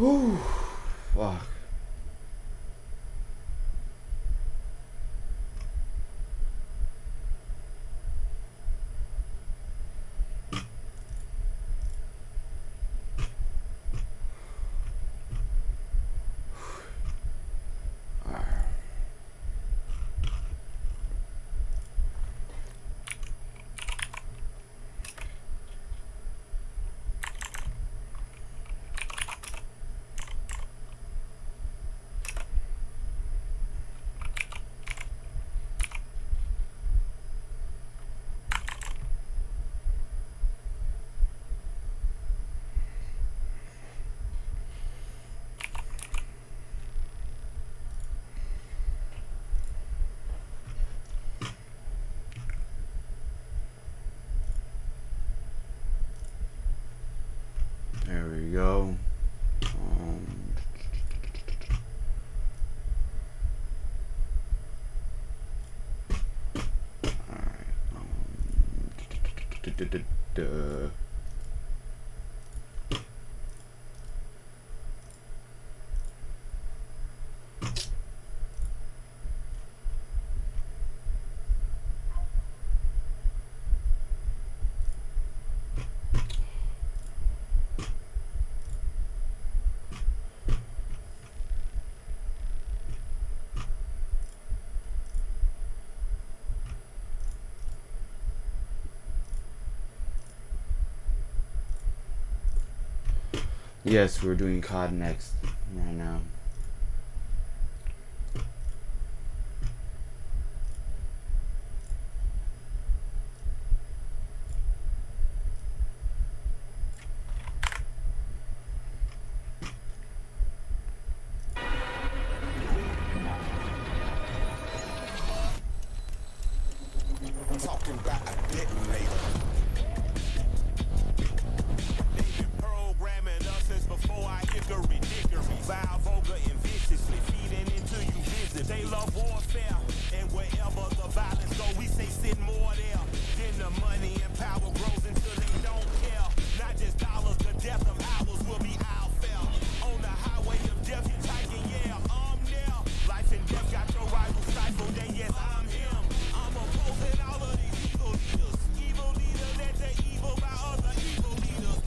Whew. Fuck. There we go. Alright. Yes, we're doing Cod Next right now. Talking about a detonator. They've been programming us since before I hickory dickory. Vile, vulgar, and viciously feeding into you business. They love warfare, and wherever the violence go, we say sit more there. Then the money and power grows until they don't care. Not just dollars, the death of ours will be our fare. On the highway of death, you're taking, yeah, I'm there. Life and death got your rival stifled, and yes, I'm him. I'm opposing all of these evil leaders. Evil leaders that they evil by other evil leaders.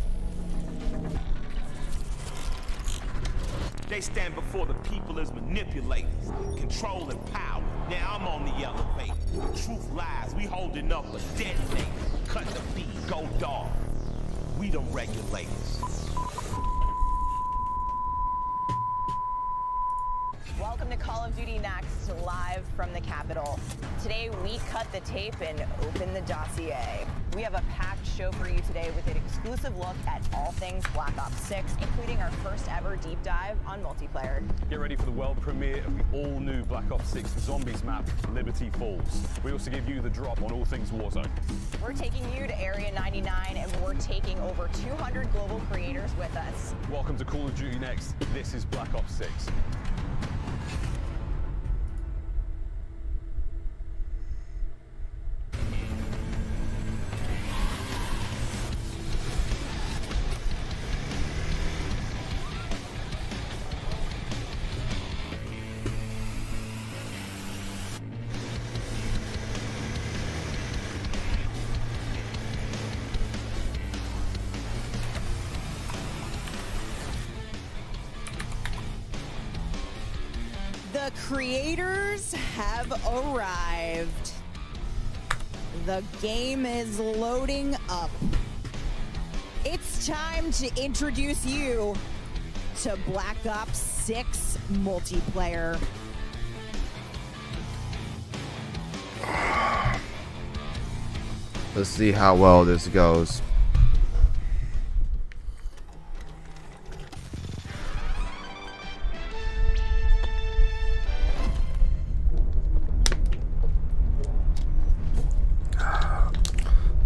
They stand before the people as manipulators, control and power. Now I'm on the elevator. Truth lies, we holding up a detonator. Cut the beat, go dog. We the regulators. Welcome to Call of Duty Next, live from the Capitol. Today we cut the tape and open the dossier. We have a packed show for you today with an exclusive look at all things Black Ops 6, including our first ever deep dive on multiplayer. Get ready for the world premiere of the all-new Black Ops 6 Zombies map, Liberty Falls. We also give you the drop on all things Warzone. We're taking you to Area 99 and we're taking over 200 global creators with us. Welcome to Call of Duty Next. This is Black Ops 6. The creators have arrived. The game is loading up. It's time to introduce you to Black Ops 6 multiplayer. Let's see how well this goes.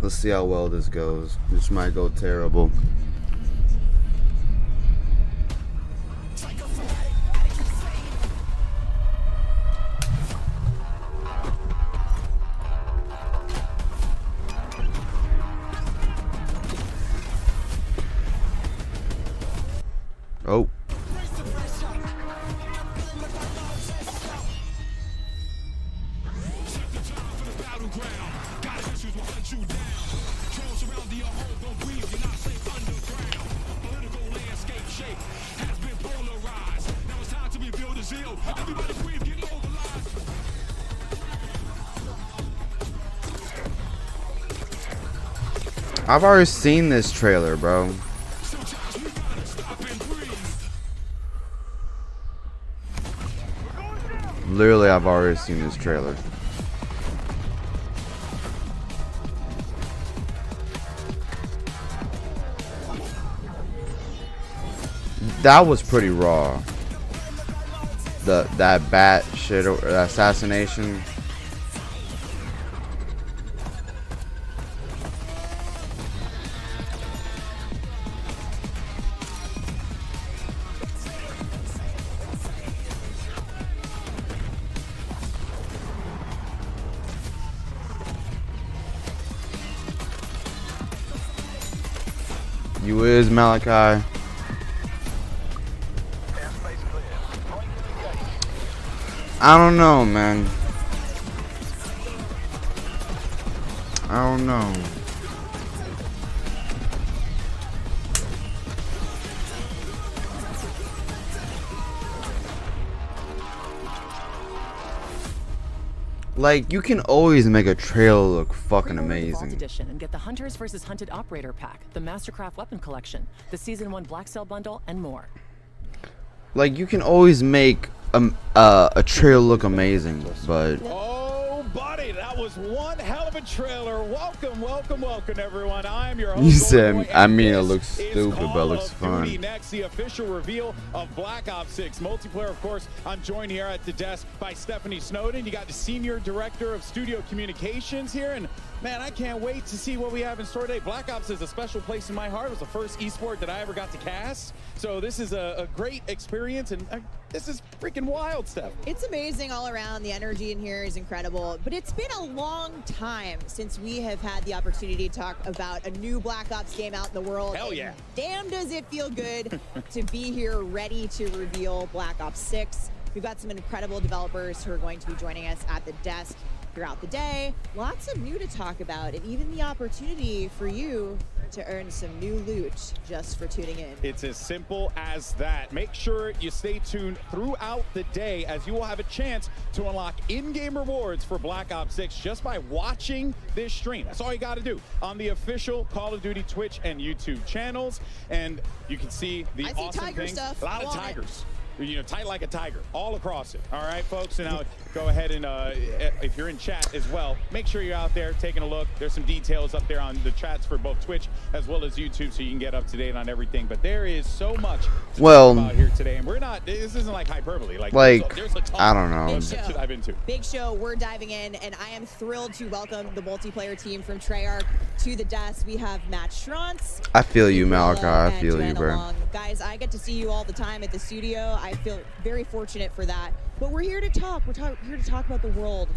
Let's see how well this goes. This might go terrible. Oh, I've already seen this trailer, bro. Literally, I've already seen this trailer. That was pretty raw. That bat shit or assassination. You is Malachi. I don't know, man. I don't know. Like, you can always make a trailer look fucking Pre-order the Vault amazing. Edition and get the Hunters vs. Hunted Operator Pack, the Mastercraft Weapon Collection, the Season 1 Black Cell Bundle, and more. Like, you can always make a trailer look amazing, but Oh, buddy, that was one hell of a trailer. Welcome, welcome, welcome, everyone. I am your host. You said, Golden Boy, I and mean, it this looks is stupid, Call but it looks of fun. Duty Next, the official reveal of Black Ops 6 multiplayer. Of course, I'm joined here at the desk by Stephanie Snowden. You got the Senior Director of Studio Communications here, and man, I can't wait to see what we have in store today. Black Ops is a special place in my heart. It was the first esport that I ever got to cast, so this is a great experience, and this is freaking wild stuff. It's amazing all around. The energy in here is incredible, but it's been a long time since we have had the opportunity to talk about a new Black Ops game out in the world. Hell yeah. And damn, does it feel good to be here ready to reveal Black Ops 6. We've got some incredible developers who are going to be joining us at the desk throughout the day. Lots of new to talk about, and even the opportunity for you to earn some new loot just for tuning in. It's as simple as that. Make sure you stay tuned throughout the day, as you will have a chance to unlock in-game rewards for Black Ops 6 just by watching this stream. That's all you got to do on the official Call of Duty Twitch and YouTube channels. And you can see the I see awesome tiger things. stuff. A lot I of want it. tigers. You know, tight like a tiger, all across it. All right, folks. And now go ahead and if you're in chat as well, make sure you're out there taking a look. There's some details up there on the chats for both Twitch as well as YouTube, so you can get up to date on everything. But there is so much to talk about here today, and we're not. This isn't like hyperbole. Like there's a ton I don't know. Big to show. dive into. Big show. We're diving in, and I am thrilled to welcome the multiplayer team from Treyarch to the desk. We have Matt Schrontz. I feel you, Malachi. I and feel you, Joanna bro. Long. Guys, I get to see you all the time at the studio. I feel very fortunate for that. But we're here to talk. We're here to talk about the world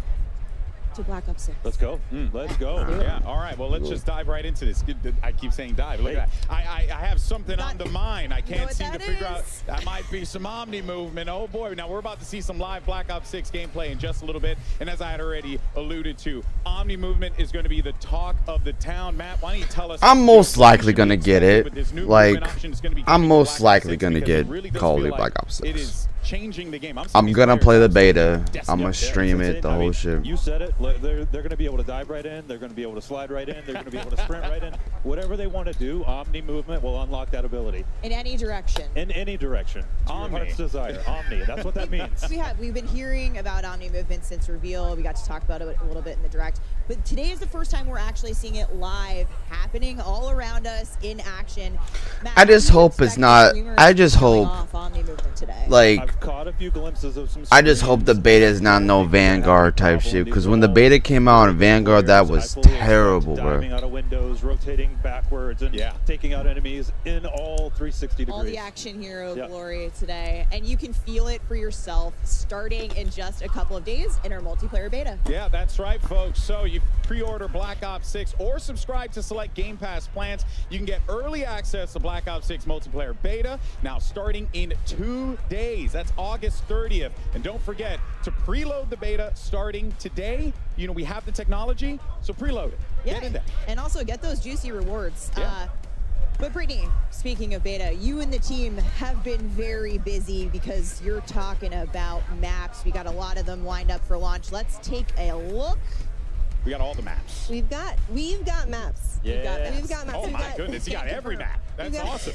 to Black Ops 6. Let's go. Let's go. Yeah. All right. Well, let's just dive right into this. I keep saying dive. Look at that. I have something on the mind. I can't what seem to that figure out. is? That might be some Omni movement. Oh boy. Now we're about to see some live Black Ops 6 gameplay in just a little bit. And as I had already alluded to, Omni movement is going to be the talk of the town. Matt, why don't you tell us? I'm most likely gonna get it. With this new Like, movement option, it's gonna be I'm coming to most Black Ops likely 6 gonna because it get really does Call of feel Duty like Black Ops 6. It is changing the game. I'm gonna play the beta. Yes, I'm gonna yep, stream That's it, the I whole mean, shit. You said it. They're going to be able to dive right in. They're going to be able to slide right in. They're going to be able to sprint right in. Whatever they want to do, Omni movement will unlock that ability In any direction. in any direction. To your Omni. heart's desire. Omni. That's what that means. We've been hearing about Omni movement since reveal. We got to talk about it a little bit in the direct, but today is the first time we're actually seeing it live, happening all around us in action. Matt, I just how do you hope it's expect not- streamers I just showing hope, off Omni movement today? Like, I've caught a few glimpses of some. I just hope the screens. beta is not no Vanguard type shit. Because when the beta came out on Vanguard, that was terrible, Diving bro. out of windows, rotating backwards, and Yeah. taking out enemies in all 360 degrees. all the action hero Yep. glory today, and you can feel it for yourself starting in just a couple of days in our multiplayer beta. Yeah, that's right, folks. So you pre-order Black Ops 6 or subscribe to select Game Pass plans. You can get early access to Black Ops 6 multiplayer beta now starting in 2 days. That's August 30th. And don't forget to preload the beta starting today. You know, we have the technology, so preload it. Get in there. And also get those juicy rewards. Yeah. But Brittany, speaking of beta, you and the team have been very busy because you're talking about maps. We got a lot of them lined up for launch. Let's take a look We got all the maps. We've got maps. Yeah. We've got maps. Oh We've my got- goodness, you got every map. That's awesome.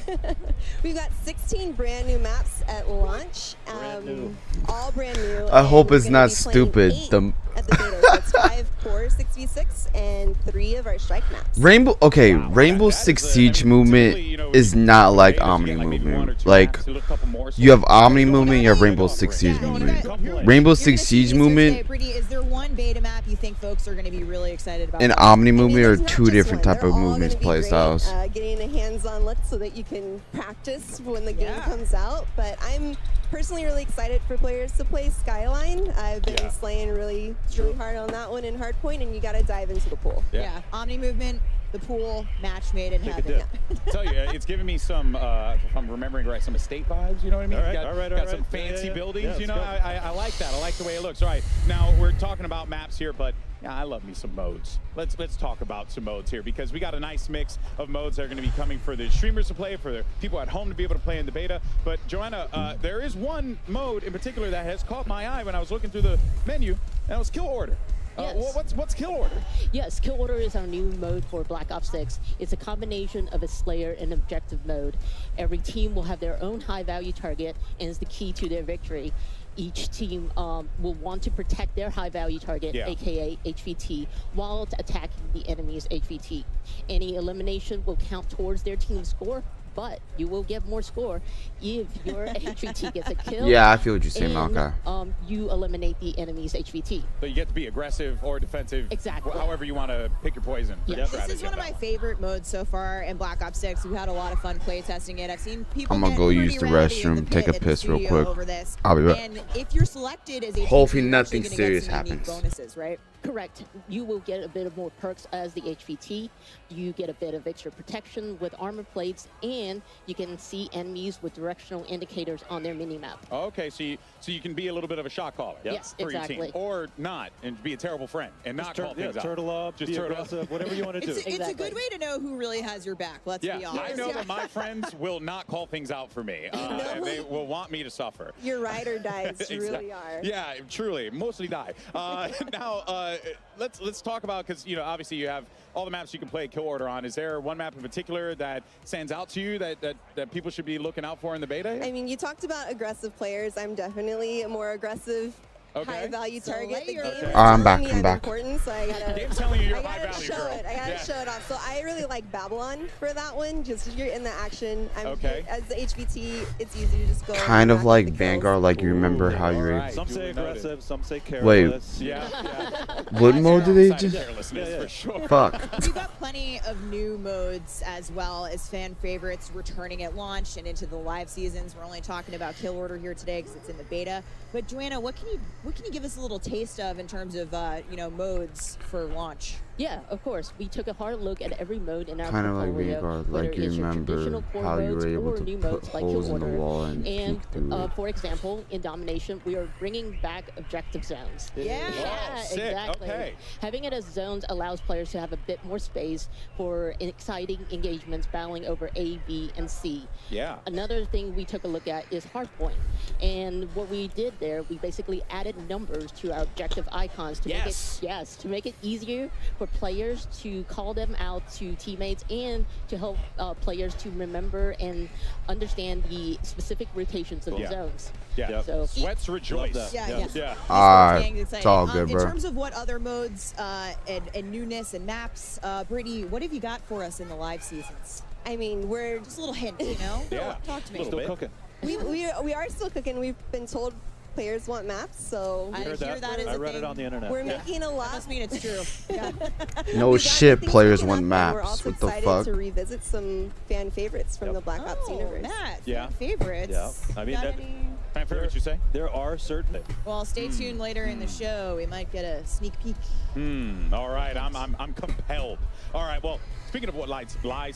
We've got 16 brand new maps at launch. Brand new. All brand new. I hope and we're it's gonna not be playing stupid. 8 The at the beta. So it's 5 core 6v6 and 3 of our strike maps. Rainbow, okay, Wow, Rainbow that is Six a- Siege I mean, movement typically, you know, is not like betas, you Omni get, like, maybe 1 or movement. 2 Like maps, a couple more, so you have Omni you're going movement, out you have and Rainbow on Six brand. Siege Yeah, movement. you're Rainbow You're Six gonna see Siege these movement today, Brittany. Is there one beta map you think folks are going to be really excited about? and playing? Omni movement are there's not two just different one. type They're of all movements, gonna be play great, styles. Getting a hands-on look so that you can practice when the game Yeah. comes out. But I'm personally really excited for players to play Skyline. I've been Yeah. slaying really hard on that one in Hardpoint, and you got to dive into the pool. Yeah. Omni movement, the pool, match made in Take a heaven. dip. Tell you, it's giving me some, if I'm remembering right, some estate vibes. You know what I mean? All right, got, all right, got all some right. Yeah, fancy yeah, yeah. buildings. Yeah, you know, let's go. I like that. I like the way it looks. All right, now we're talking about maps here, but yeah, I love me some modes. Let's talk about some modes here because we got a nice mix of modes that are going to be coming for the streamers to play, for the people at home to be able to play in the beta. But Joanna, there is one mode in particular that has caught my eye when I was looking through the menu, and that was Kill Order. Yes. What's Kill Order? Yes, Kill Order is our new mode for Black Ops 6. It's a combination of a Slayer and objective mode. Every team will have their own high-value target, and is the key to their victory. Each team will want to protect their high-value target, Yeah. aka HVT, while attacking the enemy's HVT. Any elimination will count towards their team's score, but you will get more score if your HVT gets a kill. Yeah, I feel what you're saying, and, Malka. you eliminate the enemy's HVT. So you get to be aggressive or defensive, Exactly. however you want to pick your poison. for Yeah. your This is strategy one of on my that favorite modes so far in Black Ops 6. We've had a lot of fun play testing it. I've seen people I'm gonna get go pretty use the rowdy in the restroom, take pit a at the piss real studio quick. over this. I'll be back. And if you're selected as HVT, Hopefully you're nothing actually gonna get serious some unique happens. bonuses, right? Correct. You will get a bit of more perks as the HVT. You get a bit of extra protection with armor plates, and you can see enemies with directional indicators on their minimap. Okay, so you can be a little bit of a shot caller Yes, for your exactly. team, or not, and be a terrible friend and not call things out. Turtle up, Just be turtle up. aggressive, whatever you want to do. It's a Exactly. good way to know who really has your back. Let's Yeah, be honest. I know that my friends will not call things out for me. And they will want me to suffer. Your ride or dies Exact- really are. Yeah, truly, mostly die. Now, let's talk about, because obviously you have all the maps you can play Kill Order on. Is there one map in particular that stands out to you that people should be looking out for in the beta? I mean, you talked about aggressive players. I'm definitely a more aggressive, Okay. high-value target. The game Okay. is I'm telling back, me I'm I'm back. important, so I gotta. Game's telling you you're I a high gotta value show girl. it. I gotta Yeah. show it off. So I really like Babylon for that one. Just you're in the action. Okay. As the HVT, it's easy to just go. Kind of back like to the kills. Vanguard, like you remember how all you're. right. Some say Duly noted. aggressive, some say Wait. careless. Yeah. What mode do they just? Carelessness, Yeah. for sure. Fuck. We've got plenty of new modes as well as fan favorites returning at launch and into the live seasons. We're only talking about Kill Order here today because it's in the beta. But Joanna, what can you give us a little taste of in terms of modes for launch? Yeah, of course. We took a hard look at every mode in our Kind of like portfolio, Vanguard, whether like you it's your remember traditional core how you modes were able or to new put modes like holes Kill in the Order. wall and peek through it. For example, in Domination, we are bringing back objective zones. Yeah. Oh, sick. Exactly. Okay. Having it as zones allows players to have a bit more space for exciting engagements battling over A, B, and C. Yeah. Another thing we took a look at is hardpoint. And what we did there, we basically added numbers to our objective icons to make it easier for players to call them out to teammates and to help players to remember and understand the specific rotations of the Yeah. zones. Yeah. Yep. So Sweats rejoice. that. Yeah, Yeah. yeah. Yeah. Alright, Getting it's exciting. all good, In bro. terms of what other modes and newness and maps, Brittany, what have you got for us in the live seasons? I mean, we're Just a little hint, you know? Yeah. Talk to me. Still cooking. we are still cooking. We've been told players want maps, so I Heard hear that is I a read thing. it on the internet. we're Yeah. making a That lot. must mean it's true. Yeah. No We've got shit, things players cooking want up, and maps. We're also What the excited fuck? to revisit some fan favorites from Yep. the Black Ops Oh, universe. Matt, Yeah. fan favorites. Yeah. I mean, Got that- any? Fan favorite, you say? There are certainly. Well, stay tuned later in the show. We might get a sneak peek. All right, I'm compelled. All right, well, speaking of what lies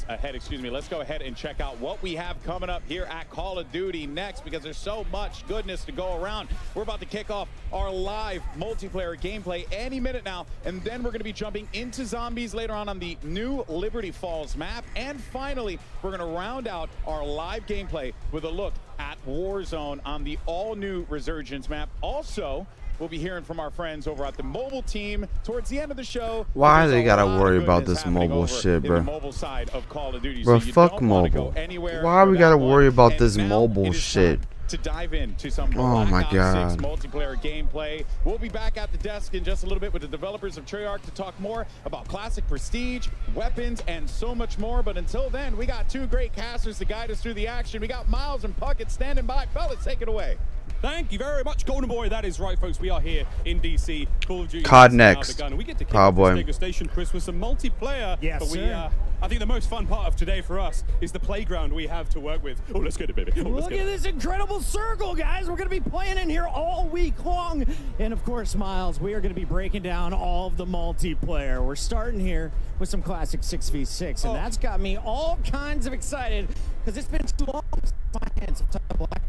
ahead, let's go ahead and check out what we have coming up here at Call of Duty Next, because there's so much goodness to go around. We're about to kick off our live multiplayer gameplay any minute now, and then we're going to be jumping into zombies later on the new Liberty Falls map, and finally, we're going to round out our live gameplay with a look at Warzone on the all-new Resurgence map. Also, we'll be hearing from our friends over at the mobile team towards the end of the show. Why they gotta There's a lot worry of about goodness this happening mobile over shit, in bro? the mobile side of Call of Duty. Bro, so you fuck don't wanna mobile. go anywhere Why we for gotta that worry one. about And this now mobile it is shit? time to dive into some Oh my Black Ops 6 God. multiplayer gameplay. We'll be back at the desk in just a little bit with the developers of Treyarch to talk more about classic prestige, weapons, and so much more. But until then, we got two great casters to guide us through the action. We got Miles and Puckett standing by. Fellas, take it away. Thank you very much, Golden Boy. That is right, folks. We are here in DC. Call of Duty Cod Next Next. and we get to kick Cowboy. off this Lego Station Chris with some multiplayer. Yes, but we, sir. I think the most fun part of today for us is the playground we have to work with. Oh, let's get it, baby. Oh, let's Look get at it. this incredible circle, guys. We're going to be playing in here all week long. And of course, Miles, we are going to be breaking down all of the multiplayer. We're starting here with some classic 6v6. And that's got me all kinds of excited because it's been too long since my hands have touched black.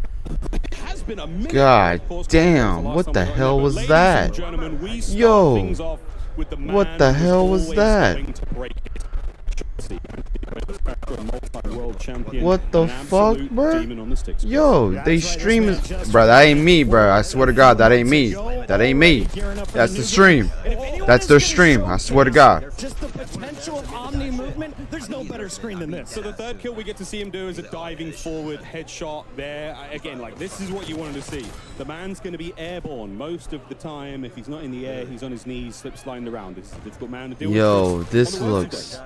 It has been a minute. God Of course, damn, last what time the we got in hell there. But was ladies that? and gentlemen, we start Yo, things off with the man what the who's hell was always that? going to break it. Multi-world champion, What the an fuck, absolute bro? demon on the sticks. Yo, they stream is, bro. That ain't me, bro. I swear to God, that ain't me. That ain't me. That's the stream. That's their stream. I swear to God. Just the potential of Omni movement, there's no better screen than this. So the third kill we get to see him do is a diving forward headshot there. Again, like this is what you wanted to see. The man's going to be airborne most of the time. If he's not in the air, he's on his knees, slip sliding around. This is a difficult man to deal Yo, with. this On the worst of looks days.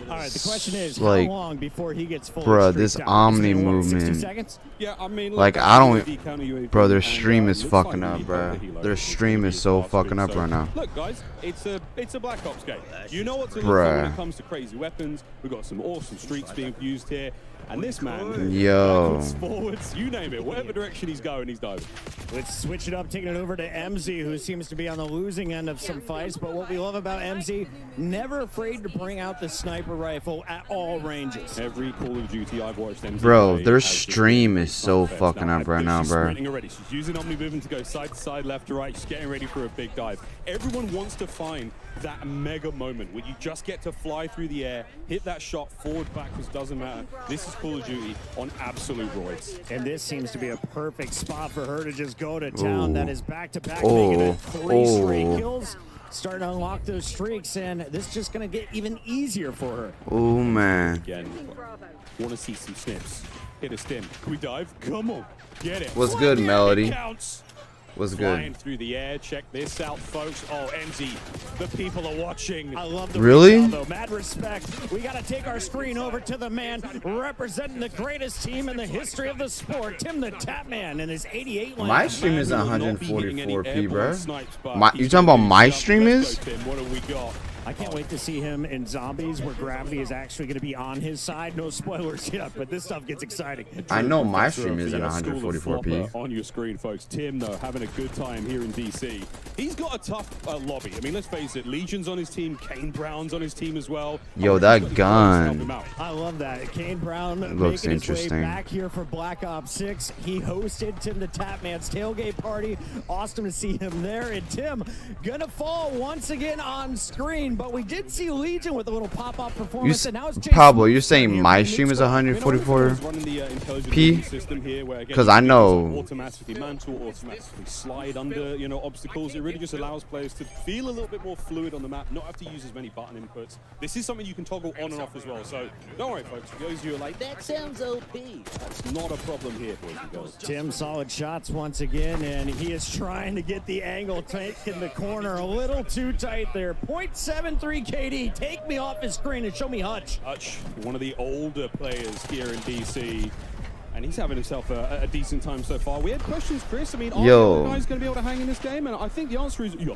All right, the question is, like, how long before he gets full? bruh, this Omni 60 movement. seconds? Yeah, I mean, Like, look, I UAV, don't, counter UAV, bro. Their and, stream is looks fucking like up, we bro. need the helo. Their stream is so fucking up right now. Look, guys, it's a Black Ops game. You know what to look for when Bruh. it comes to crazy weapons. We've got some awesome streaks being used here. And this man, Yo. backwards, forwards, you name it, whatever direction he's going, he's diving. Let's switch it up, taking it over to MZ, who seems to be on the losing end of some fights. But what we love about MZ, never afraid to bring out the sniper rifle at all ranges. Every Call of Duty I've watched MZ Bro, play their has stream been is so fast. fucking Now, up right now, she's bro. sprinting already. She's using Omni movement to go side to side, left to right. She's getting ready for a big dive. Everyone wants to find that mega moment where you just get to fly through the air, hit that shot, forward, backwards, doesn't matter. This is Call of Duty on absolute roids. And this seems to be a perfect spot for her to just go to town. Ooh. That is back-to-back, Oh. making it 3 straight Oh. kills. Starting to unlock those streaks, and this is just going to get even easier for her. Oh man. Again, want to see some snips. Hit a stim. Can we dive? Come on, get it. What's good, Yeah, Melody? it counts. What's Flying good? through the air. Check this out, folks. Oh, MZ, the people are watching. I love the Really? retail, though. Mad respect. We got to take our screen over to the man representing the greatest team in the history of the sport, Tim the Tapman, and his 88 lane. My stream is Man, we will not be hitting any 144p, bro. airborne snipes, but My, he's you talking gonna about do my stuff. stream Let's is? go, Tim. What have we got? I can't wait to see him in Zombies, where gravity is actually going to be on his side. No spoilers yet, but this stuff gets exciting. I know my Professor stream of is in the, School of 144p. Flopper on your screen, folks. Tim, though, having a good time here in DC. He's got a tough lobby. I mean, let's face it. Legion's on his team. Kane Brown's on his team as well. Yo, I that reckon he's got the players to help him gun. out. I love that. Kane Brown Looks making his way interesting. back here for Black Ops 6. He hosted Tim the Tapman's tailgate party. Awesome to see him there. And Tim gonna fall once again on screen, but we did see Legion with a little pop-up performance. And now it's Jay Pablo, Smith you're saying here my from stream is Mid-Squad. 144p? Because I know. Automatically mantle, automatically slide under, you know, obstacles. It really just allows players to feel a little bit more fluid on the map, not have to use as many button inputs. This is something you can toggle on and off as well. So don't worry, folks. For those of you who are like, that sounds OP. That's not a problem here, boys and girls. Tim, solid shots once again, and he is trying to get the angle tight in the corner. A little too tight there. 0.73 KD. Take me off his screen and show me Hutch. Hutch, one of the older players here in DC. And he's having himself a decent time so far. We had questions, Chris. I mean, are Yo. the guys going to be able to hang in this game? And I think the answer is, yeah.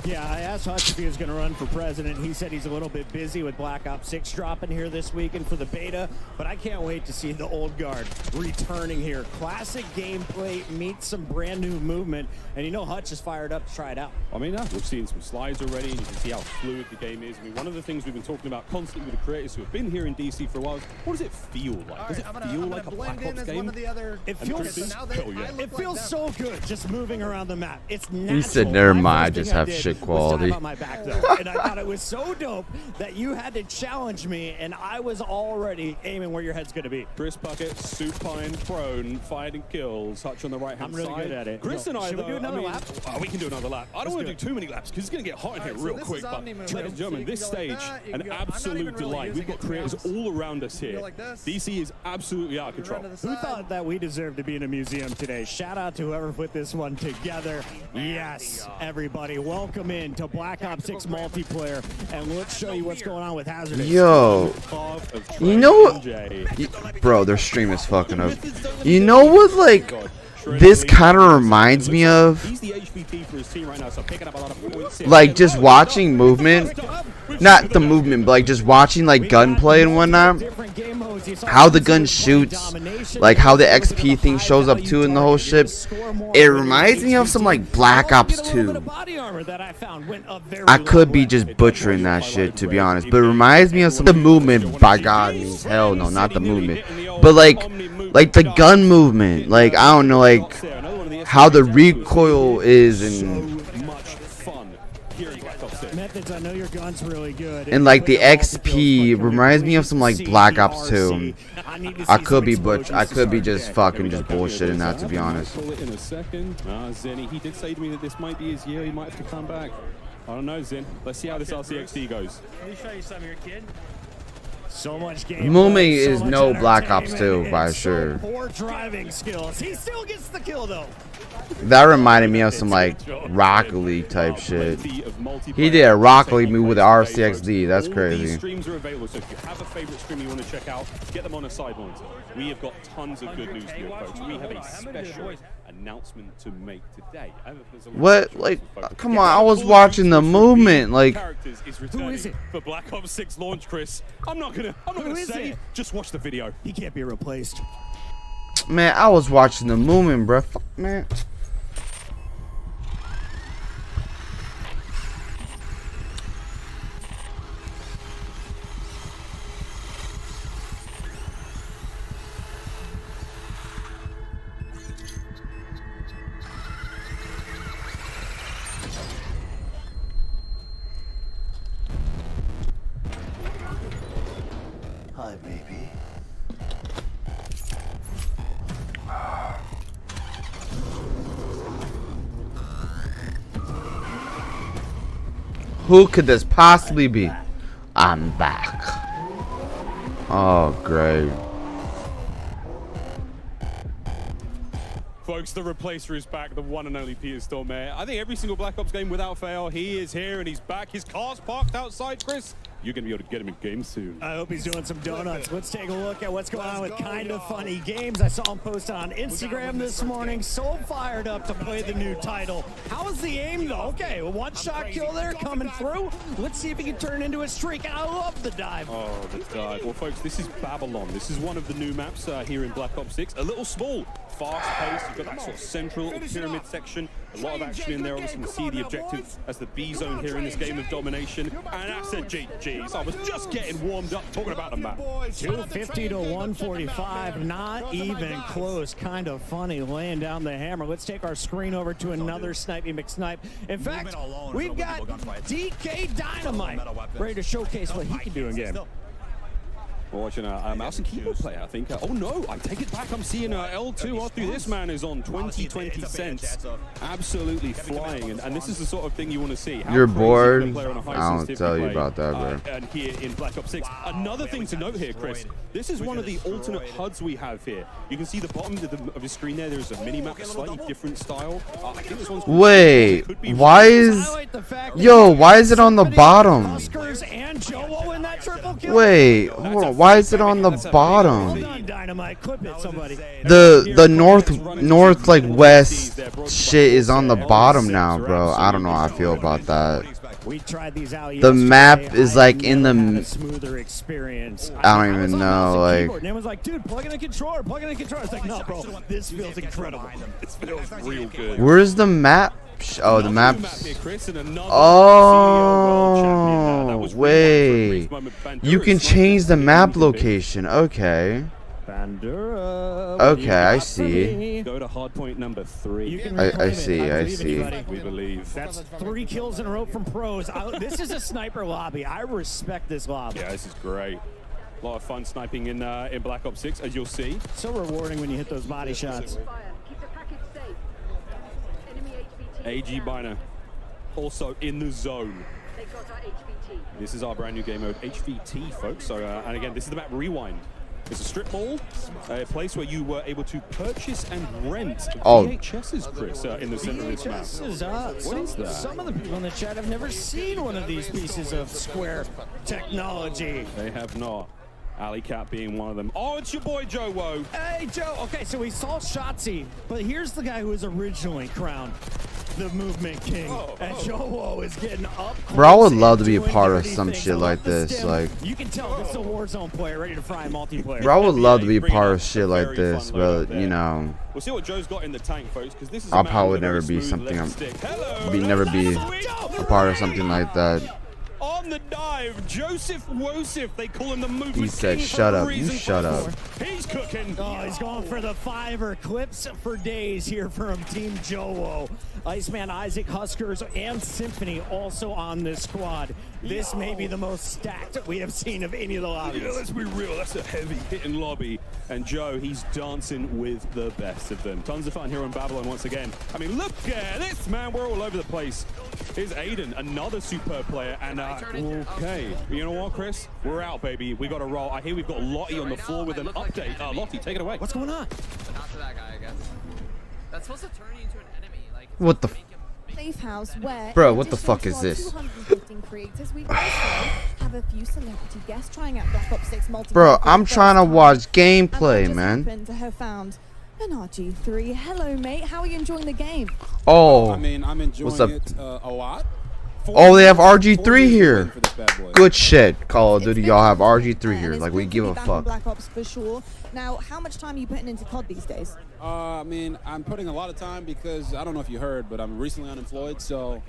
Yeah, I asked Hutch if he was going to run for president. He said he's a little bit busy with Black Ops 6 dropping here this weekend for the beta, but I can't wait to see the old guard returning here. Classic gameplay meets some brand new movement, and you know Hutch is fired up to try it out. I mean, we've seen some slides already, and you can see how fluid the game is. I mean, one of the things we've been talking about constantly with the creators who have been here in DC for a while is, what does it feel like? Does it feel like a Black Ops last game. It feels so good just moving around the map. It's natural. He said, "Never My mind, first just thing I have did shit was quality." dive on my back, though. And I thought it was so dope that you had to challenge me, and I was already aiming where your head's going to be. Chris Bucket, supine, prone, finding kills, touch on the right hand side. I'm really good at it. Chris and I, Should we do another lap? We can do another lap. I don't want to do too many laps because it's going to get hot in here real quick. But ladies and gentlemen, this stage, an absolute delight. We've got creators all around us here. DC is absolutely out of control. Who thought that we deserved to be in a museum today? Shout out to whoever put this one together. Yes, everybody, welcome in to Black Ops 6 multiplayer, and let's show you what's going on with Hazardous. Yo, you know what? Bro, their stream is fucking up. You know what, like, this kind of reminds me of? Like, just watching movement. Not the movement, but like just watching like gunplay and whatnot. How the gun shoots, like how the XP thing shows up too in the whole ship. It reminds me of some like Black Ops 2. I could be just butchering that shit, to be honest, but it reminds me of some the movement. By God, means hell no, not the movement, but like the gun movement. Like I don't know, like how the recoil is and. Methods, I know your gun's really good. And like the XP reminds me of some like Black Ops 2. I could be just fucking just bullshitting that, to be honest. In a second. Zenny, he did say to me that this might be his year. He might have to come back. I don't know, Zen. Let's see how this RCXD goes. Let me show you some of your kid. So much game. Moving is no Black Ops 2, by sure. Poor driving skills. He still gets the kill though. That reminded me of some like Rocket League type shit. He did a Rocket League move with the RCXD. That's crazy. These streams are available, so if you have a favorite stream you want to check out, get them on a side monitor. We have got tons of good news for you, folks. We have a special announcement to make today. What? Like, come on! I was watching the movement. Like, who is it for Black Ops 6 launch, Chris? I'm not gonna say. Just watch the video. He can't be replaced. Man, I was watching the movement, bro. Fuck, man. Hi, baby. Who could this possibly be? I'm back. Oh, great. Folks, the replacer is back, the one and only Peter Stormare. I think every single Black Ops game without fail, he is here and he's back. His car's parked outside, Chris. You're going to be able to get him in game soon. I hope he's doing some donuts. Let's take a look at what's going on with Kinda Funny Games. I saw him post on Instagram this morning. So fired up to play the new title. How is the aim, though? Okay, a one-shot kill there coming through. Let's see if he can turn into a streak. And I love the dive. Oh, the dive. Well, folks, this is Babylon. This is one of the new maps here in Black Ops 6. A little small, fast-paced. You've got that sort of central pyramid section. A lot of action in there. Obviously, you can see the objective as the B zone here in this game of domination. And that's a GG's. I was just getting warmed up talking about the map. 250 to 145. Not even close. Kinda Funny laying down the hammer. Let's take our screen over to another Snipey McSnipe. In fact, we've got DK Dynamite ready to showcase what he can do in game. We're watching a mouse and keyboard player, I think. Oh no, I take it back. I'm seeing L2 all through. This man is on 20 cents. Absolutely flying. And this is the sort of thing you want to see. You're bored? I don't tell you about that, bro. And here in Black Ops 6. Another thing to note here, Chris. This is one of the alternate HUDs we have here. You can see the bottom of the screen there. There's a mini-map, a slightly different style. I think this one's wait, why is... Yo, why is it on the bottom? Wait, hold on. Why is it on the bottom? The north like west shit is on the bottom now, bro. I don't know how I feel about that. The map is like in the smoother experience. I don't even know, like. And it was like, dude, plug in the controller, plug in the controller. It's like, no, bro, this feels incredible. This feels real good. Where's the map? Oh, the maps. Oh, wait. You can change the map location. Okay. Bandura. Okay, I see. Go to hard point number 3. I see. We believe. That's 3 kills in a row from pros. This is a sniper lobby. I respect this lobby. Yeah, this is great. A lot of fun sniping in Black Ops 6, as you'll see. So rewarding when you hit those body shots. AG Biner also in the zone. This is our brand new game mode, HVT, folks. So, and again, this is the map Rewind. It's a strip mall, a place where you were able to purchase and rent VHSs, Chris, in the center of this map. What is that? Some of the people in the chat have never seen one of these pieces of Square technology. They have not. Alley Cat being one of them. Oh, it's your boy Joe Woe. Hey, Joe. Okay, so we saw Shotzi, but here's the guy who was originally crowned the Movement King. And Joe Woe is getting up. Bro, I would love to be a part of some shit like this. Like, you can tell this is a Warzone player ready to fry multiplayer. bro, I would love to be a part of shit like this, but you know, we'll see what Joe's got in the tank, folks, because this is I'll probably never be something. Never be a part of something like that. On the dive, Joseph Wosif, they call him the Movement King. He said, "Shut up, you shut up." He's cooking. Oh, he's going for the 5 clips for days here from Team Joe. Iceman, Isaac, Huskers, and Symphony also on this squad. This may be the most stacked we have seen of any of the lobbies. Yeah, let's be real, that's a heavy hitting lobby. And Joe, he's dancing with the best of them. Tons of fun here on Babylon once again. I mean, look at this, man. We're all over the place. Here's Aiden, another superb player. And okay, you know what, Chris? We're out, baby. We got to roll. I hear we've got Lottie on the floor with an update. Lottie, take it away. What's going on? After that guy, I guess. That's supposed to turn you into an enemy. Like, what the? Safe house where, bro, what the fuck is this? 215 creators, we also have a few celebrity guests trying out Black Ops 6 multiplayer. Bro, I'm trying to watch gameplay, man. To have found an RG3. Hello, mate. How are you enjoying the game? Oh, I mean, I'm enjoying what's up? It a lot. Oh, they have RG3 here. Good shit. Call of Duty, y'all have RG3 here. Like, we give a fuck. Black Ops for sure. Now, how much time are you putting into COD these days? I mean, I'm putting a lot of time because I don't know if you heard, but I'm recently unemployed, so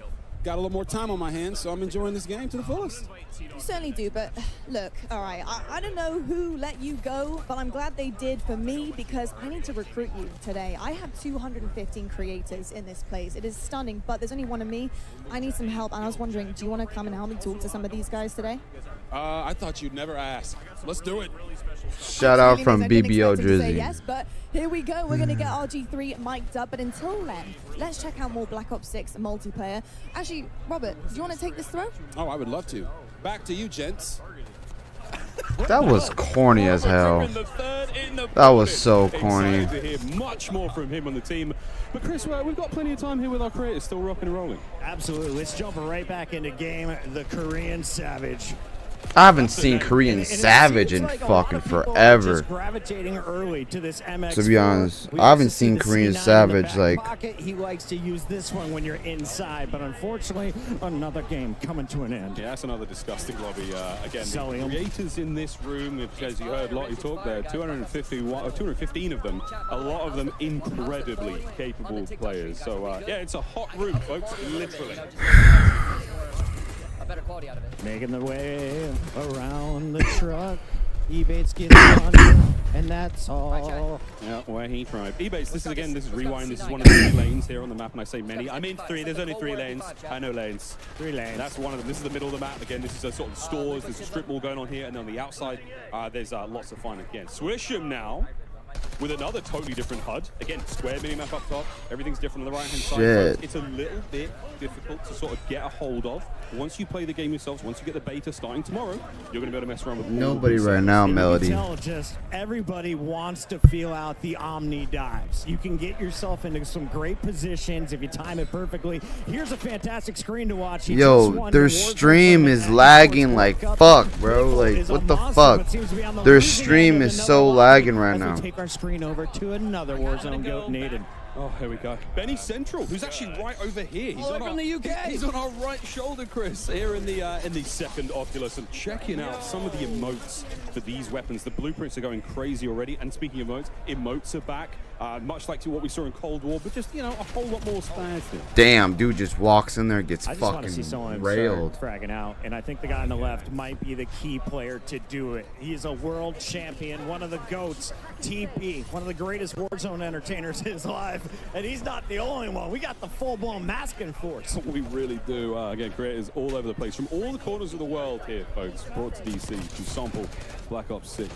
got a little more time on my hands, so I'm enjoying this game to the fullest. You certainly do, but look, all right, I don't know who let you go, but I'm glad they did for me because I need to recruit you today. I have 215 creators in this place. It is stunning, but there's only one of me. I need some help, and I was wondering, do you want to come and help me talk to some of these guys today? I thought you'd never ask. Let's do it. Shout out from BBO Drizzy. Yes, but here we go. We're going to get RG3 mic'd up, but until then, let's check out more Black Ops 6 multiplayer. Actually, Robert, do you want to take this throw? Oh, I would love to. Back to you, gents. That was corny as hell. That was so corny. Excited to hear much more from him on the team. But Chris, we've got plenty of time here with our creators still rocking and rolling. Absolutely. Let's jump right back into game. The Korean Savage. I haven't seen Korean Savage in fucking forever. Gravitating early to this MX4. To be honest, I haven't seen Korean Savage like. He likes to use this one when you're inside, but unfortunately, another game coming to an end. Yeah, that's another disgusting lobby. Again, the creators in this room, as you heard Lottie talk there, 215 of them, a lot of them incredibly capable players. So yeah, it's a hot room, folks, literally. A better quality out of it. Making the way around the truck. Ebates getting under, and that's all. Yeah, where he tried. Ebates, this is Rewind. This is one of the 3 lanes here on the map, and I say many. I mean 3. There's only 3 lanes. I know lanes. 3 lanes. That's one of them. This is the middle of the map. Again, this is a sort of stores. There's a strip mall going on here, and on the outside, there's lots of fun. Again, Swisham now with another totally different HUD. Again, square minimap up top. Everything's different on the right-hand side. Shit. It's a little bit difficult to sort of get a hold of. Once you play the game yourselves, once you get the beta starting tomorrow, you're going to be able to mess around with nobody right now, Melody. You can tell just everybody wants to feel out the Omni dives. You can get yourself into some great positions if you time it perfectly. Here's a fantastic screen to watch. Yo, their stream is lagging like fuck, bro. Like, what the fuck? Their stream is so lagging right now. Take our screen over to another Warzone goat needed. Oh, here we go. Benny Central, who's actually right over here. He's from the UK. He's on our right shoulder, Chris, here in the second Oculus, and checking out some of the emotes for these weapons. The blueprints are going crazy already. And speaking of emotes are back, much like to what we saw in Cold War, but just, you know, a whole lot more spares there. Damn, dude just walks in there, gets I just want to see fucking someone railed. fragging out, and I think the guy on the left might be the key player to do it. He's a world champion, one of the GOATs, TP, one of the greatest Warzone entertainers is alive, and he's not the only one. We got the full-blown masking force. We really do. Again, creators all over the place from all the corners of the world here, folks, brought to DC to sample Black Ops 6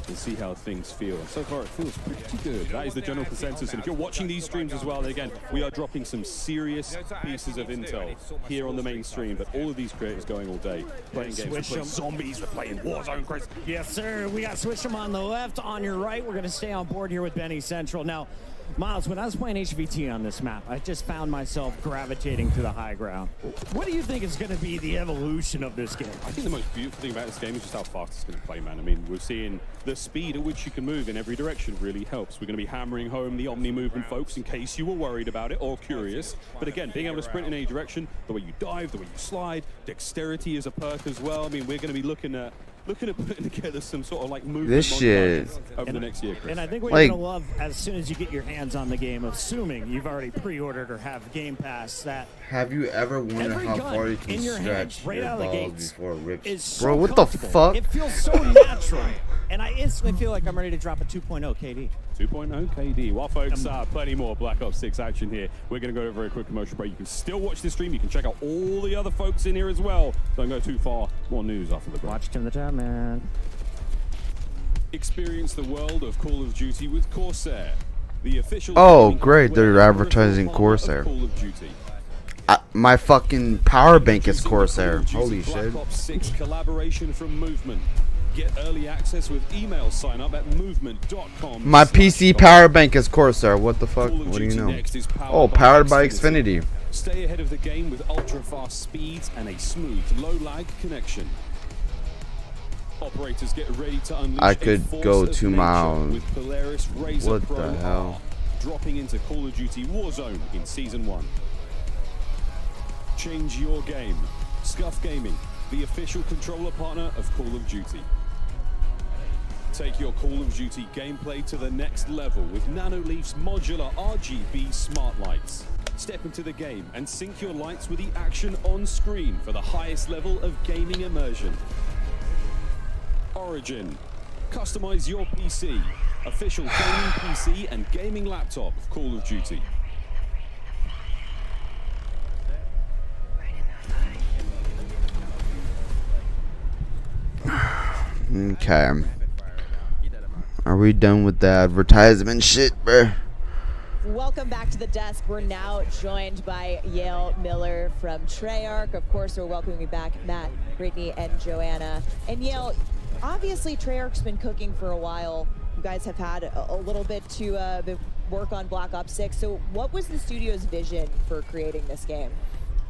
and see how things feel. And so far, it feels pretty good. That is the general consensus. And if you're watching these streams as well, then again, we are dropping some serious pieces of intel here on the main stream. But all of these creators going all day, playing games, we're playing zombies, we're playing Warzone, Chris. Yes, sir. We got Switch'em on the left, on your right. We're going to stay on board here with Benny Central. Now, Miles, when I was playing HVT on this map, I just found myself gravitating to the high ground. What do you think is going to be the evolution of this game? I think the most beautiful thing about this game is just how fast it's going to play, man. I mean, we're seeing the speed at which you can move in every direction really helps. We're going to be hammering home the Omni movement, folks, in case you were worried about it or curious. But again, being able to sprint in any direction, the way you dive, the way you slide, dexterity is a perk as well. I mean, we're going to be looking at putting together some sort of like movement This shit over the next year, Chris. And I think what Like- you're gonna love as soon as you get your hands on the game, assuming you've already pre-ordered or have Game Pass, that Have you ever wondered every how gun far you in can your hand, stretch right your out of the balls gates, before it rips? is so Bro, what the comfortable. fuck? It feels so natural, and I instantly feel like I'm ready to drop a 2.0 KD. 2.0 KD. Well, folks, plenty more Black Ops 6 action here. We're going to go to a very quick commercial break. You can still watch this stream. You can check out all the other folks in here as well. Don't go too far. More news after the break. Watch Tim the Tab, man. Experience the world of Call of Duty with Corsair. The official Oh, gaming great, they're hardware advertising partner of Corsair. Call of Duty. My fucking power bank is Choosing the Corsair. Call of Duty Holy Black shit. Ops 6 collaboration from Movement. Get early access with email sign up at movement.com. My PC power bank is Corsair. What the fuck? Call of What do you Duty know? Next is Oh, powered by Xfinity. Stay ahead of the game with ultra-fast speeds and a smooth, low-lag connection. Operators get ready to unleash I a could force go of 2 nature miles. with Polaris Razor What Pro the hell? R, dropping into Call of Duty Warzone in Season 1. Change your game. Scuff Gaming, the official controller partner of Call of Duty. Take your Call of Duty gameplay to the next level with Nanoleaf's modular RGB smart lights. Step into the game and sync your lights with the action on screen for the highest level of gaming immersion. Origin. Customize your PC. Official gaming PC and gaming laptop of Call of Duty. Okay. Are we done with the advertisement shit, bruh? Welcome back to the desk. We're now joined by Yale Miller from Treyarch. Of course, we're welcoming back Matt, Brittany, and Joanna. And Yale, obviously Treyarch's been cooking for a while. You guys have had a little bit to work on Black Ops 6. So what was the studio's vision for creating this game?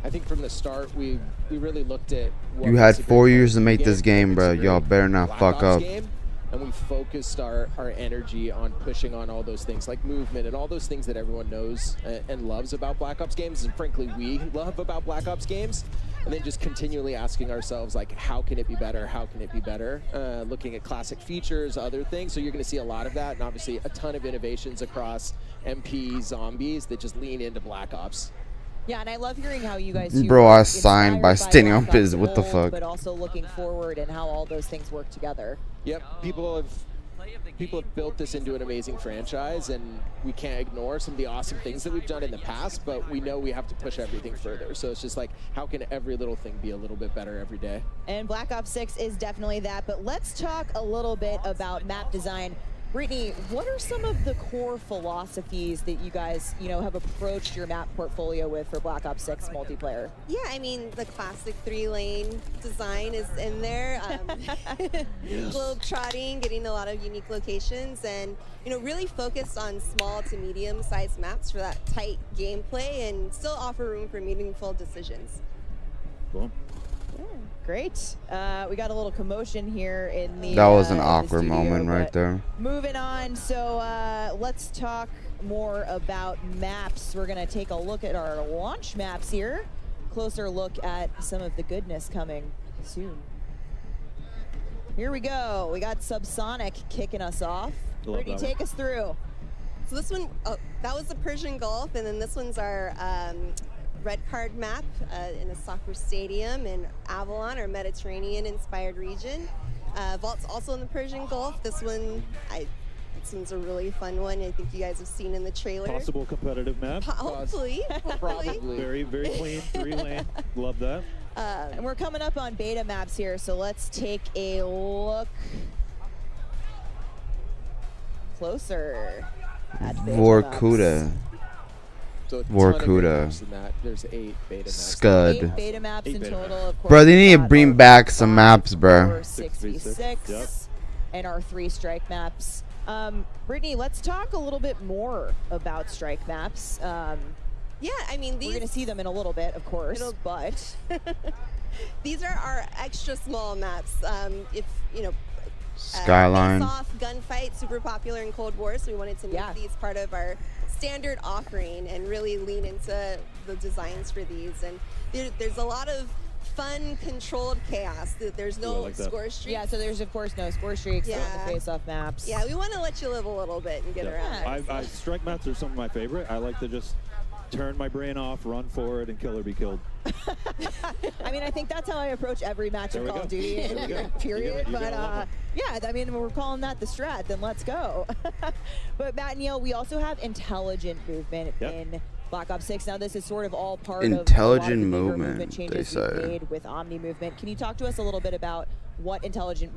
I think from the start, we really looked at what You had 4 years to make this game, bro. Y'all better not Black fuck Ops up. game, and we focused our energy on pushing on all those things like movement and all those things that everyone knows and loves about Black Ops games, and frankly we love about Black Ops games. And then just continually asking ourselves, like, how can it be better? How can it be better? Looking at classic features, other things. So you're going to see a lot of that, and obviously a ton of innovations across MP, zombies that just lean into Black Ops. Yeah, and I love hearing how you guys Bro, I were signed by inspired standing Black on Ops biz. What the old, fuck? But also looking forward and how all those things work together. Yep, people have built this into an amazing franchise, and we can't ignore some of the awesome things that we've done in the past, but we know we have to push everything further. So it's just like, how can every little thing be a little bit better every day? And Black Ops 6 is definitely that, but let's talk a little bit about map design. Brittany, what are some of the core philosophies that you guys, have approached your map portfolio with for Black Ops 6 multiplayer? Yeah, I mean, the classic 3-lane design is in there. Globe trotting, getting a lot of unique locations, and really focused on small to medium-sized maps for that tight gameplay and still offer room for meaningful decisions. Cool. Yeah. Great. We got a little commotion here in the That was an the awkward studio, moment right but there. Moving on, so let's talk more about maps. We're gonna take a look at our launch maps here. Closer look at some of the goodness coming soon. Here we go. We got Subsonic kicking us off. Love Brittany, that take us through. So this one, that was the Persian Gulf, and then this one's our red card map in a soccer stadium in Avalon, our Mediterranean-inspired region. Vault's also in the Persian Gulf. This one's a really fun one. I think you guys have seen in the trailer. Possible competitive map. Hopefully. Probably. Very, very clean, 3-lane. Love that. And we're coming up on beta maps here, so let's take a look closer at beta Vorkuta. maps. So a ton of Vorkuta. beta maps in that. There's 8 beta maps. Scud. 8 beta maps in total. Of course, Bro, they need to we've got bring our back some 5, maps, bro. our 6v6, Yep. and our 3 strike maps. Brittany, let's talk a little bit more about strike maps. Yeah, I mean, We're going to see them in a little bit, of course, but these are our extra small maps. If you know, Skyline. Face-off, gunfight, super popular in Cold War, so we wanted to make these part of our standard offering and really lean into the designs for these. And there's a lot of fun, controlled chaos. There's no score streaks. Yeah, so there's, of course, no score streaks on the face-off maps. Yeah, we want to let you live a little bit and get around. Strike maps are some of my favorite. I like to just turn my brain off, run forward, and kill or be killed. I mean, I think that's how I approach every match of Call of Duty, period. But yeah, I mean, we're calling that the strat, then let's go. But Matt and Neil, we also have intelligent movement in Black Ops 6. Now, this is sort of all part Intelligent of movement, the changes they say. we've made with Omni movement. Can you talk to us a little bit about what intelligent,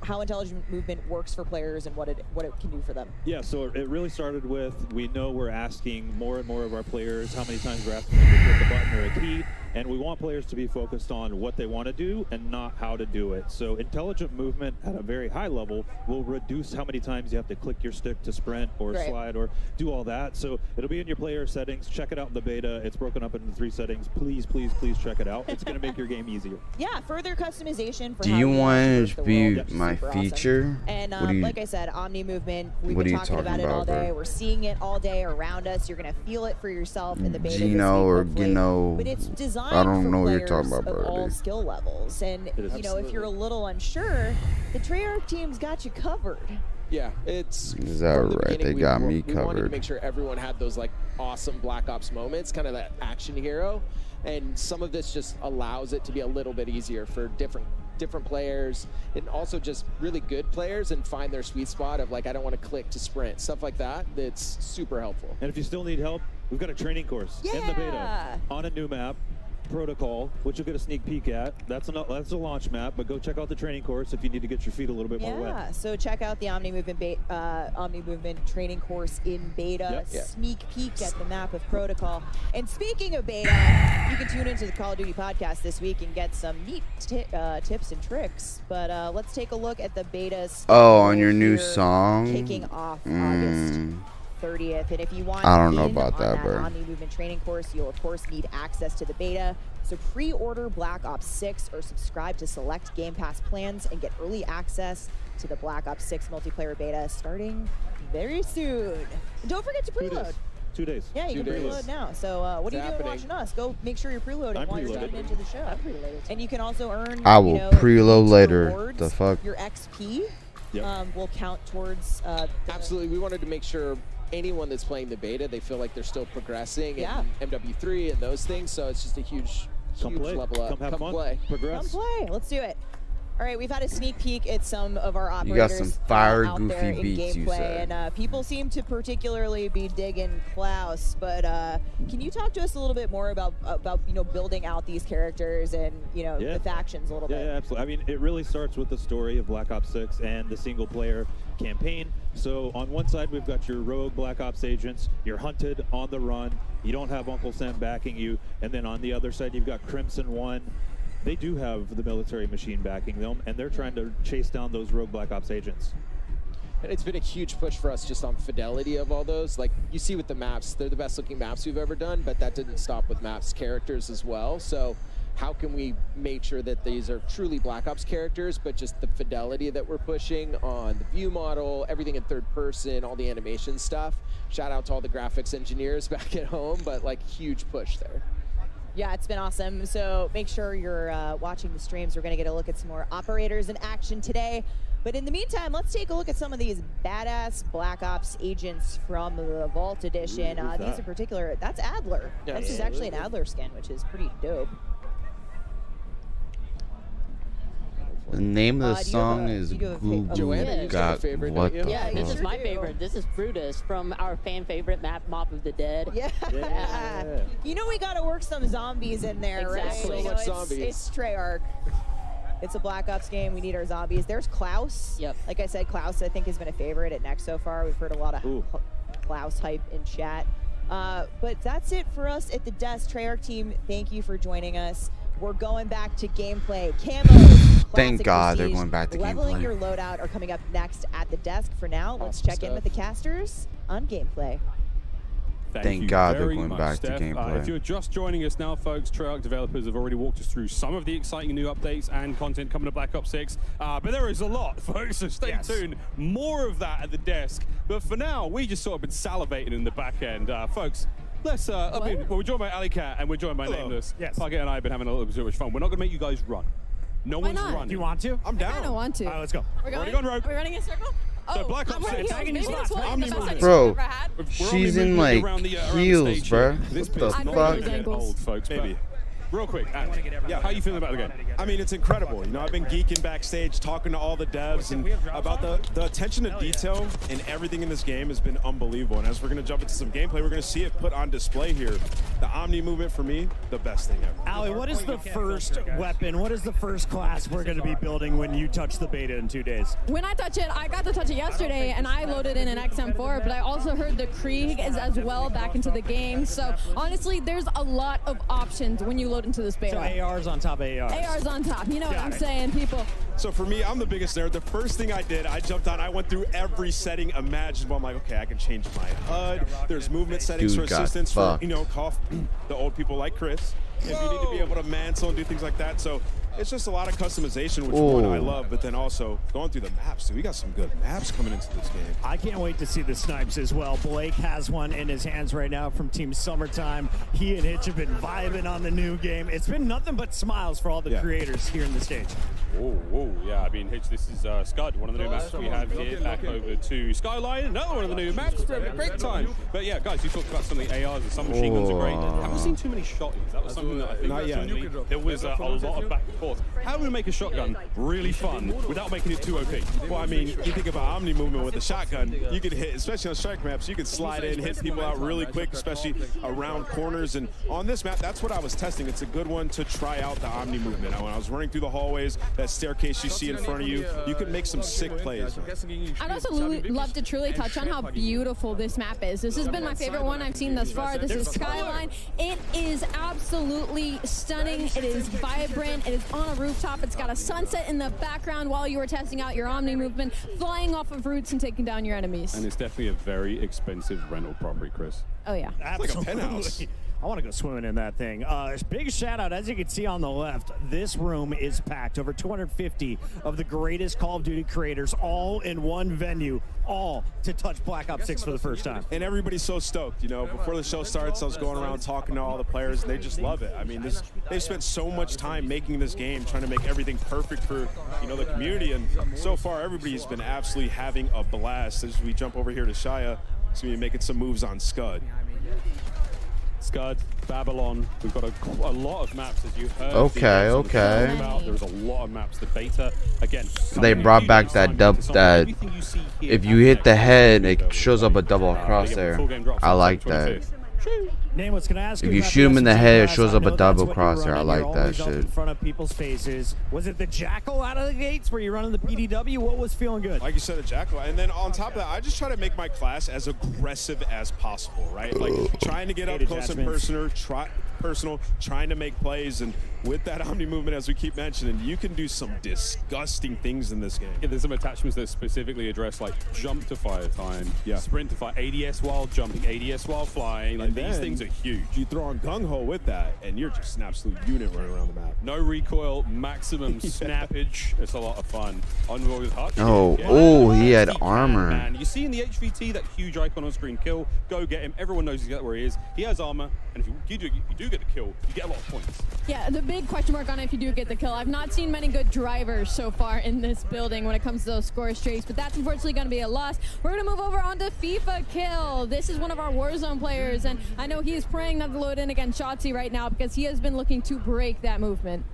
how intelligent movement works for players and what it can do for them? Yeah, so it really started with, we know we're asking more and more of our players how many times we're asking them to hit the button or a key, and we want players to be focused on what they want to do and not how to do it. So intelligent movement at a very high level will reduce how many times you have to click your stick to sprint or slide or do all that. So it'll be in your player settings. Check it out in the beta. It's broken up into 3 settings. Please, please, please check it out. It's going to make your game easier. Yeah, further customization for Do how you we want traverse to the be world. my Super awesome. feature? And What do you- like I said, Omni movement, we've what been are you talking about talking it all about, day. bro? We're seeing it all day around us. You're going to feel it for yourself in the beta this week, Gino or hopefully. Gino. But it's designed I don't for know what you're players talking about, of all bro. skill levels. And, It is. if you're a little unsure, the Treyarch team's got you covered. Yeah, it's Is that from the right? They beginning, got me we wanted to covered. make sure everyone had those like awesome Black Ops moments, kind of that action hero, and some of this just allows it to be a little bit easier for different players, and also just really good players, and find their sweet spot of like, I don't want to click to sprint, stuff like that. That's super helpful. And if you still need help, we've got a training course in the beta on a new map, Protocol, which you'll get a sneak peek at. That's a launch map, but go check out the training course if you need to get your feet a little bit more wet. Yeah, so check out the Omni Movement training course in beta. Sneak peek at the map of Protocol. And speaking of beta, you can tune into the Call of Duty podcast this week and get some neat tips and tricks. But let's take a look at the beta. Oh, on your new song? Kicking off August 30th. And if you want I don't know in about on that, bro. Omni Movement training course, you'll of course need access to the beta. So pre-order Black Ops 6 or subscribe to select Game Pass plans and get early access to the Black Ops 6 multiplayer beta starting very soon. And don't forget to preload. 2 days. Yeah, you 2 can days. preload now. So what are you doing happening. watching us? Go make sure you're preloading I'm while you're preloaded. tuning into the show. And you can also earn I will preload later. rewards. The fuck? Your XP will count towards Absolutely, we wanted to make sure anyone that's playing the beta, they feel like they're still progressing in MW3 and those things. So it's just a huge level up. Come have fun. Play. Progress. Come play. Let's do it. All right, we've had a sneak peek at some of our You operators got some fire out there goofy in beats, you gameplay, said. and people seem to particularly be digging Klaus. But can you talk to us a little bit more about building out these characters and the factions a little bit? Yeah, absolutely. I mean, it really starts with the story of Black Ops 6 and the single-player campaign. So on one side, we've got your rogue Black Ops agents. You're hunted on the run. You don't have Uncle Sam backing you. And then on the other side, you've got Crimson One. They do have the military machine backing them, and they're trying to chase down those rogue Black Ops agents. And it's been a huge push for us just on fidelity of all those. Like you see with the maps, they're the best looking maps we've ever done, but that didn't stop with maps characters as well. So how can we make sure that these are truly Black Ops characters, but just the fidelity that we're pushing on the view model, everything in third person, all the animation stuff. Shout out to all the graphics engineers back at home, but like huge push there. Yeah, it's been awesome. So make sure you're watching the streams. We're going to get a look at some more operators in action today. But in the meantime, let's take a look at some of these badass Black Ops agents from the Vault Edition. These in particular, that's Adler. Yeah, this is actually an Adler skin, which is pretty dope. The name of the do you song have a- is you do have a fa- Goo Joanna, Goo you got a Got favorite, What don't the you? Yeah, this fuck? is my favorite. This is Brutus from our fan favorite map, Mob of the Dead. Yeah. You know we got to work some zombies in there, Exactly. right? So You know, much it's, zombies. It's Treyarch. It's a Black Ops game. We need our zombies. There's Klaus. Yep. Like I said, Klaus I think has been a favorite at Next so far. We've heard a lot of Klaus hype in chat. But that's it for us at the desk. Treyarch team, thank you for joining us. We're going back to gameplay. Camos. Thank classic God they're prestige, going back to leveling gameplay. your loadout are coming up next at the desk. For now, let's Awesome check in stuff. with the casters on gameplay. Thank you God they're very going much, back to Steph. gameplay. If you're just joining us now, folks, Treyarch developers have already walked us through some of the exciting new updates and content coming to Black Ops 6. But there is a lot, folks, so stay tuned. More of that at the desk. But for now, we just sort of been salivating in the back end. Folks, let's, we're joined by Ali Cat and we're joined by Nameless. Yes. Puckett and I have been having a little bit too much fun. We're not going to make you guys run. No Why one's not? running. Do you want to? I'm down. I don't want to. All right, let's go. We're Already going? gone rogue. Are we running in a circle? So Oh, Black I'm Ops wearing 6. heels. Maybe this will be the best idea Bro, I've ever had. she's in like heels, bro. This What bit's the not fuck? gonna get old, folks. Maybe. Real quick, yeah, how you feeling about the game? I mean, it's incredible. You know, I've been geeking backstage, talking to all the devs, and about the attention to detail in everything in this game has been unbelievable. And as we're going to jump into some gameplay, we're going to see it put on display here. The Omni movement, for me, the best thing ever. Ali, what is the first weapon? What is the first class we're going to be building when you touch the beta in 2 days? When I touch it, I got to touch it yesterday, and I loaded in an XM4, but I also heard the Krieg is as well back into the game. So honestly, there's a lot of options when you load into this beta. So ARs on top of ARs. ARs on top. You know what Got I'm it. saying, people. So for me, I'm the biggest nerd. The first thing I did, I jumped on, I went through every setting imaginable. I'm like, okay, I can change my HUD. There's movement settings Dude for got assistance for, fucked. you know, the old people like Chris. If you need to be able to mantle and do things like that. So it's just a lot of customization, which one I Ooh. love, but then also going through the maps. Dude, we got some good maps coming into this game. I can't wait to see the snipes as well. Blake has one in his hands right now from Team Summertime. He and Hitch have been vibing on the new game. It's been nothing but smiles for all the creators here in the stage. Oh, yeah. I mean, Hitch, this is Scud, one of the new maps we have here. Back over to Skyline, another one of the new maps. We're having a great time. But yeah, guys, you talked about some of the ARs and some machine guns are great. Haven't seen too many shotguns. That was something that I think Not yet. recently there was a lot of back and forth. How do we make a shotgun really fun without making it too OP? Well, I mean, you think about Omni movement with a shotgun, you could hit, especially on strike maps, you could slide in, hit people out really quick, especially around corners. And on this map, that's what I was testing. It's a good one to try out the Omni movement. When I was running through the hallways, that staircase you see in front of you, you could make some sick plays. I'd also love to truly touch on how beautiful this map is. This has been my favorite one I've seen thus far. This is Skyline. It is absolutely stunning. It is vibrant. It is on a rooftop. It's got a sunset in the background while you are testing out your Omni movement, flying off of roofs and taking down your enemies. And it's definitely a very expensive rental property, Chris. Oh, yeah. Absolutely. Like a penthouse. I want to go swimming in that thing. Big shout out, as you can see on the left, this room is packed. Over 250 of the greatest Call of Duty creators, all in one venue, all to touch Black Ops 6 for the first time. And everybody's so stoked. You know, before the show starts, I was going around talking to all the players, and they just love it. I mean, they've spent so much time making this game, trying to make everything perfect for, you know, the community. And so far, everybody's been absolutely having a blast. As we jump over here to Shia, he's going to be making some moves on Scud. Scud, Babylon, we've got a lot of maps, as you heard. Okay, okay. There's a lot of maps. The beta, again. They brought back that that if you hit the head, it shows up a double crosshair. I like that. Nameless, can I ask If you you about shoot the him in the SMG head, it class? shows I up know a that's double what you're crosshair. I running. like You're that always up in shit. front of people's faces. Was it the Jackal out of the gates? Were you running the PDW? What was feeling good? Like you said, a Jackal. And then on top of that, I just try to make my class as aggressive as possible, right? Like trying to get up close and personal, personal, trying to make plays. And with that Omni movement, as we keep mentioning, you can do some disgusting things in this game. Yeah, there's some attachments that specifically address like jump to fire time, sprint to fire, ADS while jumping, ADS while flying. Like, these things are huge. You throw on gung ho with that, and you're just an absolute unit running around the map. No recoil, maximum snappage. It's a lot of fun. Unroll with Hutch. Oh, he had armor. Man, you see in the HVT that huge icon on screen kill. Go get him. Everyone knows exactly where he is. He has armor, and if you do get the kill, you get a lot of points. Yeah, the big question mark on it if you do get the kill. I've not seen many good drivers so far in this building when it comes to those score streaks, but that's unfortunately going to be a loss. We're going to move over onto FIFA Kill. This is one of our Warzone players, and I know he is praying not to load in against Shotzi right now because he has been looking to break that movement.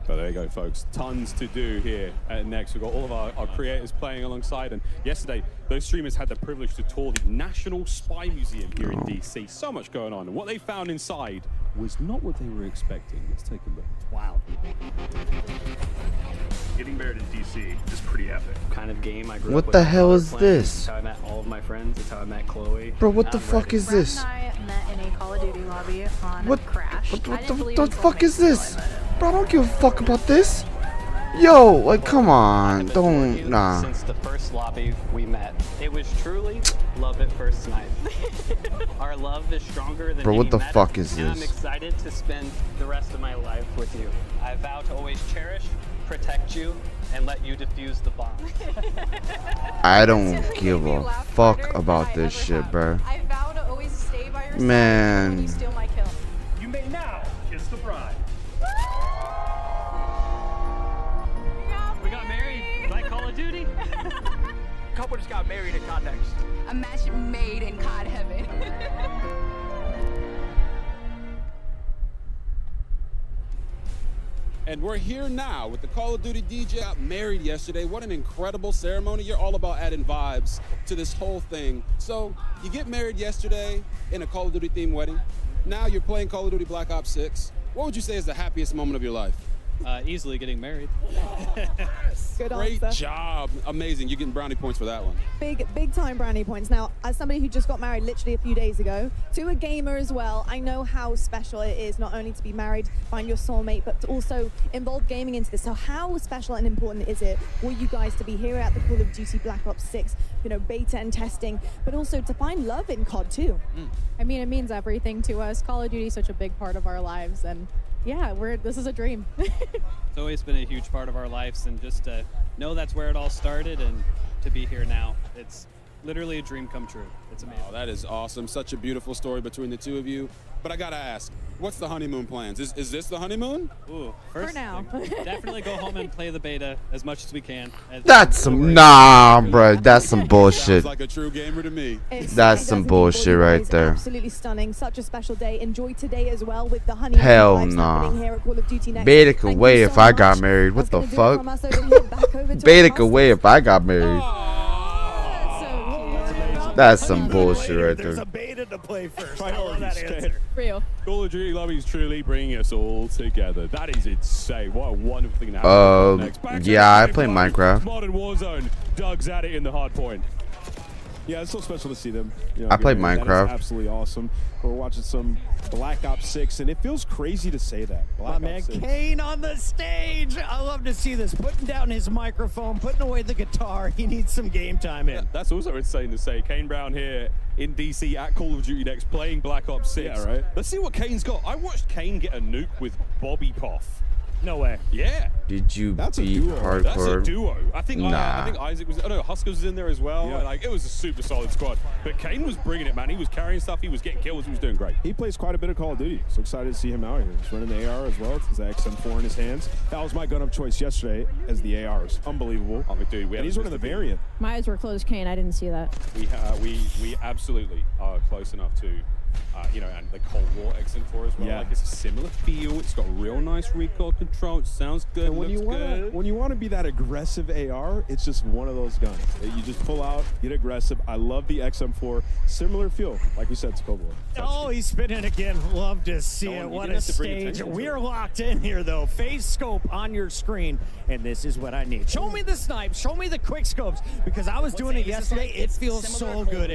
So there you go, folks. Tons to do here at Next. We've got all of our creators playing alongside. And yesterday, those streamers had the privilege to tour the National Spy Museum here in DC. So much going on. And what they found inside was not what they were expecting. Let's take a look. Wow. Getting married in DC is pretty epic. Kind of game I grew What up with. the hell is Playing. this? It's how I met all of my friends. It's how I met Chloe. Bro, what the fuck is this? I met in a Call of Duty lobby on What? Crash. What the fuck is this? Bro, I don't give a fuck about this. Yo, like, come on. Don't, nah. Since the first lobby we met, it was truly love at first sight. Our love is stronger than Bro, what any the medicine, fuck is and I'm this? excited to spend the rest of my life with you. I vow to always cherish, protect you, and let you defuse the bomb. I don't give a fuck about this shit, bro. I vow to always stay by your side Man. when you steal my kill. You may now kiss the bride. We got married like Call of Duty. Couple just got married at Cod Next. A match made in COD heaven. And we're here now with the Call of Duty DJ. Got married yesterday. What an incredible ceremony. You're all about adding vibes to this whole thing. So you get married yesterday in a Call of Duty themed wedding. Now you're playing Call of Duty Black Ops 6. What would you say is the happiest moment of your life? Easily getting married. Good Great answer. job. Amazing. You're getting brownie points for that one. Big time brownie points. Now, as somebody who just got married literally a few days ago, to a gamer as well, I know how special it is not only to be married, find your soulmate, but to also involve gaming into this. So how special and important is it for you guys to be here at the Call of Duty Black Ops 6, you know, beta and testing, but also to find love in COD too? I mean, it means everything to us. Call of Duty is such a big part of our lives, and yeah, this is a dream. It's always been a huge part of our lives, and just to know that's where it all started and to be here now, it's literally a dream come true. It's amazing. Oh, that is awesome. Such a beautiful story between the two of you. But I gotta ask, what's the honeymoon plans? Is this the honeymoon? Ooh, For now. Definitely go home and play the beta as much as we can. That's some, nah, bro. That's some bullshit. Sounds like a true gamer to me. That's some bullshit right there. Absolutely stunning. Such a special day. Enjoy today as well with the honeymoon Hell vibes nah. happening here at Call of Duty Next. Beta could Thank wait you if so I got much. married. What the That's gonna do it from fuck? us over here. Back over to Beta our could wait if I got married. That's some bullshit right There's there. a beta to play first. I love that answer. Real. Call of Duty lobby is truly bringing us all together. That is insane. What a wonderful thing to happen. Next. Back to Yeah, I the play big Minecraft. Modern Warzone. Doug's at it in the hard point. Yeah, it's so special to see them. You know, I played get married. That Minecraft. is absolutely awesome. We're watching some Black Ops 6, and it feels crazy to say that. My Black man Ops 6. Kane on the stage. I love to see this. Putting down his microphone, putting away the guitar. He needs some game time in. That's also insane to say. Kane Brown here in DC at Call of Duty Next playing Black Ops 6. Yeah, right. Let's see what Kane's got. I watched Kane get a nuke with Bobby Poff. No way. Yeah. Did you That's a beat duo. hardcore? That's a duo. I think Nah. I think Isaac was. Oh no, Huskers was in there as well. Yeah. Like it was a super solid squad. But Kane was bringing it, man. He was carrying stuff. He was getting kills. He was doing great. He plays quite a bit of Call of Duty, so excited to see him out here. He's running the AR as well. He's XM4 in his hands. That was my gun of choice yesterday as the ARs. Unbelievable. Oh, dude, And he's running the variant. My eyes were closed, Kane. I didn't see that. We absolutely are close enough to. You know, and the Cold War XM4 as well. Yeah. Like it's a similar feel. It's got real nice recoil control. It sounds good. And when you want to be that aggressive AR, it's just one of those guns that you just pull out, get aggressive. I love the XM4. Similar feel, like we said, to Cold War. Oh, he's spinning again. Love to see it. You What didn't a have to bring stage. attention to We're it. locked in here, though. Phase scope on your screen, and this is what I need. Show me the snipes. Show me the quick scopes, because I was doing it yesterday. It feels so good.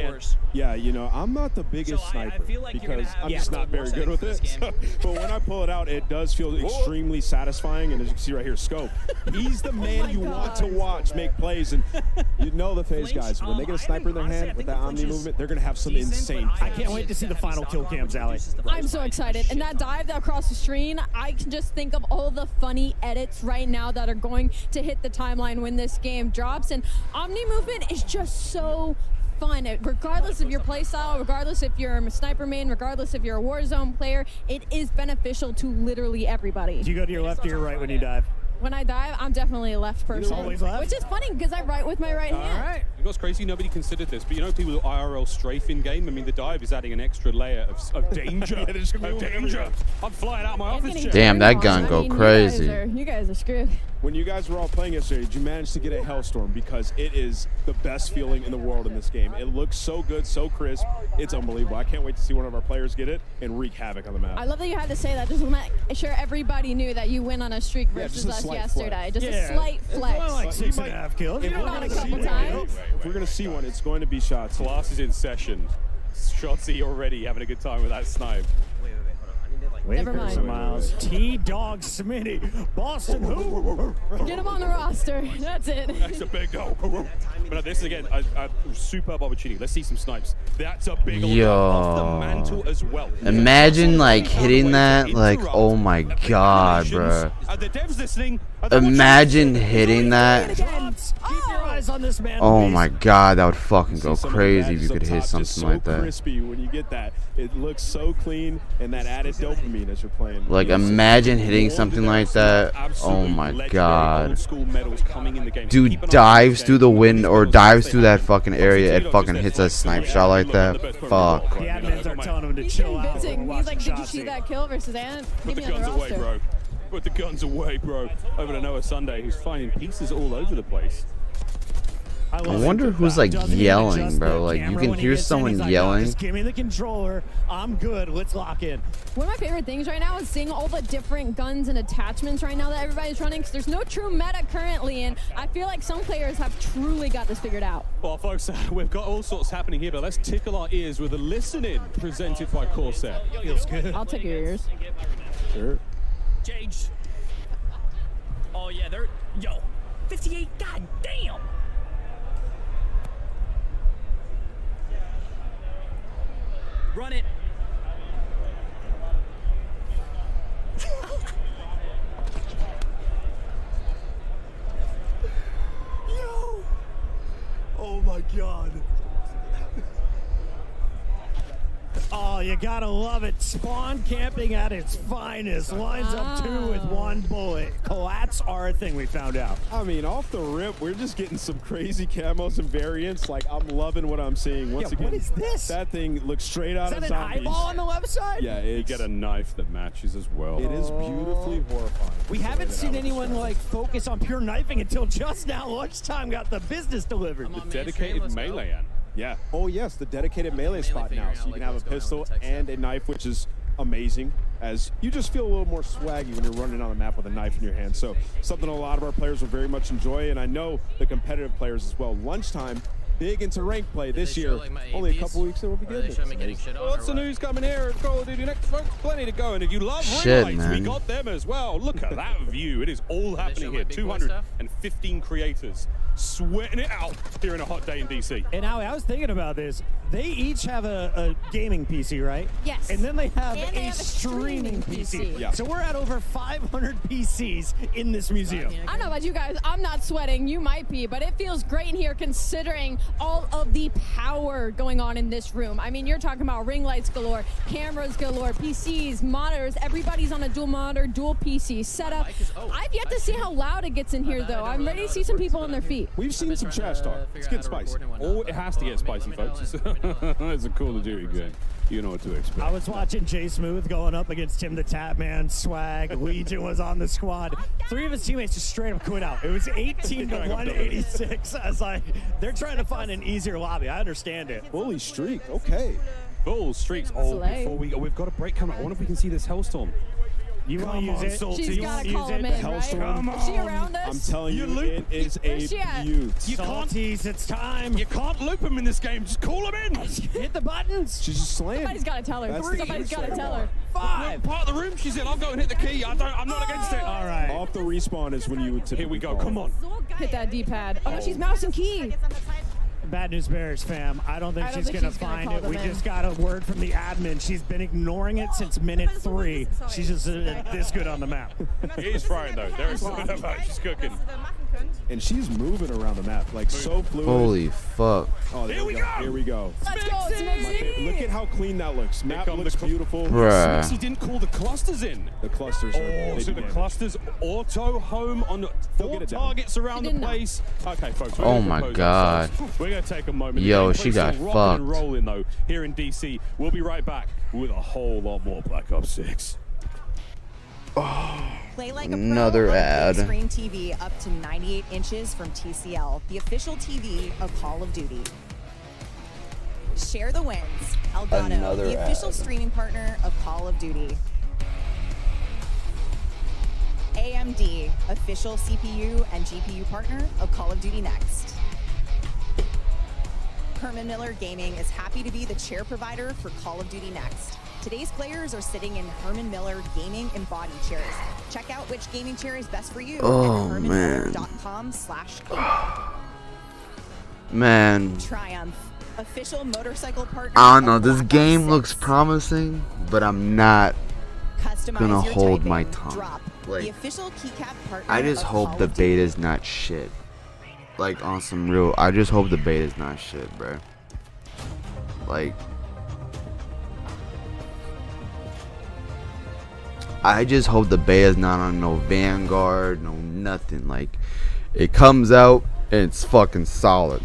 Yeah, you know, I'm not the biggest sniper. because I'm just not very good with it. So, but when I pull it out, it does feel extremely satisfying. And as you can see right here, Scope, he's the man you want to watch make plays. And you know the phase guys, when they get a sniper in their hand with that Omni movement, they're going to have some insane plays. I can't wait to see the final kill cams, Allie. I'm so excited. And that dive across the screen, I can just think of all the funny edits right now that are going to hit the timeline when this game drops. And Omni movement is just so fun. Regardless of your playstyle, regardless if you're a sniper main, regardless if you're a Warzone player, it is beneficial to literally everybody. Do you go to your left or your right when you dive? When I dive, I'm definitely a left person. Always left? Which is funny because I write with my right hand. All right. You know what's crazy? Nobody considered this, but you know people do IRL strafe in game. I mean, the dive is adding an extra layer of danger. Of danger. I'm flying out my office chair. Damn, that gun go crazy. You guys are screwed. When you guys were all playing yesterday, did you manage to get a Hellstorm? Because it is the best feeling in the world in this game. It looks so good, so crisp. It's unbelievable. I can't wait to see one of our players get it and wreak havoc on the map. I love that you had to say that. Just to make sure everybody knew that you went on a streak versus us yesterday. Just a slight flex. Well, like 6.5 kills. Not a couple times. If we're going to see one, it's going to be shots. Class is in session. Shotsy already having a good time with that snipe. Never mind. Miles. T-Dog Smitty. Boston who? Get him on the roster. That's it. That's a big dog. But this is, again, a superb opportunity. Let's see some snipes. That's a big old off the mantle as well. Imagine, like, hitting that. Like, oh my god, bro. The devs listening. Imagine hitting that. Keep your eyes on this man. Oh my god, that would fucking go crazy if you could hit something like that. Crispy when you get that. It looks so clean, and that added dopamine as you're playing. Like, imagine hitting something like that. Oh my god. Dude dives through the wind or dives through that fucking area and fucking hits a snipe shot like that. Fuck. The admins are telling him to chill out. He's like, did you see that kill versus Anna? Put the guns away, bro. Put the guns away, bro. Over to Noah Sunday, who's finding pieces all over the place. I wonder who's like yelling, bro. Like, you can hear someone yelling. Just give me the controller. I'm good. Let's lock in. One of my favorite things right now is seeing all the different guns and attachments right now that everybody's running, because there's no true meta currently, and I feel like some players have truly got this figured out. Well, folks, we've got all sorts happening here, but let's tickle our ears with a listening presented by Corsair. Feels good. I'll tickle your ears. Sure. Jage. Oh, yeah, they're... Yo, 58, god damn! Run it. Yo! Oh my god. Oh, you gotta love it. Spawn camping at its finest. Lines up two with one bullet. Collats are a thing, we found out. I mean, off the rip, we're just getting some crazy camos and variants. Like, I'm loving what I'm seeing. Once again, what is this? That thing looks straight out of Is that an zombies. eyeball on the left side? Yeah, You get a knife that matches as well. It is beautifully horrifying. We haven't seen anyone like focus on pure knifing until just now. Lunchtime got the business delivered. The dedicated melee end. Yeah. Oh, yes, the dedicated melee spot now. So you can have a pistol and a knife, which is amazing, as you just feel a little more swaggy when you're running on the map with a knife in your hand. So something a lot of our players will very much enjoy, and I know the competitive players as well. Lunchtime, big into rank play this year. Only a couple weeks, and we'll be good. What's the news coming here at Call of Duty Next, folks? Plenty to go, and if you love Shit, ring lights, we man. got them as well. Look at that view. It is all happening here. 215 creators sweating it out here in a hot day in DC. And Howie, I was thinking about this. They each have a gaming PC, right? Yes. And then they have, And they a have a streaming streaming PC. Yeah. So we're at over 500 PCs in this museum. I don't know about you guys. I'm not sweating. You might be, but it feels great in here considering all of the power going on in this room. I mean, you're talking about ring lights galore, cameras galore, PCs, monitors. Everybody's on a dual monitor, dual PC setup. I've yet to see how loud it gets in here, though. I'm ready to see some people on their feet. We've seen some trash talk. It's getting spicy. Oh, it has to get spicy, folks. It's a Call of Duty game. You know what to expect. I was watching Jay Smooth going up against Tim the Tap Man. Swag, Legion was on the squad. 3 of his teammates just straight up quit out. It was 18 to 186. I was like, they're trying to find an easier lobby. I understand it. Bully streak. Okay. Full streaks. Oh, Slay. before we've got a break coming. I wonder if we can see this Hellstorm. You want to use it? Salty. She's You got wanna to call use him it? in, right? Come Is she on. around us? I'm telling you, it is Where's she a at? beaut. You can't. Salties, it's time. You can't loop him in this game. Just call him in. Hit the buttons. She's just slaying. Somebody's got to tell her. That's the Somebody's key. got to tell her. 5. Part of the room she's in. I'll go and hit the key. I'm not against it. All right. Off the respawn is when you would typically Here we go. call. Come on. Hit that D-pad. Oh, she's mouse and key. Bad news bears, fam. I don't think I don't she's think going to she's gonna find call it. them We in. just got a word from the admin. She's been ignoring it since minute 3. She's just this good on the map. He is frying though. There is something about it. She's cooking. And she's moving around the map, like so fluid. Holy fuck. Oh, there we go. Here we go. Let's go, Smixy. Look at how clean that looks. Map come looks the beautiful. Bruh. He didn't call the clusters in. The clusters are. Oh, they so do the damage. clusters auto home on They'll 4 get it down. targets around the didn't know. place. Okay, folks. we're Oh gonna my compose God. ourselves. We're gonna take a moment. Yo, The she gameplay's got still rocking and fucked. rolling though here in DC. We'll be right back with a whole lot more Black Ops 6. Play like a pro Another on ad. big screen TV up to 98 inches from TCL, the official TV of Call of Duty. Share the wins. Elgato, Another the official ad. streaming partner of Call of Duty. AMD, official CPU and GPU partner of Call of Duty Next. Herman Miller Gaming is happy to be the chair provider for Call of Duty Next. Today's players are sitting in Herman Miller Gaming Embodied chairs. Check out which gaming chair is best for you Oh, at man. hermanmiller.com/gaming. Man. Triumph, official motorcycle partner. I don't know. of This Black Ops game 6. looks promising, but I'm not Customize gonna your hold typing. my tongue. Drop, Like, the official keycap partner. I just of hope Call the of Duty. beta's not shit. Like, on some real. I just hope the beta's not shit, bro. Like, I just hope the beta's not on no Vanguard, no nothing. Like, it comes out and it's fucking solid.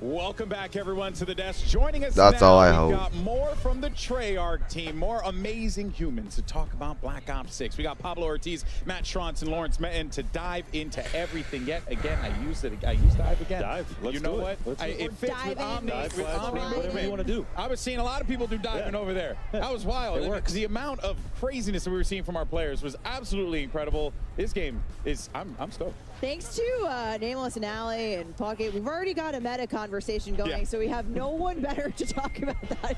Welcome back, everyone, to the desk. Joining us That's now, all I we've hope. got more from the Treyarch team, more amazing humans to talk about Black Ops 6. We got Pablo Ortiz, Matt Schrontz, and Lawrence Metten to dive into everything. Yet again, I used dive again. Dive. Let's you know do what? it. Let's do it. It fits with Diving, Omni. Dive, With flash, Omni whatever movement. you want to do. I was seeing a lot of people do diving over there. That was wild. It works. Because the amount of craziness that we were seeing from our players was absolutely incredible. This game is, I'm stoked. Thanks to Nameless and Alley and Pocket, we've already got a meta conversation going, Yeah. so we have no one better to talk about that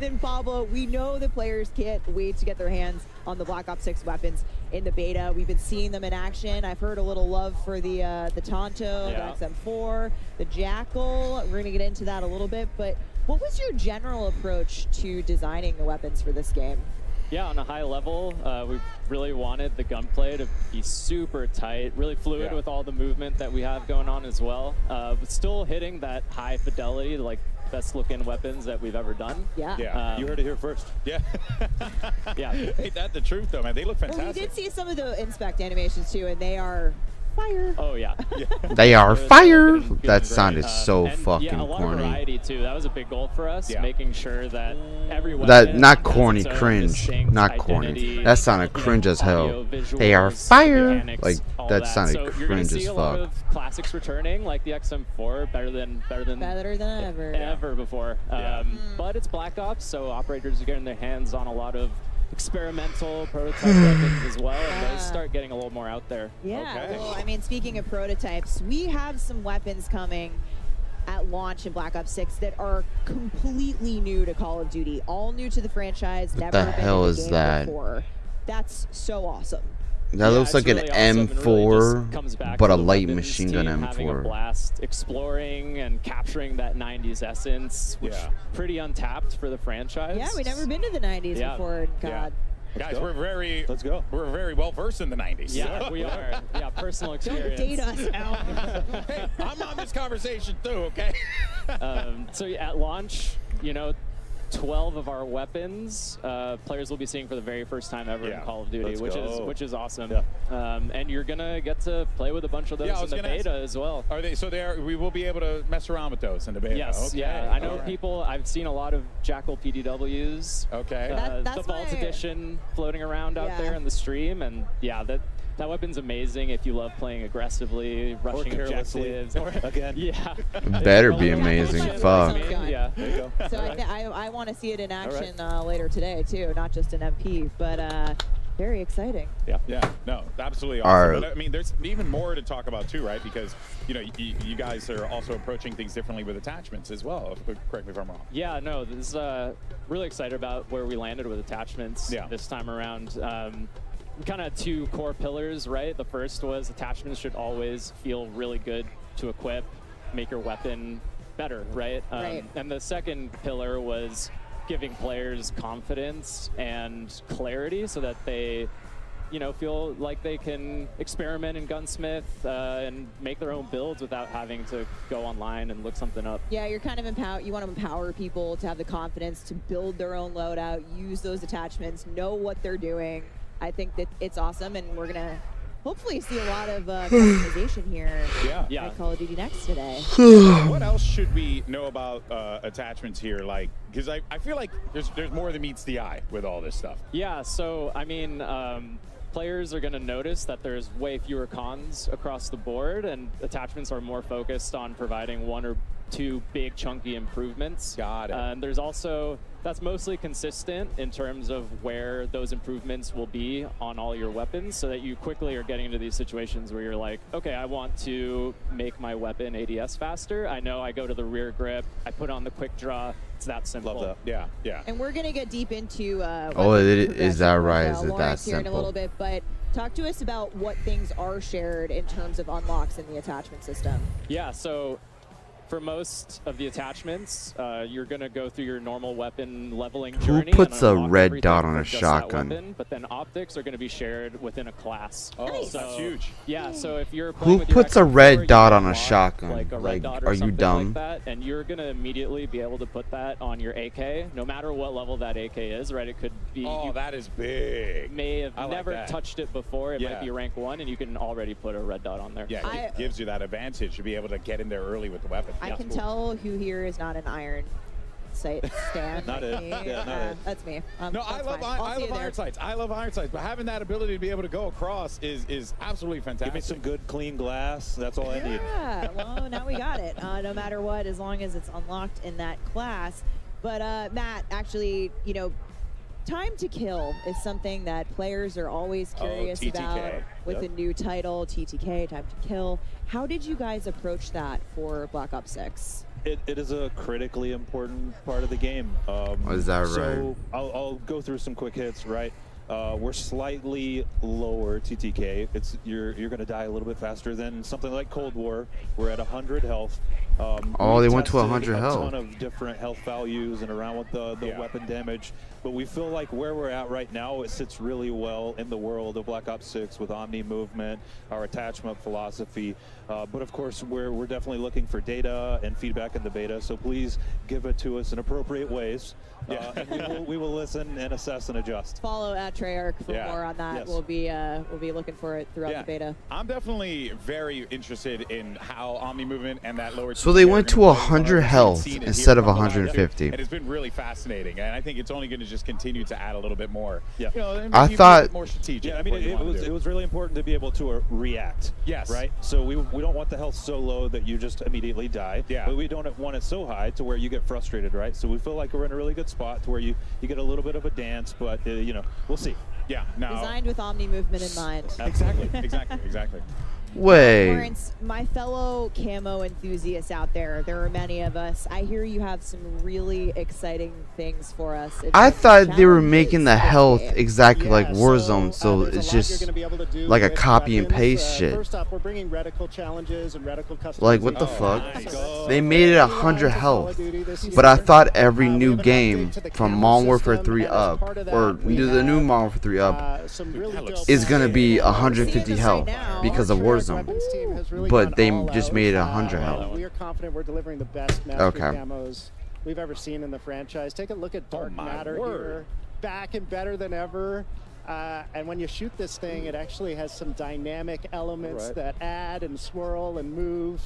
than Pablo. We know the players can't wait to get their hands on the Black Ops 6 weapons in the beta. We've been seeing them in action. I've heard a little love for the Tonto, Yeah. the XM4, the Jackal. We're gonna get into that a little bit, but what was your general approach to designing the weapons for this game? Yeah, on a high level, we really wanted the gunplay to be super tight, really fluid with all the movement that we have going on as well. But still hitting that high fidelity, like best looking weapons that we've ever done. Yeah. You heard it here first. Yeah. Yeah. Ain't that the truth, though, man? They look Well, we fantastic. did see some of the inspect animations too, and they are fire. Oh yeah. They are They're fire. looking good That and sounded great. so And, fucking yeah, a lot corny. of variety too. That was a big goal for us, Yeah. making sure that every That weapon not has corny, its own cringe, distinct not corny. identity, That sounded you know, cringe as hell. audio, They are visuals, fire. mechanics, Like, all that sounded so you're gonna cringe see as a lot fuck. of classics returning, like the XM4, better than ever before. But it's Black Ops, so operators are getting their hands on a lot of experimental prototype weapons as well, and those start getting a little more out there. Yeah, well, I mean, speaking of prototypes, we have some weapons coming at launch in Black Ops 6 that are completely new to Call of Duty, all new to the franchise, never the been hell in is the game that? before. That's so awesome. That looks like an really awesome, and really just M4, comes back but to a the light weapons machine team gun having a M4. blast exploring and capturing that 90s essence, which pretty untapped for the franchise. Yeah, we've never been to the 90s Yeah. before in Yeah. COD. Guys, we're very go. We're very well versed in the 90s. Yeah, we are. Yeah, personal experience. Don't date us, Al. Hey, I'm on this conversation too, okay? So at launch, you know, 12 of our weapons players will be seeing for the very first time ever in Call of Duty, Let's which go. is awesome. And you're gonna get to play with a bunch of those I in was the gonna beta ask, as well. Are they? So we will be able to mess around with those in the beta. Yes, Okay. yeah. I know All right. people. I've seen a lot of Jackal PDWs. Okay. That's the Vault my- Edition floating around out Yeah. there in the stream, and yeah, that That weapon's amazing if you love playing aggressively, rushing objectives. Again. Yeah. Better be amazing. Fuck. Yeah. There you go. So I want to see it in action later today too, not just in MP, but very exciting. Yeah, no, absolutely Our- awesome. But I mean, there's even more to talk about too, right? Because you guys are also approaching things differently with attachments as well. Correct me if I'm wrong. Yeah, no, this is really excited about where we landed with attachments this time around. Kind of two core pillars, right? The first was attachments should always feel really good to equip, make your weapon better, right? And the second pillar was giving players confidence and clarity so that they feel like they can experiment in Gunsmith and make their own builds without having to go online and look something up. Yeah, you're kind of you want to empower people to have the confidence to build their own loadout, use those attachments, know what they're doing. I think that it's awesome, and we're gonna hopefully see a lot of customization here at Call of Duty Next today. What else should we know about attachments here? Like, because I feel like there's more than meets the eye with all this stuff. Yeah, so I mean, players are going to notice that there's way fewer cons across the board, and attachments are more focused on providing one or two big chunky improvements. Got it. And there's also, that's mostly consistent in terms of where those improvements will be on all your weapons, so that you quickly are getting into these situations where you're like, okay, I want to make my weapon ADS faster. I know I go to the rear grip, I put on the quick draw. It's that simple. Love that. Yeah. And we're gonna get deep into is that right? Is it that Lawrence here in a simple? little bit, but talk to us about what things are shared in terms of unlocks in the attachment system. Yeah, so for most of the attachments, you're going to go through your normal weapon leveling journey. Who puts and a unlock red everything dot on for a just that shotgun? weapon, but then optics are going to be shared within a class. Oh, Nice. that's huge. Yeah, so if you're Who playing with your puts a XM4, red you dot can on a unlock, shotgun? Like a red Like, dot or are you something dumb? like that, and you're going to immediately be able to put that on your AK, no matter what level that AK is, right? It could be you that is big. may have I like never that. touched it before. It might be rank 1, and you can already put a red dot on there. Yeah, it gives you that advantage to be able to get in there early with the weapon. I can tell who here is not an iron sight stand. Not like it. me. Yeah, not it. That's me. No, That's I love fine. I'll see you there. iron sights. I love iron sights, but having that ability to be able to go across is absolutely fantastic. Give me some good, clean glass. That's all I need. Yeah, well, now we got it. No matter what, as long as it's unlocked in that class. But Matt, actually, time to kill is something that players are always curious about with a new title, TTK, time to kill. How did you guys approach that for Black Ops 6? It is a critically important part of the game. Is that right? So I'll go through some quick hits, right? We're slightly lower TTK. You're going to die a little bit faster than something like Cold War. We're at 100 health. They went to 100 health. A ton of different health values and around with the weapon damage. But we feel like where we're at right now, it sits really well in the world of Black Ops 6 with Omni movement, our attachment philosophy. But of course, we're definitely looking for data and feedback in the beta. So please give it to us in appropriate ways. And we will listen and assess and adjust. Follow at Treyarch for more on that. Yes. We'll be looking for it throughout the beta. I'm definitely very interested in how Omni movement and that lower. So they went to 100 health instead of 150. And it's been really fascinating, and I think it's only going to just continue to add a little bit more. Yeah. I thought more strategic. Yeah, I mean, it was really important to be able to react. Yes. Right. So we don't want the health so low that you just immediately die. Yeah. But we don't want it so high to where you get frustrated, right? So we feel like we're in a really good spot to where you get a little bit of a dance, but we'll see. Yeah. No. Designed with Omni movement in mind. Exactly. Wait. Lawrence, my fellow camo enthusiasts out there are many of us. I hear you have some really exciting things for us. I thought they were making the health exactly like Warzone, so it's just like a copy and paste shit. First off, we're bringing reticle challenges and reticle customization. Like, what the fuck? They made it 100 health. But But I thought every new game from Modern Warfare 3 up, or the new Modern Warfare 3 up, is going to be 150 health because of Warzone. But they just made it 100 health. We are confident we're delivering the best mastery camos we've ever seen in the franchise. Take a look at Dark Matter here. Back and better than ever. And when you shoot this thing, it actually has some dynamic elements that add and swirl and move.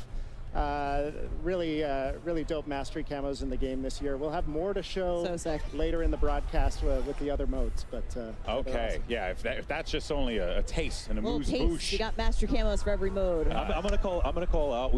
Really dope mastery camos in the game this year. We'll have more to show later in the broadcast with the other modes. But okay, awesome. Yeah, if that's just only a taste and a little moose taste. boosh. You got master camos for every mode. I'm gonna call out.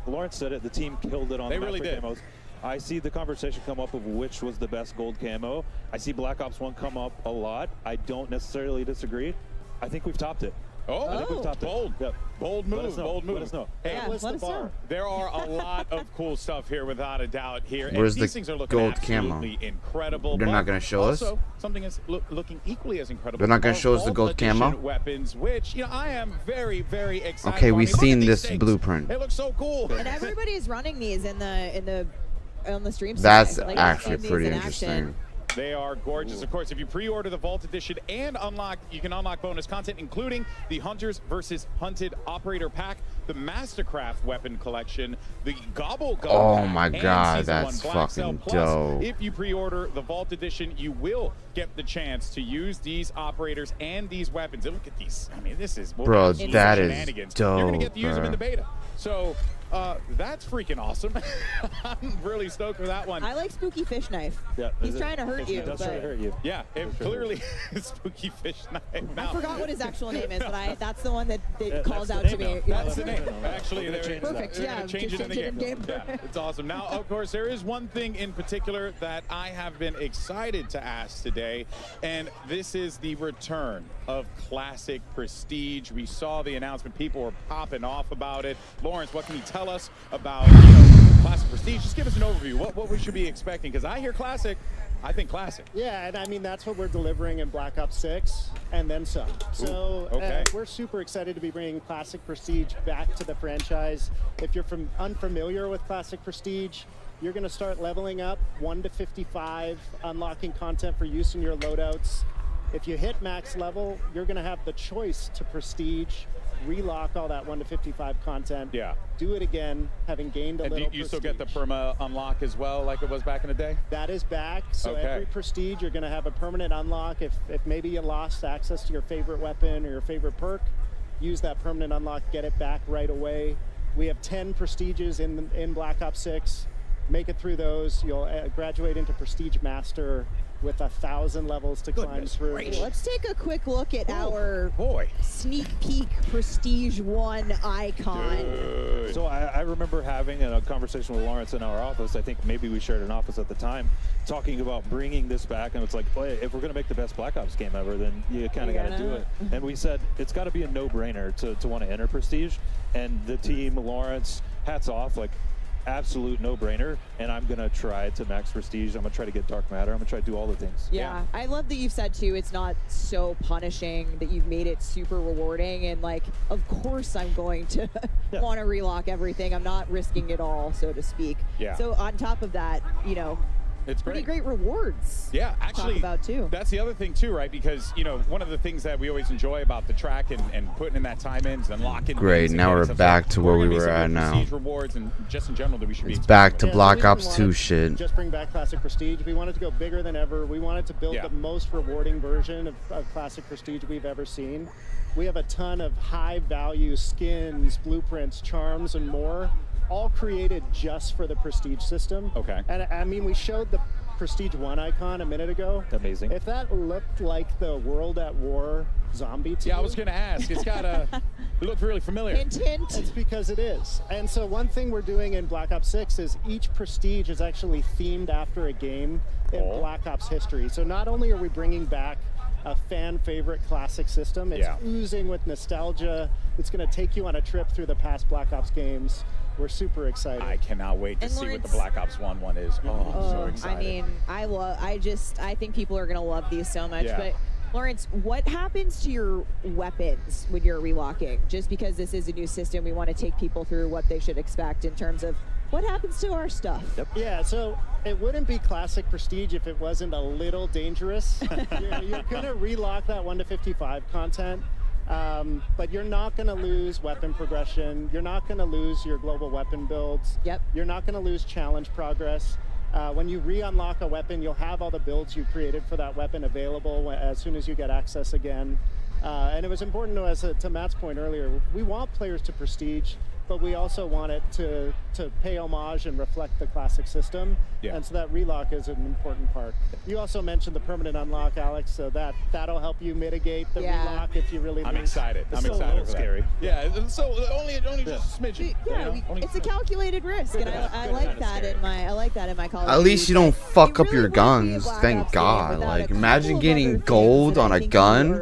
Lawrence said it. The team killed it on They the really master did. camos. I see the conversation come up of which was the best gold camo. I see Black Ops 1 come up a lot. I don't necessarily disagree. I think we've topped it. I think we've topped bold. it. Yep. Bold move, bold move. Let us know. Hey, Yeah, let us know. there are a lot of cool stuff here, without a doubt. Here, Where's and these the things are looking gold absolutely camo? incredible. They're not but gonna show us? also, something is looking equally as incredible. They're not gonna are show us the Vault gold Edition camo? weapons, which I am very, very excited. Okay, about. we've Look at seen these this things. blueprint. It looks so cool. And everybody's running these on the stream. That's today. Like, actually I've seen these pretty in interesting. action. They are gorgeous. Of course, if you pre-order the Vault Edition and you can unlock bonus content, including the Hunters versus Hunted Operator Pack, the Mastercraft Weapon Collection, the Gobble Gun Oh Pack, my and God, Season that's 1 Black Cell fucking Plus. dope. If you pre-order the Vault Edition, you will get the chance to use these operators and these weapons. And look at these. I mean, this is Bro, that is shenanigans. You're gonna get to use them in the dope, beta. So that's freaking awesome. I'm really stoked for that one. I like Spooky Fish Knife. Yeah, He's trying to hurt you. He does try to hurt you. Yeah, it clearly is Spooky Fish Knife. I forgot what his actual name is, but that's the one that calls that's out the to name me. now. That's the name. Actually, they're Perfect. they're Yeah, gonna change just it in the change game. Yeah, it's awesome. Now, of course, there is one thing in particular that I have been excited to ask today, and this is the return of Classic Prestige. We saw the announcement. People were popping off about it. Lawrence, what can you tell us about Classic Prestige? Just give us an overview. What we should be expecting, because I hear Classic. I think Classic. Yeah, and I mean, that's what we're delivering in Black Ops 6 and then some. So okay. We're super excited to be bringing Classic Prestige back to the franchise. If you're unfamiliar with Classic Prestige, you're going to start leveling up 1 to 55, unlocking content for use in your loadouts. If you hit max level, you're going to have the choice to Prestige, relock all that 1 to 55 content. Yeah. Do it again, having gained a And little do you still prestige. get the perma unlock as well, like it was back in the day? That is back. So Okay. every prestige, you're going to have a permanent unlock. If maybe you lost access to your favorite weapon or your favorite perk, use that permanent unlock, get it back right away. We have 10 prestiges in Black Ops 6. Make it through those. You'll graduate into Prestige Master with 1,000 levels to climb through. Let's take a quick look at our boy sneak peek Prestige 1 icon. So I remember having a conversation with Lawrence in our office. I think maybe we shared an office at the time, talking about bringing this back. And it's like, boy, if we're going to make the best Black Ops game ever, then you kind of got to do it. And we said it's got to be a no-brainer to want to enter Prestige. And the team, Lawrence, hats off, like, absolute no-brainer, and I'm gonna try to max Prestige. I'm gonna try to get Dark Matter. I'm gonna try to do all the things. Yeah, I love that you've said too, it's not so punishing, that you've made it super rewarding, and like, of course I'm going to want to relock everything. I'm not risking it all, so to speak. Yeah. So on top of that, It's pretty great rewards. Yeah, to actually, talk about too. That's the other thing too, right? Because one of the things that we always enjoy about the track and putting in that time in is unlocking. Great, things and now getting we're stuff. back to where We're we gonna be were some at good now. prestige rewards and just in general that we should be. It's back to Yeah, Black we didn't Ops want 2 to shit. Just bring back Classic Prestige. We wanted to go bigger than ever. We wanted to build the most rewarding version of Classic Prestige we've ever seen. We have a ton of high-value skins, blueprints, charms, and more, all created just for the Prestige system. Okay. And I mean, we showed the Prestige 1 icon a minute ago. Amazing. If that looked like the World at War zombie to Yeah, I you, was gonna ask. It's got it looked really familiar. Hint, hint. it's because it is. And so one thing we're doing in Black Ops 6 is each prestige is actually themed after a game in Black Ops history. So not only are we bringing back a fan favorite classic system, it's oozing with nostalgia. It's going to take you on a trip through the past Black Ops games. We're super excited. I cannot wait to And see what the Lawrence- Black Ops 1 one is. Oh, I'm so I excited. mean, I think people are gonna love these so much. Yeah. But Lawrence, what happens to your weapons when you're relocking? Just because this is a new system, we want to take people through what they should expect in terms of what happens to our stuff. Yeah, so it wouldn't be classic prestige if it wasn't a little dangerous. You're gonna relock that 1 to 55 content, but you're not gonna lose weapon progression. You're not gonna lose your global weapon builds. Yep. You're not gonna lose challenge progress. When you re-unlock a weapon, you'll have all the builds you created for that weapon available as soon as you get access again. And it was important to us, to Matt's point earlier, we want players to prestige but we also want it to pay homage and reflect the classic system. Yeah. And so that relock is an important part. You also mentioned the permanent unlock, Alex, so that'll help you mitigate the relock if you really I'm lose. excited. I'm excited for that. Yeah, so only just a smidgen. Yeah, it's a calculated risk, and I like that in my Call of At Duty. least you don't fuck up your guns. Thank God. Like, imagine getting gold on a gun,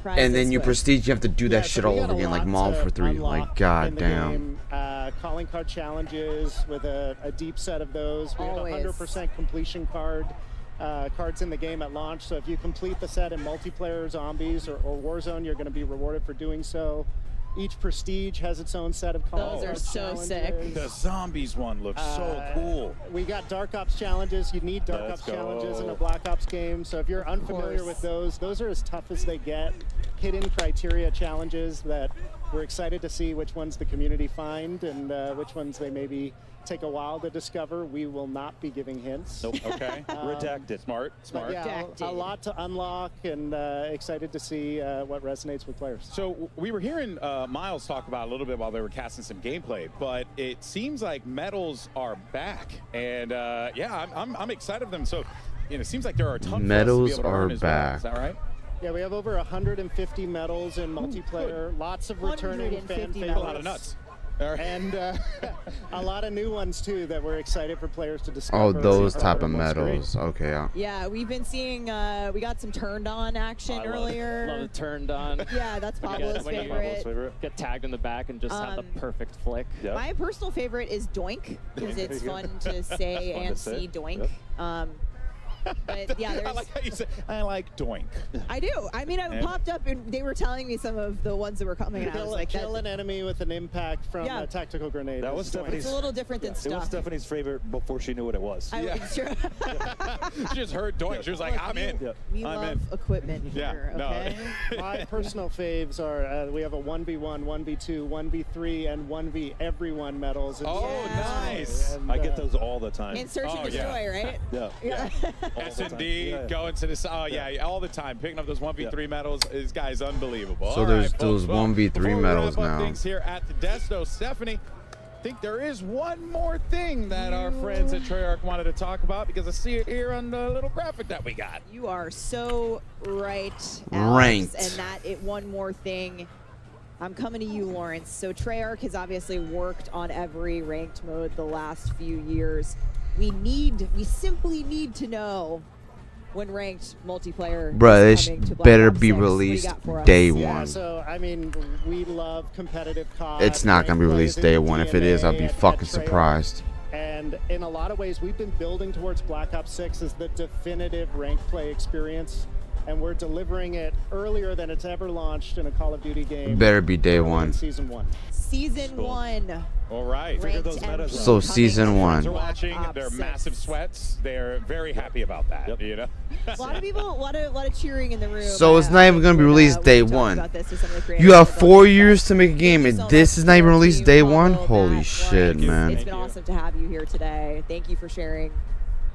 and then you prestige, you have to do that shit all over again, like Mall for 3. Like, god damn. Calling card challenges with a deep set of those. We have 100% completion cards in the game at launch. So if you complete the set in multiplayer, zombies, or Warzone, you're going to be rewarded for doing so. Each prestige has its own set of calling Those are card so challenges. sick. The zombies one looks so cool. We got Dark Ops challenges. You need Dark Ops challenges in a Black Ops game. So if you're unfamiliar with those are as tough as they get. Hidden criteria challenges that we're excited to see which ones the community find and which ones they maybe take a while to discover. We will not be giving hints. Nope. Okay. Redacted. Smart. But yeah, a lot to unlock, and excited to see what resonates with players. So we were hearing Miles talk about a little bit while they were casting some gameplay, but it seems like medals are back, and yeah, I'm excited for them. So it seems like there are a ton Medals for us to be able to are earn as well. back. Is that right? Yeah, we have over 150 medals in multiplayer. Lots of returning fan favorites. A lot of nuts. And a lot of new ones too that we're excited for players to discover. Oh, those type of medals. Okay, yeah. Yeah, we've been seeing, we got some turned on action earlier. Love it turned on. Yeah, that's Pablo's favorite. Get tagged in the back and just have the perfect flick. My personal favorite is Doink, because it's fun to say and see Doink. But yeah, there's... I like how you say, I like Doink. I do. I mean, I popped up and they were telling me some of the ones that were coming, and I was like, kill an enemy with an impact from a tactical grenade. That was Stephanie's. It's a little different than stuff. It was Stephanie's favorite before she knew what it was. It's true. She just heard Doink. She was like, I'm in. We love equipment here, okay? My personal faves are, we have a 1v1, 1v2, 1v3, and 1v everyone medals. Nice. And, I get those all the time. And Search and Destroy, right? Yeah. S&D, going to this, all the time, picking up those 1v3 medals. This guy's unbelievable. So there's those 1v3 medals now. Things here at the desk, though, Stephanie, I think there is one more thing that our friends at Treyarch wanted to talk about, because I see it here on the little graphic that we got. You are so right, Alex, Ranked. and one more thing. I'm coming to you, Lawrence. So Treyarch has obviously worked on every ranked mode the last few years. We simply need to know when ranked multiplayer Bruh, is coming to it Black better Ops be 6. What do you released got for us? day Yeah, one. so, I mean, we love competitive COD. It's not going to be Ranked released plays day in the one. If it is, I'll be DNA at fucking Treyarch. surprised. And in a lot of ways, we've been building towards Black Ops 6 as the definitive ranked play experience. And we're delivering it earlier than it's ever launched in a Call of Duty game. Better be day one. Season 1. Season 1. All right. So season one. They're watching. They're massive sweats. They're very happy about that. You know. A lot of people, a lot of cheering in the room. So it's not even going to be released day one. You have 4 years to make a game, and this is not even released day one? Holy shit, man. It's been awesome to have you here today. Thank you for sharing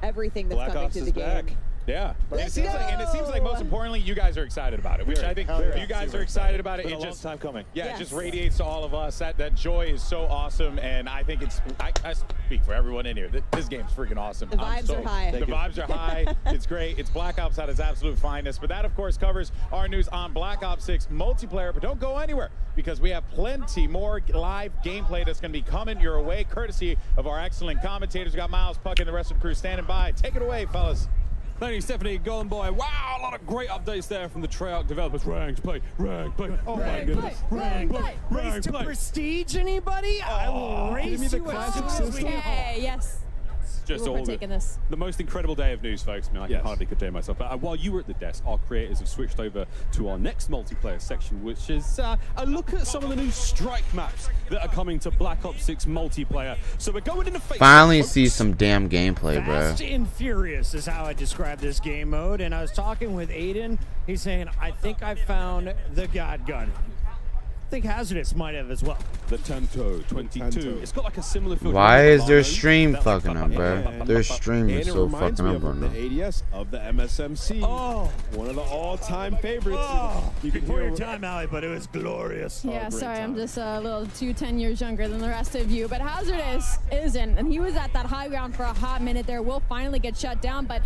everything that's coming to the game. Yeah, and it seems like most importantly, you guys are excited about it, which I think if you guys are excited about it, It's been it a long just time coming. Yeah, it just radiates to all of us. That joy is so awesome, and I think I speak for everyone in here. This game's freaking awesome. The vibes are high. The vibes are high. It's great. It's Black Ops at its absolute finest. But that, of course, covers our news on Black Ops 6 multiplayer. But don't go anywhere, because we have plenty more live gameplay that's going to be coming your way, courtesy of our excellent commentators. We got Miles, Puck, and the rest of the crew standing by. Take it away, fellas. Thank you, Stephanie. Going by. Wow, a lot of great updates there from the Treyarch developers. Ranked play. Oh my goodness. Ranked play. Race to prestige, anybody? I will race you as soon as we get home. Okay, yes. Just We're all taking this. the most incredible day of news, folks. I mean, I can hardly contain myself. But while you were at the desk, our creators have switched over to our next multiplayer section, which is a look at some of the new strike maps that are coming to Black Ops 6 multiplayer. So we're going in the face. Finally see some damn gameplay, Fast bro. and furious is how I describe this game mode. And I was talking with Aiden. He's saying, I think I found the God gun. I think Hazardous might have as well. The Tanto 22. It's got like a similar feel. Why is their Milano, stream that, like, fucking up, bro? Their stream is so fucking up right now. The ADS of the MSMC. Oh, one of the all-time favorites. Oh, you can before hear your time, Allie, but it was glorious. Yeah, sorry, I'm just a little 10 years younger than the rest of you. But Hazardous isn't, and he was at that high ground for a hot minute there. Will finally get shut down, but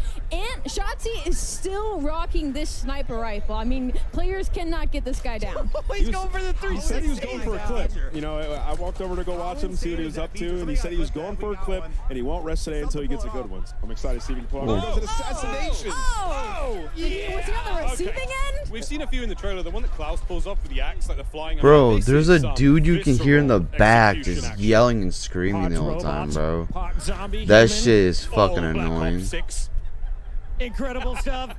Shotzi is still rocking this sniper rifle. I mean, players cannot get this guy down. He's going for the 360. He said he was going for a clip. You know, I walked over to go watch him, see what he was up to, and he said he was going for a clip, and he won't rest today until he gets a good one. I'm excited to see if he can pull off an assassination. Yeah. Was he on the receiving end? We've seen a few in the trailer. The one that Klaus pulls off with the axe, like the flying. Bro, there's a dude you can hear in the back just yelling and screaming the whole time, bro. That shit is fucking annoying. Incredible stuff.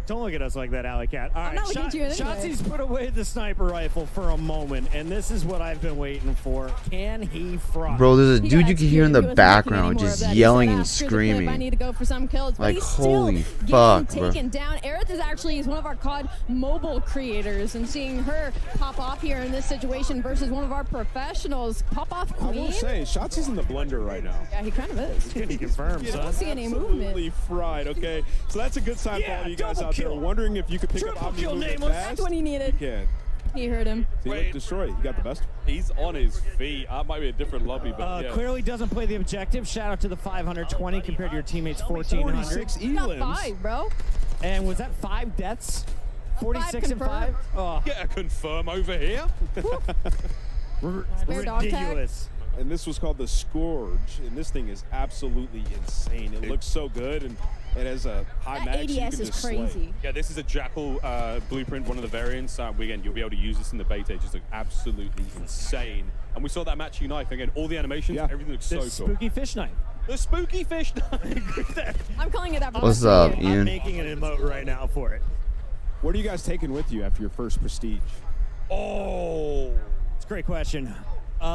Don't look at us like that, Alley Cat. All right, Shotzi's put away the sniper rifle for a moment, and this is what I've been waiting for. Can he fry? Bro, there's a dude you can hear in the background just yelling and I screaming. need to go for some kills, but Like, he's holy still fuck, getting bro. taken down. Aerith is actually one of our COD mobile creators, and seeing her pop off here in this situation versus one of our professionals, pop off I queen. will say, Shotzi's in the blender right now. Yeah, he kind of is. He confirmed, I don't see any movement. Absolutely fried, okay? So that's a good sign for all you guys out there wondering if you could pick up Omni movement fast. That's what he needed. You can. He heard him. See, look, destroy. You got the best. He's on his feet. That might be a different lobby, but yeah. Clearly doesn't play the objective. Shout out to the 520 compared to your teammates' 1,400. 46 Got elims. 5, bro. And was that 5 deaths? 46 and 5? Oh. Get a confirm over here. Spare dog tag. Ridiculous. And this was called the Scourge, and this thing is absolutely insane. It looks so good, and it has a high mag, so you ADS can is just crazy. slay. Yeah, this is a Jackal blueprint, one of the variants. Again, you'll be able to use this in the beta. It just looks absolutely insane. And we saw that matching knife. Again, all the animations, everything looks so The cool. spooky fish knife. The spooky fish knife. I'm calling it that. What's up, I'm Ian? making an emote right now for it. What are you guys taking with you after your first Prestige? Oh. It's a great question. All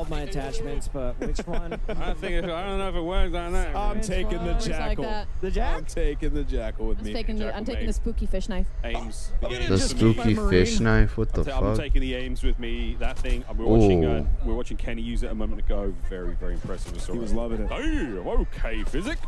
of my attachments, but which one? I don't know if it works on that. I'm taking the It's like Jackal. that. The Jack? I'm taking the Jackal with me. I'm taking the spooky fish knife. Ames. The spooky fish knife? What the I'm fuck? taking the Ames with me. That thing. We're watching Kenny use it a moment ago. Very, very impressive. He was loving it. Damn, okay, Physic.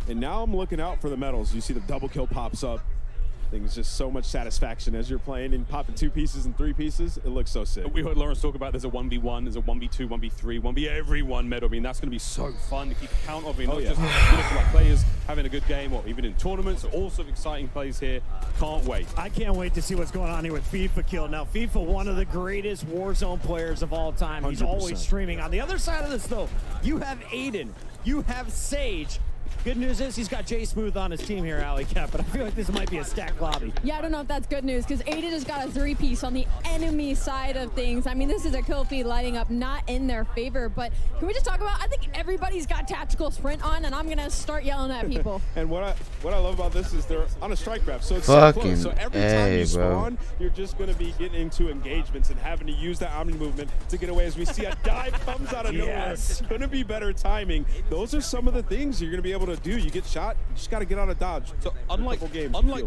And now I'm looking out for the medals. You see the double kill pops up. I think it's just so much satisfaction as you're playing and popping 2 pieces and 3 pieces. It looks so sick. We heard Lawrence talk about there's a 1v1, there's a 1v2, 1v3, 1v everyone medal. I mean, that's going to be so fun to keep count of. Not just for like players having a good game or even in tournaments. All sorts of exciting plays here. Can't wait. I can't wait to see what's going on here with FIFA Kill. Now, FIFA, one of the greatest Warzone players of all time. He's 100%. always streaming. On the other side of this, though, you have Aiden. You have Sage. Good news is he's got Jay Smooth on his team here, Alley Cat, but I feel like this might be a stacked lobby. Yeah, I don't know if that's good news because Aiden has got a 3-piece on the enemy side of things. I mean, this is a kill feed lighting up not in their favor, but can we just talk about, I think everybody's got tactical sprint on and I'm going to start yelling at people. And what I love about this is they're on a strike graph, so it's so Fucking close. So every time A, you bro. spawn, you're just going to be getting into engagements and having to use that Omni movement to get away. As we see a dive comes out of nowhere, couldn't be better timing. Those are some of the things you're going to be able to do. You get shot, you just got to get out of dodge. So unlike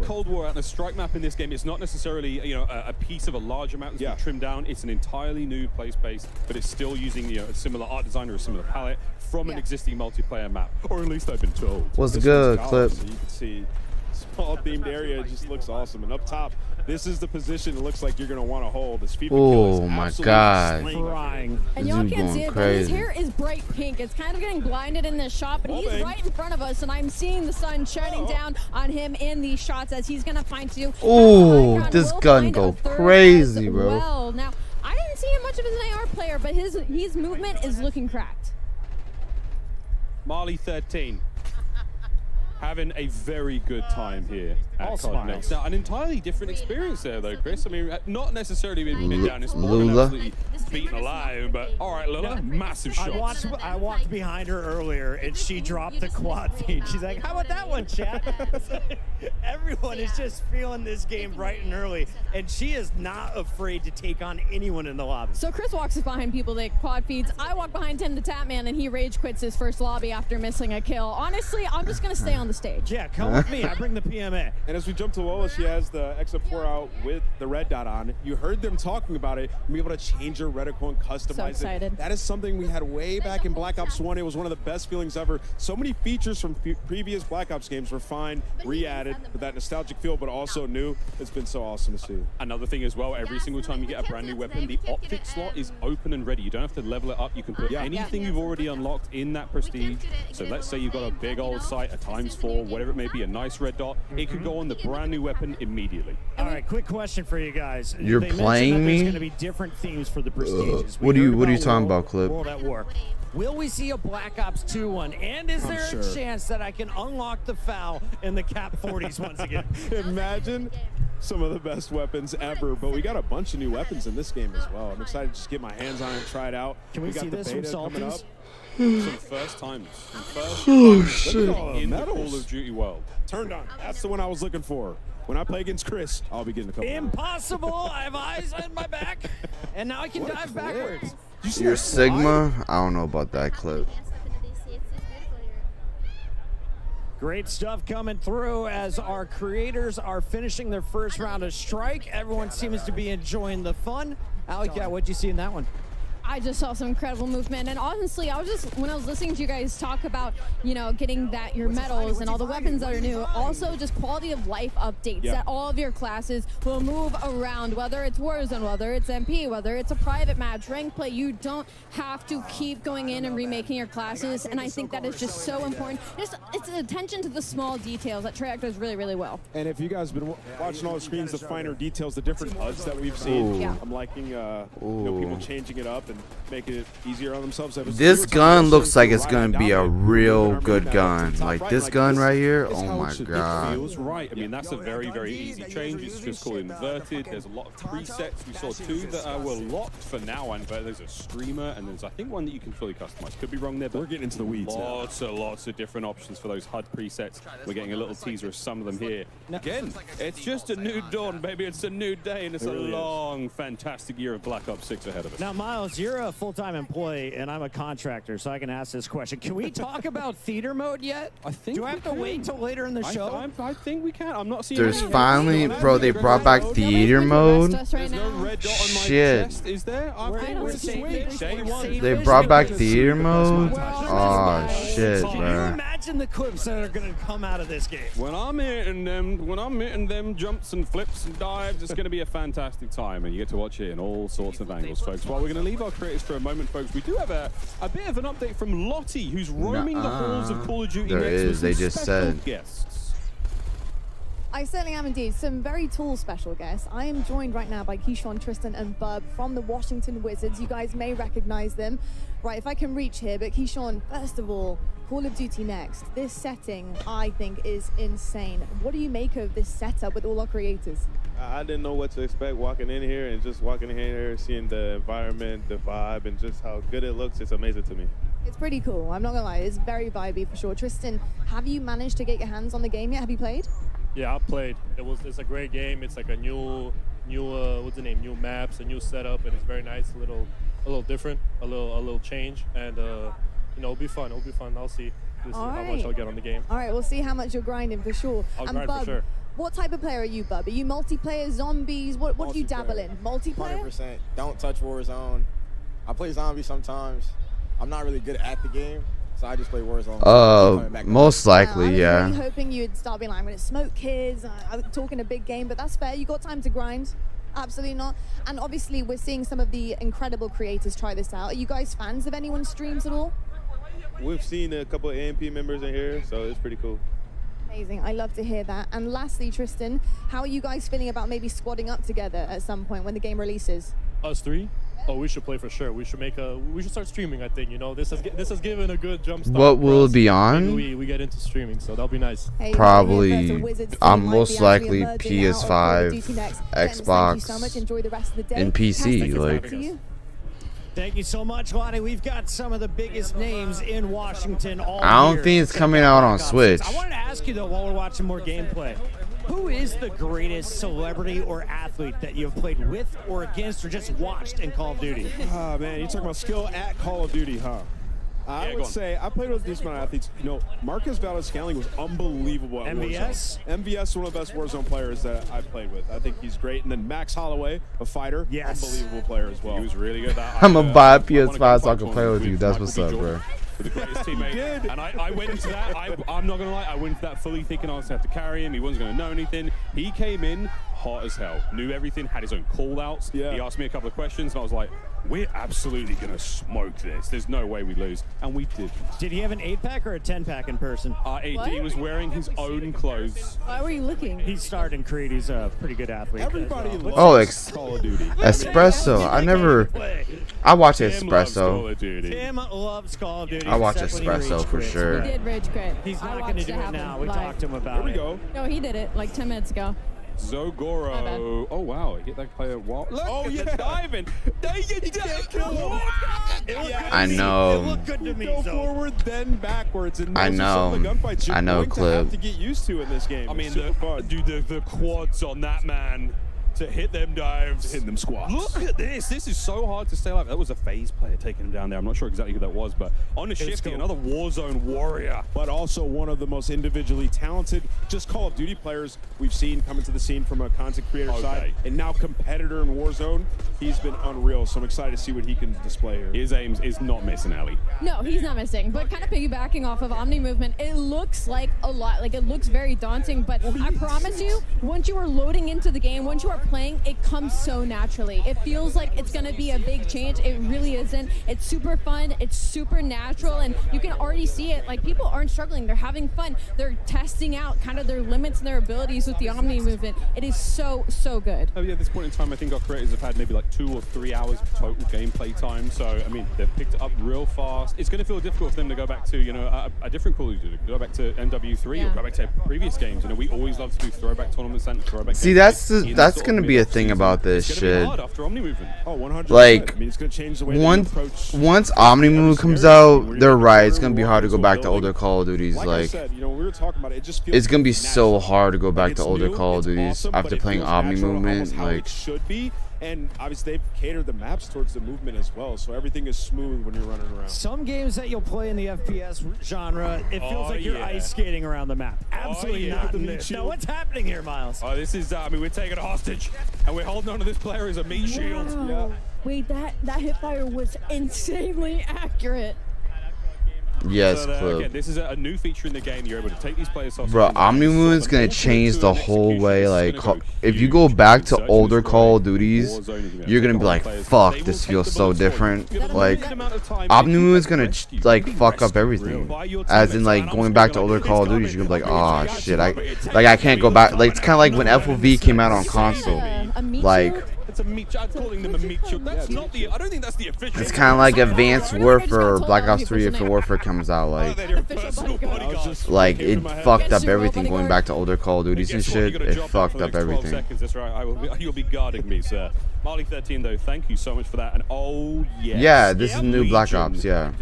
Cold War on a strike map in this game, it's not necessarily a piece of a large amount that's been trimmed down. It's an entirely new play space, but it's still using a similar art design or a similar palette from an existing multiplayer map, or at least I've been told. What's This good, one's Clip? golf, so you can see small themed area. It just looks awesome. And up top, this is the position it looks like you're going to want to hold. This FIFA kill is Oh my absolutely god. flying. And y'all Dude can't see going it, but his crazy. hair is bright pink. It's kind of getting blinded in this shot, but he's Bang. right in front of us, and I'm seeing the sun shining down on him in these shots as he's going to find 2. Ooh, Icon this will gun find go a 3rd crazy, as bro. Well, now I didn't see him much of as an AR player, but his movement is looking cracked. Marley 13. Having a very good time here at All Cod Next. Now, an entirely different experience there, though, Chris. I mean, not necessarily being down in spawn and Lula. absolutely beaten alive, but all right, Lula, massive shots. I walked behind her earlier, and she dropped the quad feed. She's like, how about that one, chat? Everyone is just feeling this game bright and early, and she is not afraid to take on anyone in the lobby. So Chris walks behind people that quad feeds. I walk behind Tim the Tapman, and he rage quits his first lobby after missing a kill. Honestly, I'm just going to stay on the stage. Yeah, come with me. I bring the PMA. And as we jump to Lola, she has the XM4 out with the red dot on. You heard them talking about it, and be able to change your reticle and customize it. That is something we had way back in Black Ops 1. It was one of the best feelings ever. So many features from previous Black Ops games were fine, re-added with that nostalgic feel, but also new. It's been so awesome to see. Another thing as well, every single time you get a brand new weapon, the optic slot is open and ready. You don't have to level it up. You can put anything you've already unlocked in that prestige. So let's say you've got a big old sight, a ×4, whatever it may be, a nice red dot. It could go on the brand new weapon immediately. All right, quick question for you guys. You're playing me? There's going to be different themes for the prestiges. What are you talking about, Clip? World at War. Will we see a Black Ops 2 one? And is there a chance that I can unlock the FAL in the Cap 40s once again? Imagine some of the best weapons ever, but we got a bunch of new weapons in this game as well. I'm excited to just get my hands on it and try it out. Can we see got this the from beta coming up. Salties? Some first timers. Oh, shit. In the Call of Duty world. Turned on. That's the one I was looking for. When I play against Chris, I'll be getting a couple. Impossible. I have eyes on my back. And now I can dive backwards. Your Sigma? I don't know about that clip. Great stuff coming through as our creators are finishing their first round of Strike. Everyone seems to be enjoying the fun. Alec, what'd you see in that one? I just saw some incredible movement, and honestly, when I was listening to you guys talk about, getting your medals and all the weapons that are new, also just quality of life updates that all of your classes will move around, whether it's Warzone, whether it's MP, whether it's a private match, rank play. You don't have to keep going in and remaking your classes, and I think that is just so important. It's attention to the small details that Treyarch does really, really well. And if you guys have been watching all the screens, the finer details, the different HUDs that we've seen, I'm liking people changing it up and making it easier on themselves. This gun looks like it's gonna be a real good gun. Like this gun right here. Oh my god. It feels right. I mean, that's a very, very easy change. It's just called inverted. There's a lot of presets. We saw 2 that were locked for now, and there's a streamer, and there's I think one that you can fully customize. Could be wrong there, but we're getting into the weeds. Lots of different options for those HUD presets. We're getting a little teaser of some of them here. Again, it's just a new dawn, baby. It's a new day, and it's a long, fantastic year of Black Ops 6 ahead of us. Now, Miles, you're a full-time employee, and I'm a contractor, so I can ask this question. Can we talk about theater mode yet? Do I have to wait till later in the show? I think we can. I'm not seeing. There's finally, bro. They brought back theater mode. There's no red dot on my Shit. chest, is there? They brought back theater mode. Oh shit, Can you bro. imagine the clips that are going to come out of this game? When I'm hitting them jumps and flips and dives, it's going to be a fantastic time, and you get to watch it in all sorts of angles, folks. While we're going to leave our creators for a moment, folks, we do have a bit of an update from Lottie, who's roaming the halls of Call of Duty There next is, with they some just special said. guests. I certainly am indeed. Some very tall special guests. I am joined right now by Keyshawn, Tristan, and Bub from the Washington Wizards. You guys may recognize them. Right, if I can reach here, but Keyshawn, first of all, Call of Duty Next. This setting, I think, is insane. What do you make of this setup with all our creators? I didn't know what to expect walking in here, and just walking in here, seeing the environment, the vibe, and just how good it looks, it's amazing to me. It's pretty cool. I'm not gonna lie, it's very vibey for sure. Tristan, have you managed to get your hands on the game yet? Have you played? Yeah, I played. It's a great game. It's like a new what's the name? New maps, a new setup, and it's very nice. A little different, a little change, and it'll be fun. It'll be fun. I'll see how much I'll get on the game. All right, we'll see how much you're grinding for sure. I'll And grind Bub, for sure. what type of player are you, Bub? Are you multiplayer, zombies? What do you dabble in? Multiplayer? 100%. Don't touch Warzone. I play zombies sometimes. I'm not really good at the game, so I just play Warzone. Most likely, I was yeah. really hoping you'd start being like, I'm going to smoke kids. I'm talking a big game, but that's fair. You got time to grind. Absolutely not. And obviously, we're seeing some of the incredible creators try this out. Are you guys fans of anyone's streams at all? We've seen a couple of AMP members in here, so it's pretty cool. Amazing. I love to hear that. And lastly, Tristan, how are you guys feeling about maybe squadding up together at some point when the game releases? Us 3? Oh, we should play for sure. We should start streaming. I think this has given a good jump start. What will it be on? Maybe we get into streaming, so that'll be nice. Hey, Probably, I'm most likely PS5, Thank you Xbox, so much. Enjoy the rest of the day. and PC. Like, Thank you so much, Lottie. We've got some of the biggest names in Washington all I don't year. think it's coming out on Switch. I wanted to ask you, though, while we're watching more gameplay, who is the greatest celebrity or athlete that you've played with or against or just watched in Call of Duty? Ah, man, you're talking about skill at Call of Duty, huh? I would say I played with a decent amount of athletes. You know, Marcus Valdez-Scaling was unbelievable at MVS? Warzone. MVS is one of the best Warzone players that I've played with. I think he's great. And then Max Holloway, a fighter, unbelievable player as well. He was really good. I'm gonna buy a PS5 so I can play with you. That's what's up, bro. The greatest teammate. And I went into that, I'm not going to lie, I went into that fully thinking I was going to have to carry him. He wasn't going to know anything. He came in hot as hell, knew everything, had his own call-outs. He asked me a couple of questions, and I was like, we're absolutely going to smoke this. There's no way we lose. And we did. Did he have an 8-pack or a 10-pack in person? He was wearing his own clothes. Why were you looking? He starred in Creed. He's a pretty good athlete. Everybody loves Call of Duty. Espresso. I watch Espresso. Tim loves Call of Duty. I watch Espresso for sure. He did rage quit. He's I not going to watched do it it happen now. We live. talked to him about it. No, he did it like 10 minutes ago. Zogoro. Oh, wow. Hit that player. Look at the diving. I know. Go forward, then backwards. And I know. Some of the gunfights you're I know, going to Clip. have to get used to in this game. I mean, It's super fun. the quads on that man to hit them dives. Hit them squats. Look at this. This is so hard to stay alive. That was a phase player taking him down there. I'm not sure exactly who that was, but on a shifty, another Warzone warrior. But also one of the most individually talented, just Call of Duty players we've seen come into the scene from a content creator side, and now competitor in Warzone. He's been unreal, so I'm excited to see what he can display here. His aims is not missing, Ali. No, he's not missing. But kind of piggybacking off of Omni movement, it looks like a lot. Like, it looks very daunting, but I promise you, once you are loading into the game, once you are playing, it comes so naturally. It feels like it's going to be a big change. It really isn't. It's super fun. It's super natural, and you can already see it. Like, people aren't struggling. They're having fun. They're testing out kind of their limits and their abilities with the Omni movement. It is so, so good. Oh, yeah, at this point in time, I think our creators have had maybe like 2 or 3 hours of total gameplay time. So, I mean, they've picked it up real fast. It's going to feel difficult for them to go back to, you know, a different Call of Duty, go back to MW3 or go back to previous games. You know, we always love to do throwback tournaments and throwback See, games. that's going to be a thing about this shit. After Omni movement. Oh, 100%. Like, I mean, it's going to change the way that you approach once Omni movement comes out, they're right. It's going to be hard to go back to older Call of Duties. I Like, said, you know, we were talking about it. It just feels it's going to be so natural. hard to go back It's to older new, Call of it's Duties awesome, after but it playing feels Omni natural, movement. almost how Like, it should be. And obviously, they've catered the maps towards the movement as well, so everything is smooth when you're running around. Some games that you'll play in the FPS genre, it feels like you're ice skating around the map. Absolutely not in this. Now, what's happening here, Miles? Oh, this is, I mean, we're taking a hostage, and we're holding on to this player as a meat shield. Wow. Wait, that hipfire was insanely accurate. yes, So, Clip. again, this is a new feature in the game. You're able to take these players off. Bro, Omni movement's gonna change the whole way. Like, if you go back to older Call of Duties, you're gonna be like, "Fuck, this feels so different." Like, Omni movement's gonna like fuck up everything. As in, like, going back to older Call of Duties, you're gonna be like, "Oh shit, I can't go back." Like, it's kind of like when FOV came out on console. Like, It's a meat. I'm calling them a meat shield. That's not the. I don't think that's the official. it's kind of like Advanced Warfare or Black Ops 3 if Warfare comes out. Like, it fucked up everything going back to older Call of Duties and shit. It fucked up everything. Seconds, that's right. You'll be guarding me, sir. Marley 13, though, thank you so much for that. And oh, yes. Yeah, this is new Black Ops, yeah.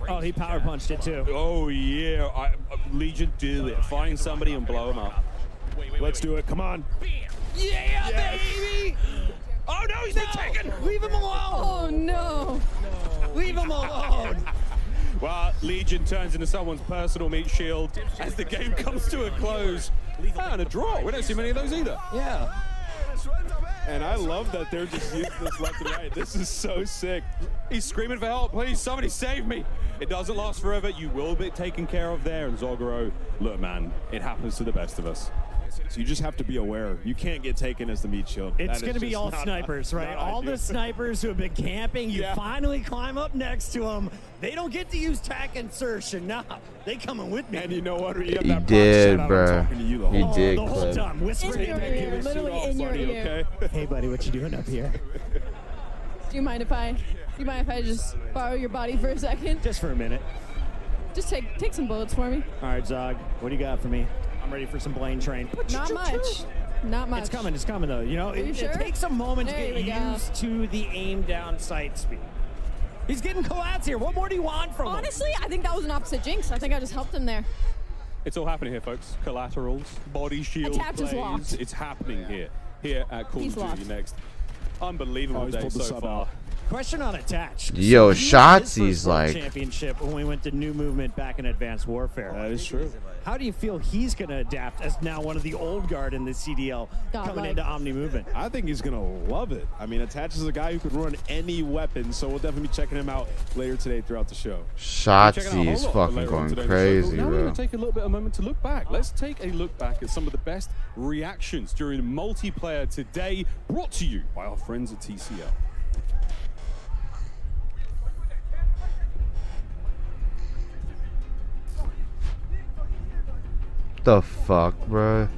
Oh, he power punched it too. Oh, yeah. Legion, do it. Find somebody and blow him up. Let's do it. Come on. Yeah, baby! Oh no, he's been taken! Leave him alone! Oh no! Leave him alone! Well, Legion turns into someone's personal meat shield as the game comes to a close. And a draw. We don't see many of those either. Yeah. And I love that they're just using this left and right. This is so sick. He's screaming for help. Please, somebody save me. It doesn't last forever. You will be taken care of there. And Zogoro, look, man, it happens to the best of us. So you just have to be aware. You can't get taken as the meat shield. It's going to be all snipers, right? All the snipers who have been camping, you finally climb up next to them. They don't get to use tack insertion. Nah, they coming with me. And you know what? You have He that did, I'm bro. talking to you the He whole, did, the whole Clip. time, whispering In your ear, literally in your ear. Okay? Hey, buddy, what you doing up here? Do you mind if I just borrow your body for a second? Just for a minute. Just take some bullets for me. All right, Zog, what do you got for me? I'm ready for some Blaine train. Not much. Not much. It's coming though. You know, it takes a moment to get used to the aim down sight speed. He's getting collats here. What more do you want from him? Honestly, I think that was an opposite jinx. I think I just helped him there. It's all happening here, folks. Collaterals, body shield Attach is plays. locked. It's happening here at Call of He's Duty locked. Next. Unbelievable he's day pulled the so sub far. out. Question on Attach. Yo, So he had his Shotzi's first world like- championship when we went to New Movement back in Advanced Warfare. That is true. How do you feel he's going to adapt as now one of the old guard in the CDL coming into Omni Movement? I think he's going to love it. I mean, Attach is a guy who can run any weapon, so we'll definitely be checking him out later today throughout the show. Shotzi is fucking going crazy, Now we're bro. going to take a little bit of a moment to look back. Let's take a look back at some of the best reactions during multiplayer today, brought to you by our friends at TCL. The fuck, bro?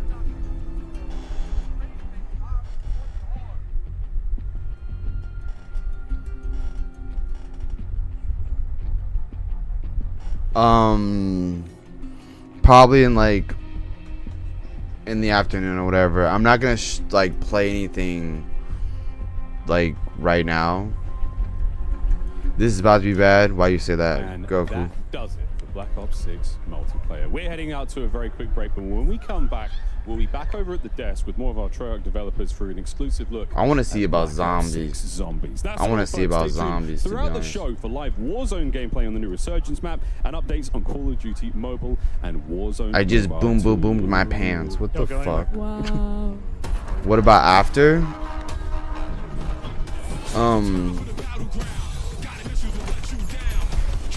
Probably in like in the afternoon or whatever. I'm not gonna like play anything like right now. This is about to be bad. Why you say that? And Go, that cool. does it for Black Ops 6 multiplayer. We're heading out to a very quick break, but when we come back, we'll be back over at the desk with more of our Treyarch developers for an exclusive look. I want to see at about Black Ops 6 zombies. Zombies. That's I want all, to see folks. about Stay tuned zombies. To be throughout the honest. show for live Warzone gameplay on the new Resurgence map and updates on Call of Duty Mobile and Warzone. I just Mobile boom, boom, too. boomed my pants. What the Don't go fuck? Wow. What about after?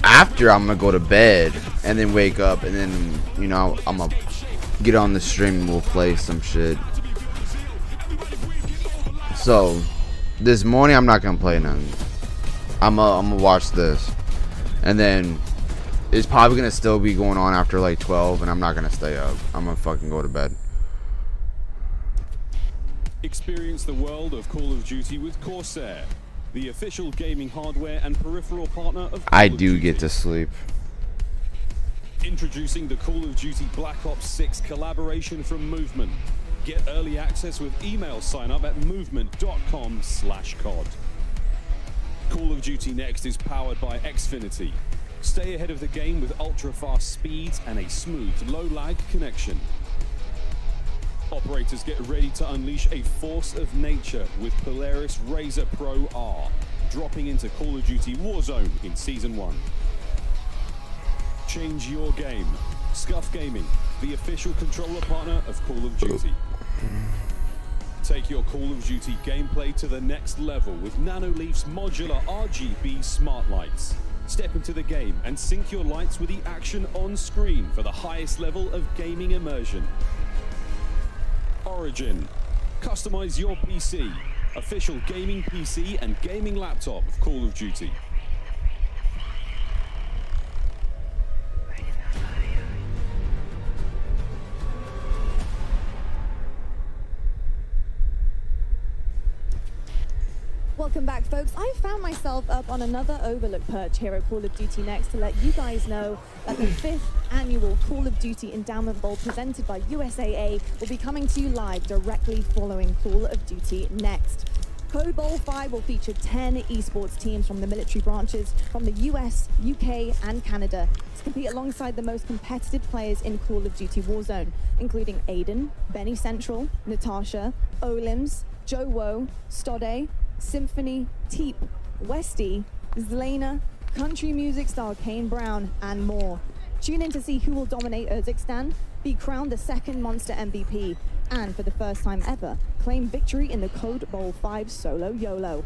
After I'm gonna go to bed and then wake up and then, you know, I'm gonna get on the stream and we'll play some shit. So this morning I'm not gonna play nothing. I'm gonna watch this, and then it's probably gonna still be going on after like 12, and I'm not gonna stay up. I'm gonna fucking go to bed. Experience the world of Call of Duty with Corsair, the official gaming hardware and peripheral partner of Call I of do Duty. get to sleep. Introducing the Call of Duty Black Ops 6 collaboration from Movement. Get early access with email sign up at movement.com/COD. Call of Duty Next is powered by Xfinity. Stay ahead of the game with ultra-fast speeds and a smooth, low-lag connection. Operators get ready to unleash a force of nature with Polaris Razor Pro R, dropping into Call of Duty Warzone in Season 1. Change your game. Scuff Gaming, the official controller partner of Call of Duty. Take your Call of Duty gameplay to the next level with Nanoleaf's modular RGB smart lights. Step into the game and sync your lights with the action on screen for the highest level of gaming immersion. Origin. Customize your PC. Official gaming PC and gaming laptop of Call of Duty. Welcome back, folks. I found myself up on another overlook perch here at Call of Duty Next to let you guys know that the 5th annual Call of Duty Endowment Bowl presented by USAA will be coming to you live directly following Call of Duty Next. Code Bowl 5 will feature 10 esports teams from the military branches from the US, UK, and Canada to compete alongside the most competitive players in Call of Duty Warzone, including Aiden, Benny Central, Natasha, Olims, Joe Woe, Stode, Symphony, Teep, Westy, Zelena, country music star Kane Brown, and more. Tune in to see who will dominate Urzikstan, be crowned the second Monster MVP, and for the first time ever, claim victory in the Code Bowl 5 Solo YOLO.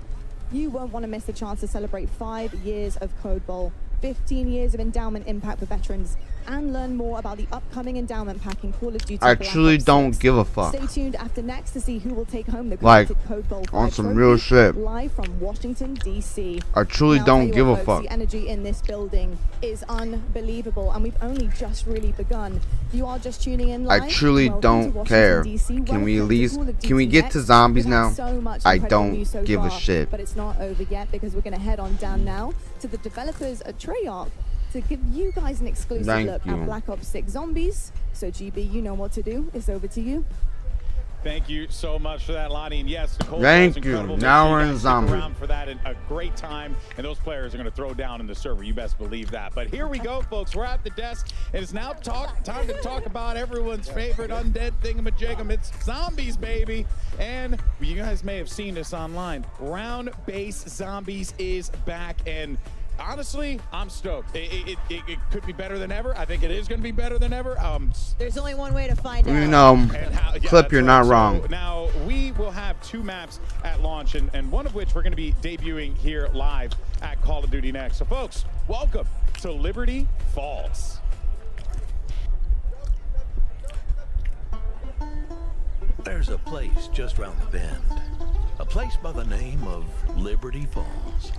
You won't want to miss the chance to celebrate 5 years of Code Bowl, 15 years of endowment impact for veterans, and learn more about the upcoming endowment pack in Call of Duty. I truly don't give a fuck. Stay tuned after next to see who will take home the Like, Code Bowl 5 on some trophy, real shit. live from Washington, D.C. I truly Now, don't I'll tell give you a what, fuck. folks, the energy in this building is unbelievable, and we've only just really begun. If you are just tuning in live, I truly welcome to don't Washington, care. D.C. Can we at Welcome to least Call of can we Duty get Next. to zombies We've had now? so much I incredible don't news so give a far, shit. but it's not over yet because we're going to head on down now to the developers at Treyarch to give you guys an exclusive Thank look you. at Black Ops 6 Zombies. So GB, you know what to do. It's over to you. Thank you so much for that, Lonnie. And yes, Nicole. Thank you. Incredible. Now Make sure we're you in guys zombie. stick around for that, and a great time. And those players are going to throw down in the server. You best believe that. But here we go, folks. We're at the desk. It is now time to talk about everyone's favorite undead thingamajigam. It's zombies, baby. And you guys may have seen this online. Round-based zombies is back, and honestly, I'm stoked. It could be better than ever. I think it is going to be better than ever. There's only one way to find out. You know, Clip, you're not So wrong. now we will have 2 maps at launch, and one of which we're going to be debuting here live at Call of Duty Next. So folks, welcome to Liberty Falls. There's a place just round the bend. A place by the name of Liberty Falls.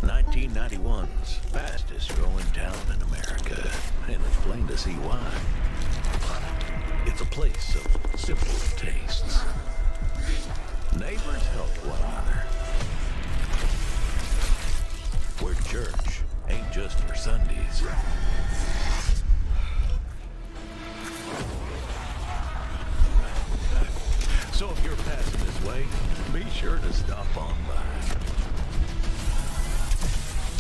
1991's fastest growing town in America, and it's plain to see why. It's a place of simple tastes. Neighbors help one another. Where church ain't just for Sundays. So if you're passing this way, be sure to stop on by.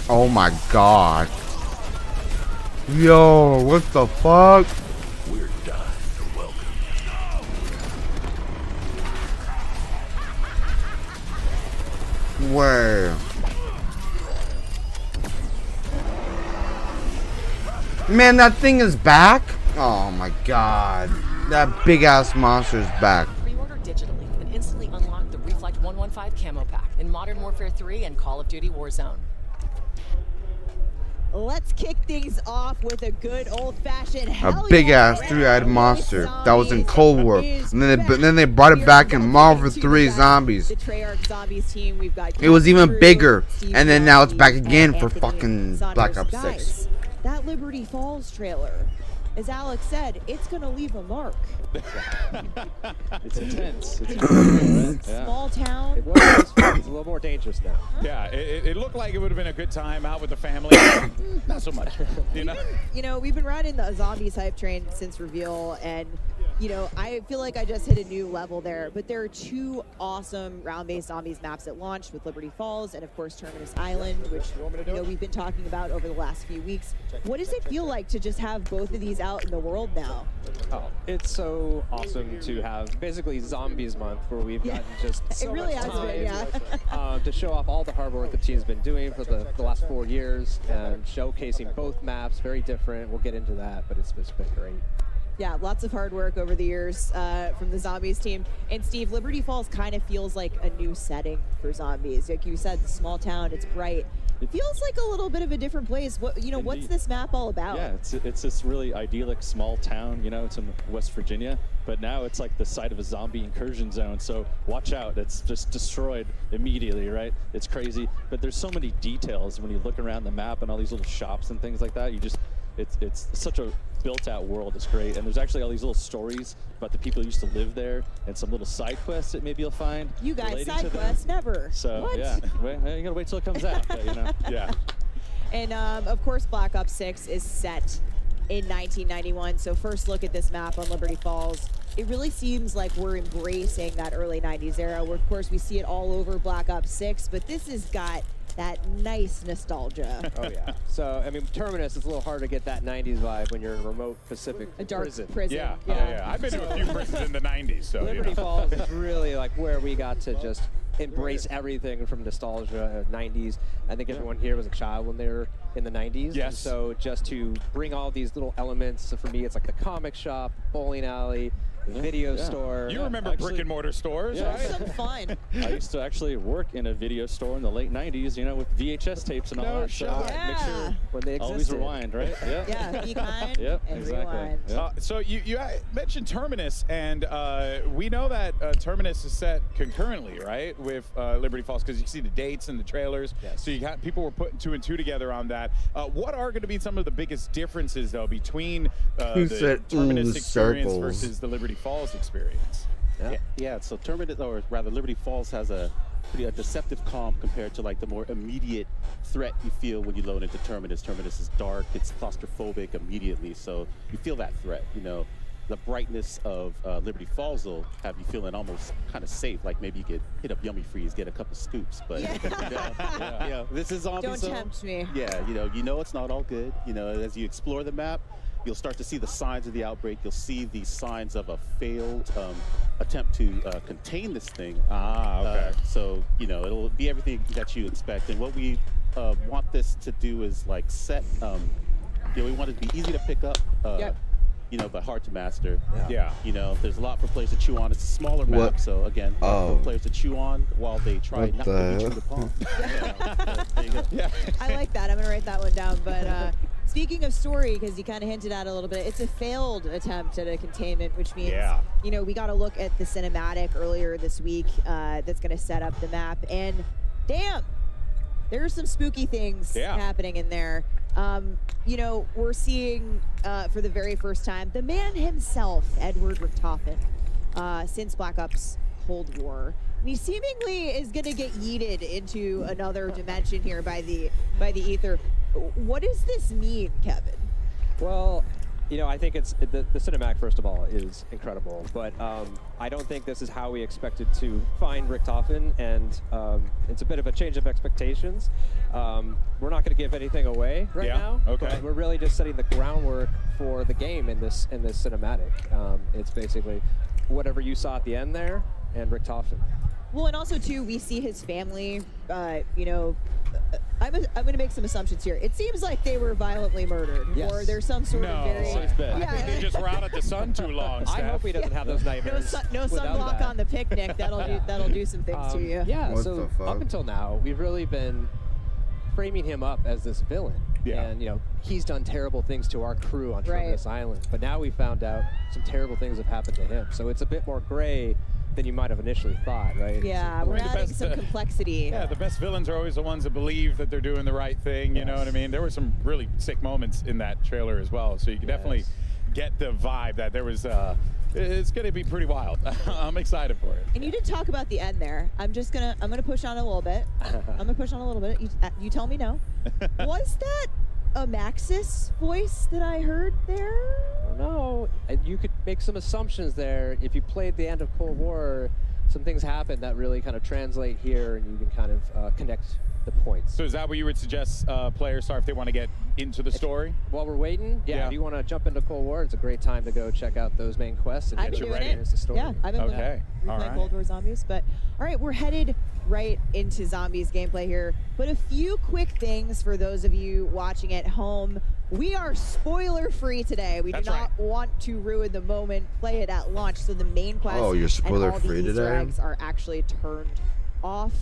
Oh my god. Yo, what the fuck? We're dying to welcome Where? Man, that thing is back? Oh my god. That big ass monster is back. Pre-order digitally and instantly unlock the Reflect 115 camo pack in Modern Warfare 3 and Call of Duty Warzone. Let's kick things off with a good old-fashioned A big ass 3-eyed monster that was in Cold War, and then they brought it back in Marvel 3 Zombies. The Treyarch Zombies team. We've got It was even Crew, bigger, Steve and then now it's back Rossi, again for Anthony fucking Saunders. Black Ops 6. Guys, that Liberty Falls trailer, as Alex said, it's gonna leave a mark. It's intense. Small town. It was fun. It's a little more dangerous now. Yeah, it looked like it would have been a good time out with the family. Not so much, you know? You know, we've been riding the zombies hype train since reveal, and you know, I feel like I just hit a new level there. But there are 2 awesome round-based zombies maps that launched with Liberty Falls and, of course, Terminus Island, which you know we've been talking about over the last few weeks. What does it feel like to just have both of these out in the world now? Oh, it's so awesome to have basically Zombies Month, where we've gotten just so It really much has time been, yeah. to show off all the hard work the team's been doing for the last 4 years, and showcasing both maps, very different. We'll get into that, but it's been great. Yeah, lots of hard work over the years from the Zombies team. And Steve, Liberty Falls kind of feels like a new setting for zombies. Like you said, the small town, it's bright. It feels like a little bit of a different place. What what's this map all about? Yeah, it's this really idyllic small town. You know, it's in West Virginia, but now it's like the site of a zombie incursion zone. So watch out, it's just destroyed immediately, right? It's crazy, but there's so many details when you look around the map and all these little shops and things like that. It's such a built-out world. It's great, and there's actually all these little stories about the people who used to live there, and some little side quests that maybe you'll find. You guys, relating side to them. quests, never. So What? yeah, you gotta wait till it comes out. But, you know, yeah. And of course, Black Ops 6 is set in 1991. So first look at this map on Liberty Falls. It really seems like we're embracing that early 90s era, where of course we see it all over Black Ops 6, but this has got that nice nostalgia. Oh yeah. So I mean, Terminus is a little hard to get that 90s vibe when you're in a remote Pacific A dark prison. Yeah. I've been to a few prisons in the 90s, so Liberty you know. Falls is really like where we got to just embrace everything from nostalgia, 90s. I think everyone here was a child when they were in the 90s. Yes. And so just to bring all these little elements, so for me, it's like the comic shop, bowling alley, video store. You remember brick and mortar stores, right? Some fun. I used to actually work in a video store in the late 90s, you know, with VHS tapes and all No that. shot. So make sure when they always existed. rewind, right? Yeah. Yeah, be kind Yep, and exactly. rewind. Yep. So you mentioned Terminus, and we know that Terminus is set concurrently, right, with Liberty Falls, because you see the dates and the trailers. Yes. So you got people were putting 2 and 2 together on that. What are going to be some of the biggest differences, though, between Who the said, Terminus "Ooh, experience circles"? versus the Liberty Falls experience? Yeah, so Terminus, or rather Liberty Falls, has a deceptive calm compared to like the more immediate threat you feel when you load into Terminus. Terminus is dark, it's claustrophobic immediately, so you feel that threat, you know. the brightness of Liberty Falls will have you feeling almost kind of safe, like maybe you could hit up Yummy Freeze, get a couple scoops, but this is zombie Don't zone. tempt me. Yeah, you know it's not all good. You know, as you explore the map, you'll start to see the signs of the outbreak. You'll see the signs of a failed attempt to contain this thing. Okay. So, you know, it'll be everything that you expect. And what we want this to do is like set, you know, we want it to be easy to pick up, you know, but hard to master. Yeah. You know, there's a lot for players to chew on. It's a smaller map, so again, a lot for players to chew on while they try not to be chewed upon. There you go. Yeah. I like that. I'm going to write that one down. But speaking of story, because you kind of hinted at it a little bit, it's a failed attempt at a containment, which means, you know, we got to look at the cinematic earlier this week that's going to set up the map. And damn, there's some spooky things happening in there. You know, we're seeing for the very first time the man himself, Edward Richtofen, since Black Ops Cold War. And he seemingly is going to get yeeted into another dimension here by the ether. What does this mean, Kevin? Well, you know, I think it's the cinematic, first of all, is incredible, but I don't think this is how we expected to find Richtofen, and it's a bit of a change of expectations. We're not going to give anything away right now. Okay. But we're really just setting the groundwork for the game in this cinematic. It's basically whatever you saw at the end there, and Richtofen. Well, and also too, we see his family. You know, I'm going to make some assumptions here. It seems like they were violently murdered, or there's some sort of very. I think they just were out at the sun too long. I hope he doesn't have those nightmares. No sunblock on the picnic. That'll do some things to you. Yeah. So up until now, we've really been framing him up as this villain. And you know, he's done terrible things to our crew on this island. But now we found out some terrible things have happened to him. So it's a bit more gray than you might have initially thought, right? Yeah, we're adding some complexity. Yeah, the best villains are always the ones that believe that they're doing the right thing, you know what I mean? There were some really sick moments in that trailer as well, so you can definitely get the vibe that there was, it's gonna be pretty wild. I'm excited for it. And you did talk about the end there. I'm gonna push on a little bit. I'm gonna push on a little bit. You tell me no. Was that a Maxis voice that I heard there? No, you could make some assumptions there. If you played the end of Cold War, some things happen that really kind of translate here, and you can kind of connect the points. So is that what you would suggest players start if they want to get into the story? While we're waiting, if you want to jump into Cold War, it's a great time to go check out those main quests and get you ready. Here's the story. Yeah, I've been playing Cold War Zombies, but all right, we're headed right into Zombies gameplay here. But a few quick things for those of you watching at home. We are spoiler-free today. We do not want to ruin the moment. Play it at launch, so the main quest you're spoiler-free and all the Easter today? eggs are actually turned off.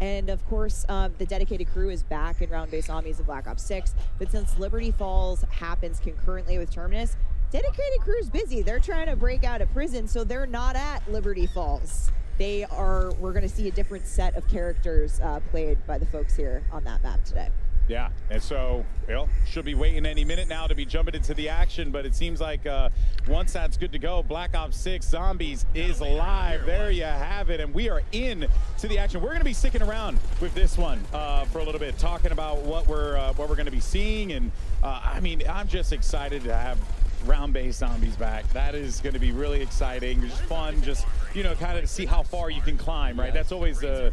And of course, the dedicated crew is back in round-based zombies in Black Ops 6. But since Liberty Falls happens concurrently with Terminus, dedicated crew's busy. They're trying to break out of prison, so they're not at Liberty Falls. We're going to see a different set of characters played by the folks here on that map today. Yeah, and so, well, should be waiting any minute now to be jumping into the action, but it seems like once that's good to go, Black Ops 6 Zombies is live. There you have it, and we are in to the action. We're going to be sticking around with this one for a little bit, talking about what we're going to be seeing, and I mean, I'm just excited to have round-based zombies back. That is going to be really exciting. Just fun, just, you know, kind of to see how far you can climb, right? That's always the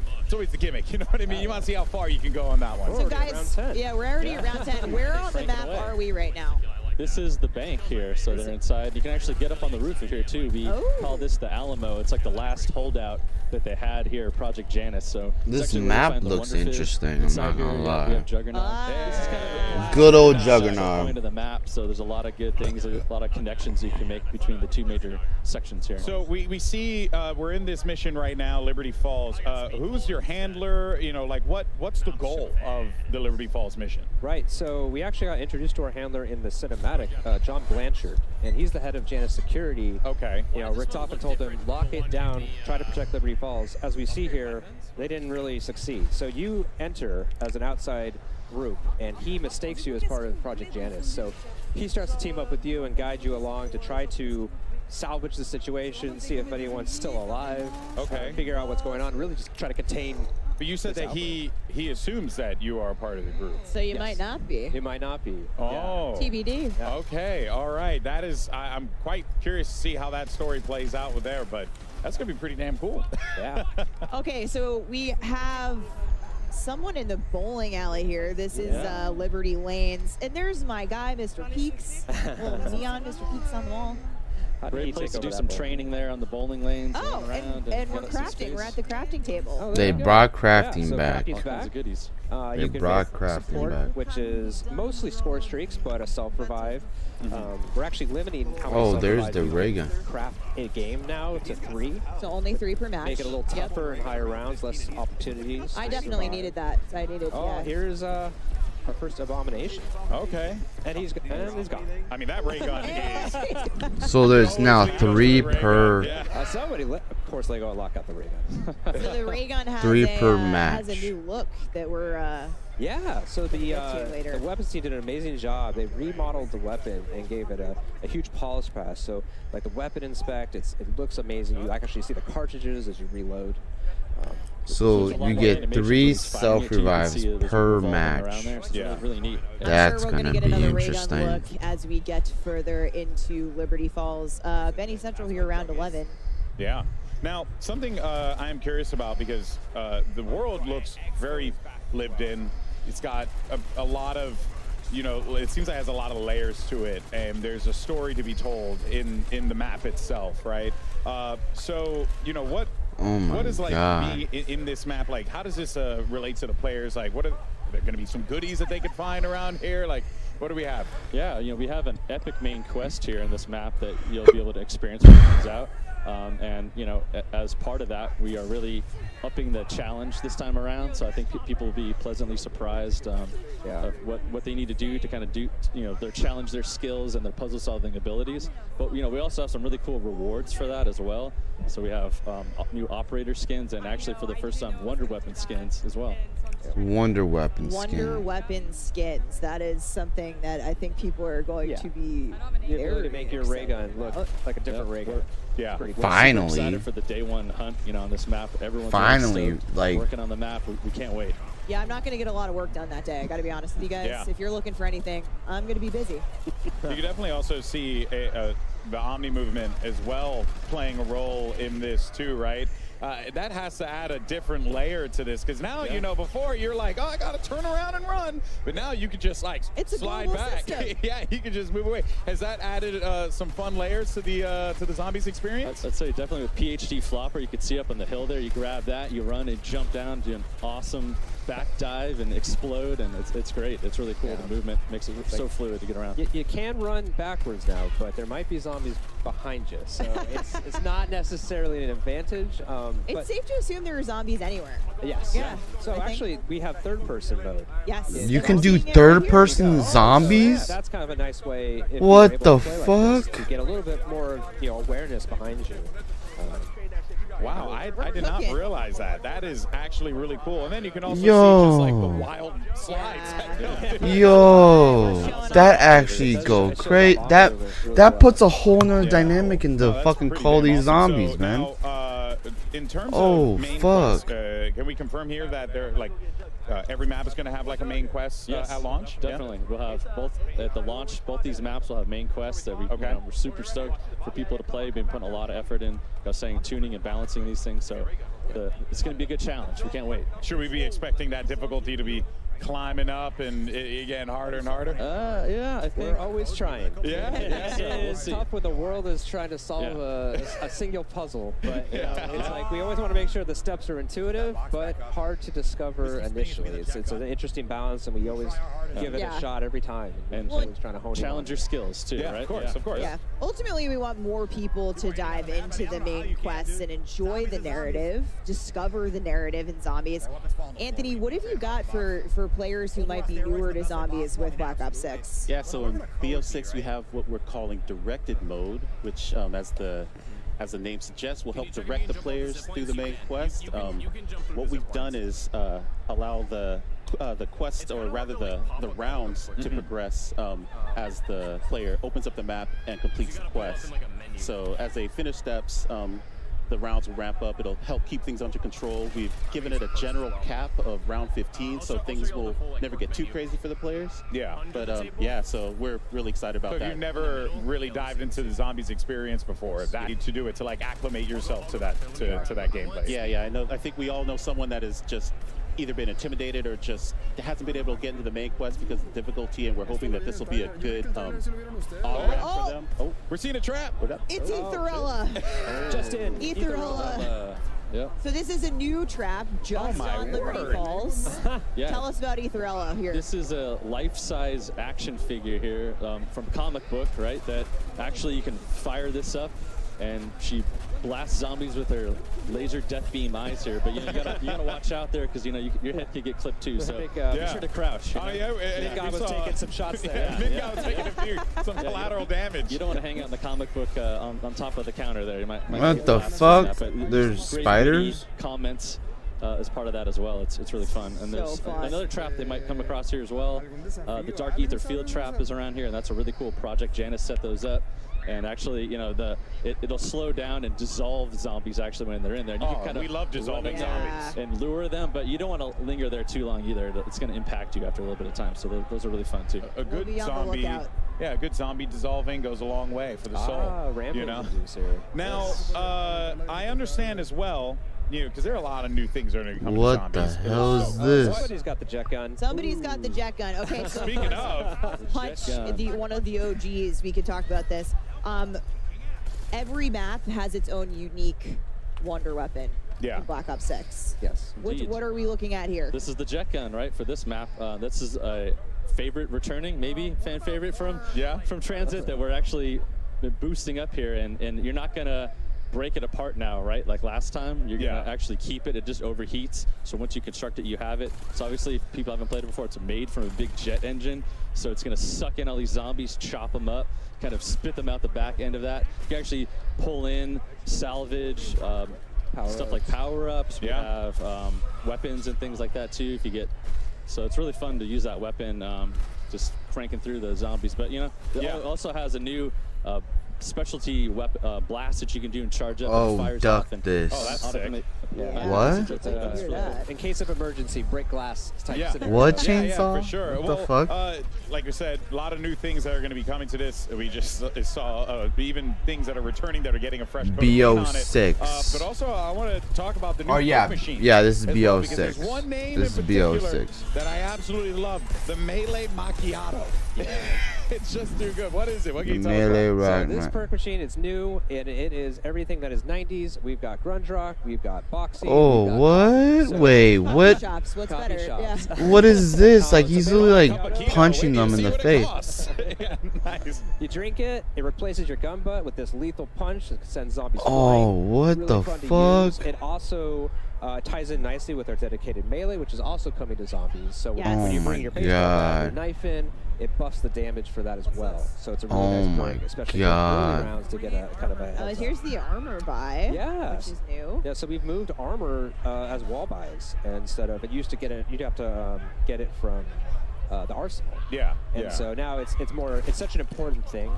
gimmick. You know what I mean? You want to see how far you can go on that one. So guys, we're already at round 10. Where on the map are we right now? This is the bank here, so they're inside. You can actually get up on the roof of here too. We call this the Alamo. It's like the last holdout that they had here, Project Janus. So this map looks interesting. I'm not gonna lie. We have Juggernaut. This is kind of good old Juggernaut. Point of the map, so there's a lot of good things, a lot of connections you can make between the two major sections here. So we see we're in this mission right now, Liberty Falls. Who's your handler? You know, like what's the goal of the Liberty Falls mission? Right. So we actually got introduced to our handler in the cinematic, John Blanchard, and he's the head of Janus Security. Okay. You know, Richtofen told him, lock it down, try to protect Liberty Falls. As we see here, they didn't really succeed. So you enter as an outside group, and he mistakes you as part of Project Janus. So he starts to team up with you and guide you along to try to salvage the situation, see if anyone's still alive, figure out what's going on, really just try to contain But you said that he assumes that you are a part of the group. So you might not be. He might not be. Oh. TBD. Okay. All right. That is. I'm quite curious to see how that story plays out with there, but that's gonna be pretty damn cool. Yeah. Okay, so we have someone in the bowling alley here. This is Liberty Lanes, and there's my guy, Mr. Peaks. Well, neon Mr. Peaks on the wall. Great place to do some training there on the bowling lanes. Oh, and we're crafting. We're at the crafting table. Oh, They brought crafting so back. crafting's All kinds of back. goodies. They You can brought make crafting support, back. which is mostly score streaks, but a self-revive. We're actually limiting how many Oh, there's self-revives the you can ray gun. craft a game now to 3. So only 3 per match. Make it a little tougher and higher rounds, less opportunities. I to definitely survive. needed that. I needed. Oh, yeah. here's our first abomination. Okay. And he's gone. I mean, that ray gun is. So there's now 3 per. Somebody, of course, Lego lock out the ray gun. So the ray gun has 3 per has a match. new look that we're. Yeah, so the get to later. weapons team did an amazing job. They remodeled the weapon and gave it a huge polish pass. So like the weapon inspect, it looks amazing. You actually see the cartridges as you reload. So you get 3 self-revives per match. Yeah, really neat. That's I'm sure we're gonna get be another ray interesting. gun look as we get further into Liberty Falls. Benny Central here around 11. Yeah. Now, something I am curious about, because the world looks very lived in. It's got a lot of, it seems like it has a lot of layers to it, and there's a story to be told in the map itself, right? So, what Oh my what is like God. being in this map? Like, how does this relate to the players? Like, are there going to be some goodies that they could find around here? Like, what do we have? Yeah, we have an epic main quest here in this map that you'll be able to experience when it comes out. And as part of that, we are really upping the challenge this time around. So I think people will be pleasantly surprised of what they need to do to kind of do, challenge their skills and their puzzle solving abilities. But we also have some really cool rewards for that as well. So we have new operator skins, and actually for the first time Wonder Weapon skins as well. Wonder Weapon Wonder skin. Weapon skins. That is something that I think people are going to be The ability very to make your ray gun look like a different ray gun. Yeah. We're Finally. super excited for the day one hunt, on this map. Everyone's Finally, really stoked, like- working on the map. We can't wait. Yeah, I'm not going to get a lot of work done that day. I got to be honest with you guys. Yeah. If you're looking for anything, I'm going to be busy. You can definitely also see the Omni movement as well playing a role in this too, right? That has to add a different layer to this, because now, before you're like, oh, I got to turn around and run. But now you could just It's a slide global back. system. Yeah, you can just move away. Has that added some fun layers to the zombies experience? I'd say definitely with PhD Flopper, you could see up on the hill there, you grab that, you run and jump down, do an awesome back dive and explode, and it's great. It's really cool. The movement makes it so fluid to get around. You can run backwards now, but there might be zombies behind you, so it's not necessarily an advantage. It's but safe to assume there are zombies anywhere. yes. Yeah. So I think- actually, we have third-person mode. Yes. You And can I'm do seeing it right third-person here. Yeah, zombies? that's kind of a nice way. If What you're able the to play like this, fuck? to get a little bit more, awareness behind you. Wow, I did not realize that. That is actually really cool. And then you can also see Yo. just like the wild slides. Yo, that actually go crazy. That puts a whole nother dynamic into That's fucking pretty Call damn these awesome. zombies, So man. Now, in terms Oh, of main fuck. quest, can we confirm here that they're like every map is going to have like a main quest Yes, at launch? definitely. We'll have both at the launch. Both these maps will have main quests that we're super stoked for people to play. We've been putting a lot of effort in, tuning and balancing these things. So it's going to be a good challenge. We can't wait. Should we be expecting that difficulty to be climbing up and again harder and harder? Yeah, I think We're always trying. Yeah? It's tough when the world is trying to solve a single puzzle, but it's like we always want to make sure the steps are intuitive, but hard to discover initially. It's an interesting balance, and we always give it a shot every time. And always trying to hone in challenge on your skills too, Yeah, right? of course, of course. Yeah. Ultimately, we want more people to dive into the main quests and enjoy the narrative, discover the narrative in zombies. Anthony, what have you got for players who might be newer to zombies with Black Ops 6? Yeah, so in BO6 we have what we're calling directed mode, which as the name suggests, will help direct the players through the main quest. What we've done is allow the quest, or rather the rounds, to progress as the player opens up the map and completes the quest. So as they finish steps, the rounds will ramp up. It'll help keep things under control. We've given it a general cap of round 15, so things will never get too crazy for the players. Yeah. But yeah, so we're really excited about So that. you've never really dived into the Zombies experience before, that to do it, to like acclimate yourself to that to that gameplay. Yeah, I know. I think we all know someone that has just either been intimidated or just hasn't been able to get into the main quest because of the difficulty, and we're hoping that this will be a good on-ramp for them. Oh, we're seeing a trap. It's Etherella. Just in. Etherella. Yeah. So this is a new trap just on Liberty Falls. Yeah. Tell us about Etherella here. This is a life-size action figure here from comic book, right? That actually you can fire this up, and she blasts zombies with her laser death beam eyes here. But you gotta watch out there because your head could get clipped too. So be sure to crouch. Oh yeah, Big guy was taking some shots there. Big guy was taking some collateral damage. You don't want to hang out in the comic book on top of the counter there. You might What get the blasted from fuck? that, but There's great spiders? comments as part of that as well. It's really fun. And there's another trap they might come across here as well. The Dark Ether Field trap is around here, and that's a really cool project. Janice set those up. And actually, it'll slow down and dissolve zombies actually when they're in there. And you can kind of we love dissolving zombies and lure them, but you don't want to linger there too long either. It's going to impact you after a little bit of time. So those are really fun too. A good zombie, a good zombie dissolving goes a long way for the soul. Rampage inducer. Now, I understand as well, because there are a lot of new things that are going to come to What zombies. the hell is this? Somebody's got the jet gun. Somebody's got the jet gun. Okay, so Speaking of Hutch, one of the OGs, we could talk about this. Every map has its own unique wonder weapon. Yeah. In Black Ops 6. Yes. What are we looking at here? This is the jet gun, right, for this map. This is a favorite returning, maybe fan favorite from Transit that we're actually boosting up here, and you're not gonna break it apart now, right? Like last time, you're gonna actually keep it. It just overheats. So once you construct it, you have it. So obviously, if people haven't played it before, it's made from a big jet engine. So it's gonna suck in all these zombies, chop them up, kind of spit them out the back end of that. You can actually pull in, salvage, stuff like power-ups. We have weapons and things like that too. If you get, so it's really fun to use that weapon, just cranking through the zombies. But it also has a new specialty weapon blast that you can do and charge up. Oh, and fires duck off and this. Oh, that's sick. What? That's really cool. In case of emergency, break glass type scenario. What chainsaw? Yeah, for sure. What the fuck? Like I said, a lot of new things that are going to be coming to this. We just saw even things that are returning that are getting a fresh coat of paint on it. BO6. But also, I want to talk about the new machine. Yeah, this is as well, BO6. because there's one name This in is particular BO6. that I absolutely love, the Melee Macchiato. It's just too good. What is it? What can you tell us about? So this perk machine is new, and it is everything that is 90s. We've got grunge rock, we've got boxing. Oh, what? Wait, what? Shops, what's better? Yeah. What is this? Like, he's literally like punching them in the face. Nice. You drink it, it replaces your gun butt with this lethal punch that sends zombies Oh, flying. what Really the fun to fuck? use. It also ties in nicely with our dedicated melee, which is also coming to zombies. So when you Oh bring your my baseball bat, your God. knife in, it buffs the damage for that as well. So it's a really Oh nice my perk, especially in God. early rounds to get a kind of a heads up. Here's the armor buy. Yeah, Which is new. Yeah, so we've moved armor as wall buys instead of, it used to get it, you'd have to get it from the arsenal. Yeah. And so now it's such an important thing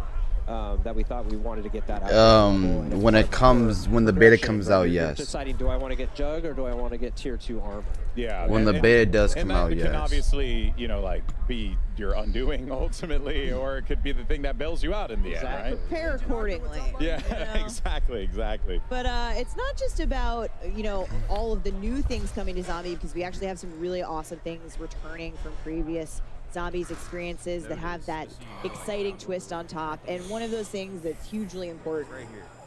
that we thought we wanted to get that out. When the beta comes out, yes. Deciding, do I want to get Jug or do I want to get tier 2 armor? Yeah. When the beta does come out, And that can yes. obviously, like be your undoing ultimately, or it could be the thing that bails you out in the end, right? Prepare accordingly. Yeah, exactly. But it's not just about, all of the new things coming to Zombie, because we actually have some really awesome things returning from previous Zombies experiences that have that exciting twist on top. And one of those things that's hugely important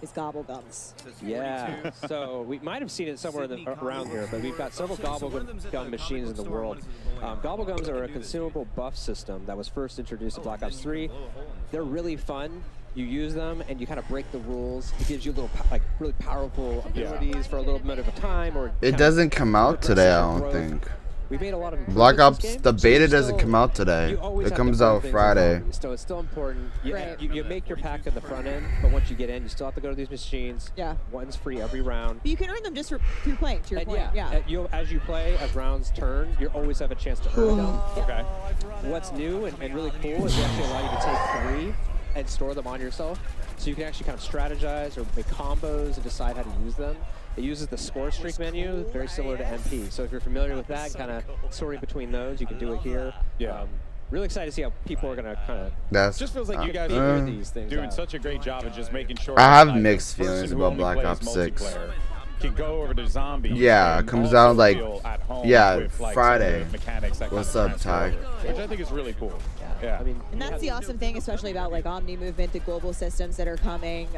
is Gobblegums. Yeah, so we might have seen it somewhere around here, but we've got several Gobblegum machines in the world. Gobblegums are a consumable buff system that was first introduced in Black Ops 3. They're really fun. You use them and you kind of break the rules. It gives you little really powerful abilities for a little bit of a time. Or It doesn't come out today, I don't think. We made a lot of Black Ops, the beta doesn't come out today. It comes out Friday. So it's still important. You make your pack in the front end, but once you get in, you still have to go to these machines. Yeah. One's free every round. But you can earn them just through playing, to your point. As you play, as rounds turn, you always have a chance to earn them. Okay. What's new and really cool is we actually allow you to take 3 and store them on yourself. So you can actually kind of strategize or make combos and decide how to use them. It uses the score streak menu, very similar to MP. So if you're familiar with that, kind of sorting between those, you can do it here. Yeah. Really excited to see how people are going to kind of. That's just feels like you guys figure are these things doing out. such a great job of just making sure. I have that, like, mixed the person feelings who about only Black plays Ops 6. multiplayer can go over to zombies. Yeah, it and comes also out like, feel at home yeah, with, like, Friday. some of the mechanics that What's kind of up, Ty? transfer over, which I think is really cool. Yeah. I mean, And that's the awesome thing, especially about like Omni movement, the global systems that are coming.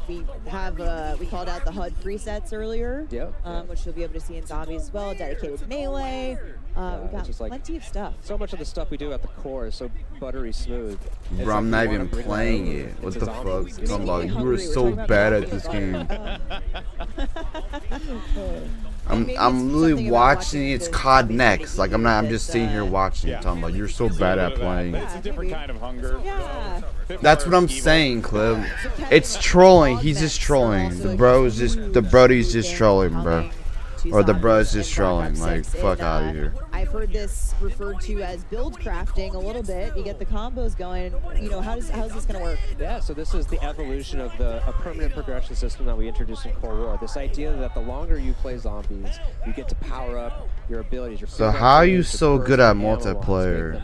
We have we called out the HUD presets earlier, which you'll be able to see in zombies as well. Dedicated melee. We've got just like plenty of stuff. So much of the stuff we do at the core is so buttery smooth. It's Bro, I'm like not we wanna even bring that playing over it. What into the zombies. fuck? Talking about you were so bad at this game. I'm literally watching. It's Cod Next. Like I'm just sitting here watching. Talking about you're so bad at playing. It's a different kind of hunger. Yeah. That's what I'm saying, Clip. It's trolling. He's just trolling. The brody's just trolling, bro. Or the bro's just trolling. Like, fuck out of here. I've heard this referred to as build crafting a little bit. You get the combos going. You know, how's this going to work? Yeah, so this is the evolution of a permanent progression system that we introduced in Cold War. This idea that the longer you play zombies, you get to power up your abilities. So how are you so good at multiplayer?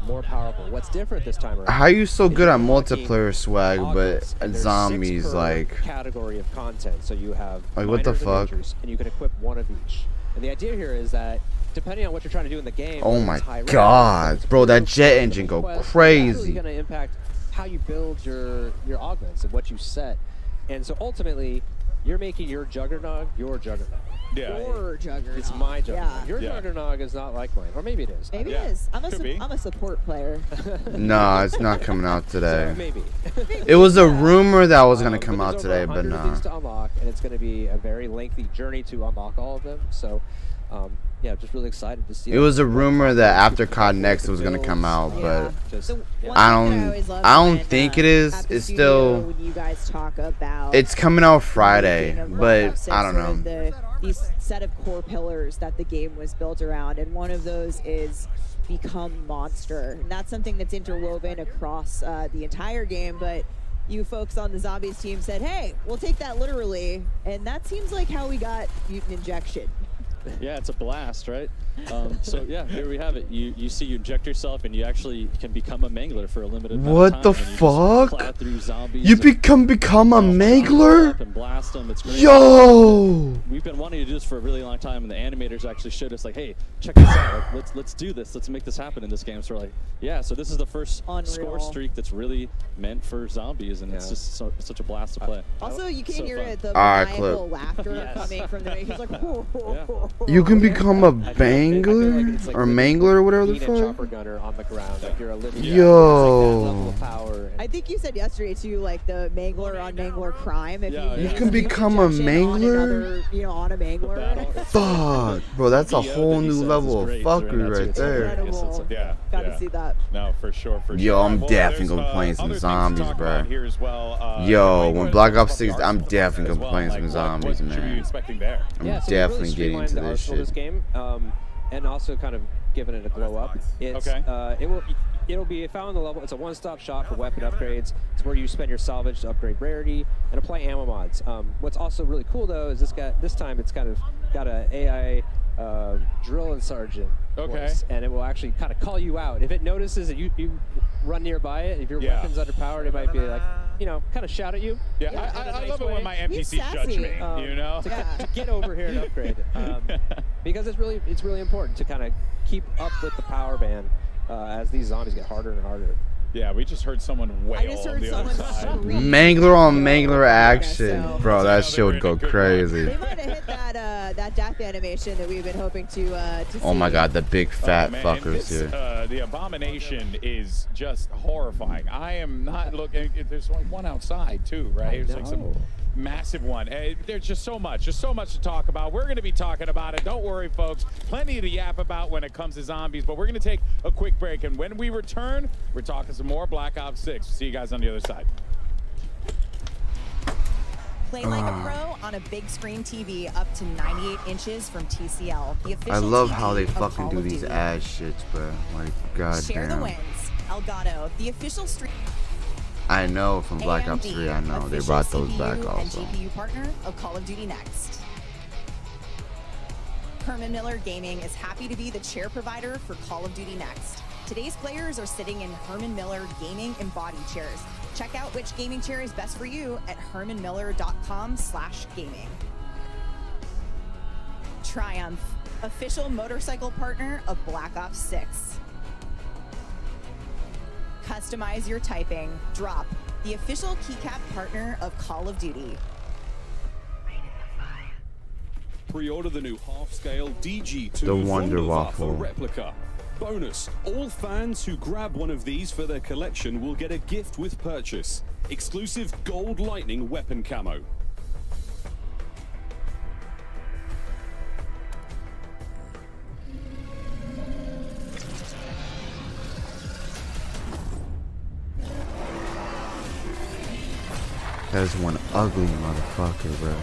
More powerful. What's different this time around? How are you so good at multiplayer swag, but and there's zombies 6 per like? category of content. So you have Like, what the minors and fuck? majors, and you can equip one of each. And the idea here is that depending on what you're trying to do in the game. Oh whether my it's high rank, god, it's bro, that real jet focus engine go quest, That's crazy. really going to impact how you build your augments and what you set. And so ultimately, you're making your Juggernog your Juggernog. Yeah. Your Juggernog. It's my Juggernog. Yeah. Your Juggernog is not like mine, or maybe it is. Maybe it is. I'm a support player. Nah, it's not coming out today. Maybe. It was a rumor that was gonna come out there's today, over but 100 of nah. these to unlock, and it's going to be a very lengthy journey to unlock all of them. So, yeah, just really excited to see. It was a rumor that after Cod Next it was gonna come out, but I don't think it is. It's still. When you guys talk about It's coming out Friday, but I don't know. These set of core pillars that the game was built around, and one of those is become monster. And that's something that's interwoven across the entire game, but you folks on the zombies team said, hey, we'll take that literally, and that seems like how we got mutant injection. Yeah, it's a blast, right? So yeah, here we have it. You inject yourself, and you actually can become a mangler for a limited amount What of the time, and you just plow fuck? through zombies You and become a mangler? and blast them. It's great. Yo! We've been wanting to do this for a really long time, and the animators actually showed us like, hey, check this out. Like, let's do this. Let's make this happen in this game. So we're like, yeah. So this is the first score streak that's really meant for zombies, and it's just such a blast to play. Also, you can So hear fun. the Alright, maniacal clip. laughter coming from the He's like, You can become a bangler or mangler or whatever the being a fuck. chopper gunner on the ground, like you're a living Yo. power. I think you said yesterday too, like the mangler on mangler crime. If You can become a mangler? On a mangler. Fuck, bro, that's a whole new level of fuckery right there. Yeah. Got to see that. No, for sure. Yo, I'm Well, definitely there's, gonna be playing some other things to zombies, talk bro. about here as well. Yo, you might when Black Ops talk 6, about I'm Arsenal definitely as gonna be playing well. some Like, zombies, what should we be man. expecting there? I'm Yeah, so definitely really getting into streamlined the this arsenal of shit. game, and also kind of giving it a glow up. It's, it'll be found on the level. It's a one-stop shop for weapon upgrades. It's where you spend your salvage to upgrade rarity and apply ammo mods. What's also really cool though is this time it's kind of got a AI drill and sergeant voice, and it will actually kind of call you out if it notices that you run nearby it. If your weapon's underpowered, it might be like, kind of shout at you. Yeah, I love it when my NPCs judge me. To get over here and upgrade, because it's really important to kind of keep up with the power band as these zombies get harder and harder. Yeah, we just heard someone wail on the other side. Mangler on mangler action, bro. That shit would go crazy. They might have hit that death animation that we've been hoping to see. Oh my god, the big fat Man, fuckers this, here. the abomination is just horrifying. I am not looking. There's like one outside too, right? There's like some massive one. There's just so much to talk about. We're going to be talking about it. Don't worry, folks. Plenty to yap about when it comes to zombies, but we're going to take a quick break, and when we return, we're talking some more Black Ops 6. See you guys on the other side. Play like a pro on a big screen TV up to 98 inches from TCL. The official I love TV how they of fucking Call do of these Duty. ass shits, bro. Like, Share the goddamn. wins. Elgato, the official stream. I know from Black Ops AMD, 3. I know they official brought those CPU back and also. GPU partner of Call of Duty Next. Herman Miller Gaming is happy to be the chair provider for Call of Duty Next. Today's players are sitting in Herman Miller Gaming Embody chairs. Check out which gaming chair is best for you at hermanmiller.com/gaming. Triumph, official motorcycle partner of Black Ops 6. Customize your typing. Drop, the official keycap partner of Call of Duty. Pre-order the new half-scale DG2 The Wonder Waffle. replica. Bonus, all fans who grab one of these for their collection will get a gift with purchase. Exclusive gold lightning weapon camo. That is one ugly motherfucker, bro.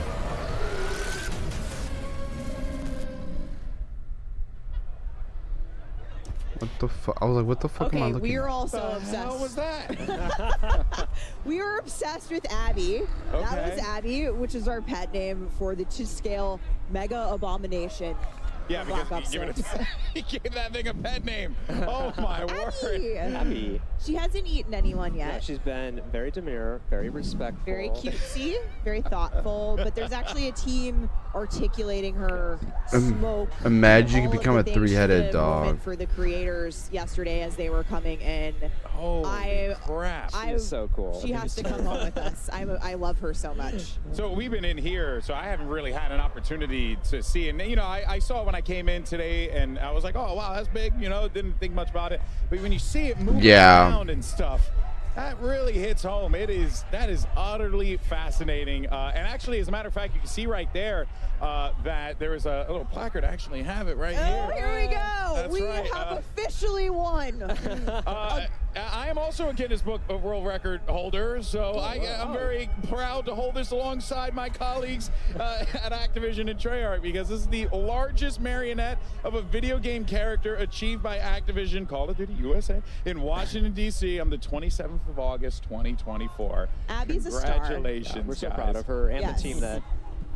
What the fuck? I was like, what the fuck am I Okay, looking we are at? also What the obsessed. hell was that? We were obsessed with Abby. That Okay. was Abby, which is our pet name for the to-scale mega abomination. Yeah, of because Black Ops he, gave 6. he gave that thing a pet name. Oh my word. Abby. She hasn't eaten anyone Yeah, yet. she's been very demure, very respectful. Very cutesy, very thoughtful, but there's actually a team articulating her smoke. Imagine you all could of become the a things she three-headed did, a moment dog. for the creators yesterday as they were coming in. Holy crap. She is so cool. She has to come home with us. I love her so much. So we've been in here, so I haven't really had an opportunity to see. And, you know, I saw when I came in today, and I was like, oh, wow, that's big. You know, didn't think much about it. But when you see it moving around and stuff, that really hits home. That is utterly fascinating. And actually, as a matter of fact, you can see right there that there is a little placard. I actually have it right here. Oh, here we go. That's We right. have officially won. I am also a Guinness Book of World Record holder, so I'm very proud to hold this alongside my colleagues at Activision and Treyarch, because this is the largest marionette of a video game character achieved by Activision Call of Duty USA in Washington, D.C. on the 27th of August, 2024. Abby's a star. Congratulations, Yeah, we're so guys. proud of her and Yes. the team that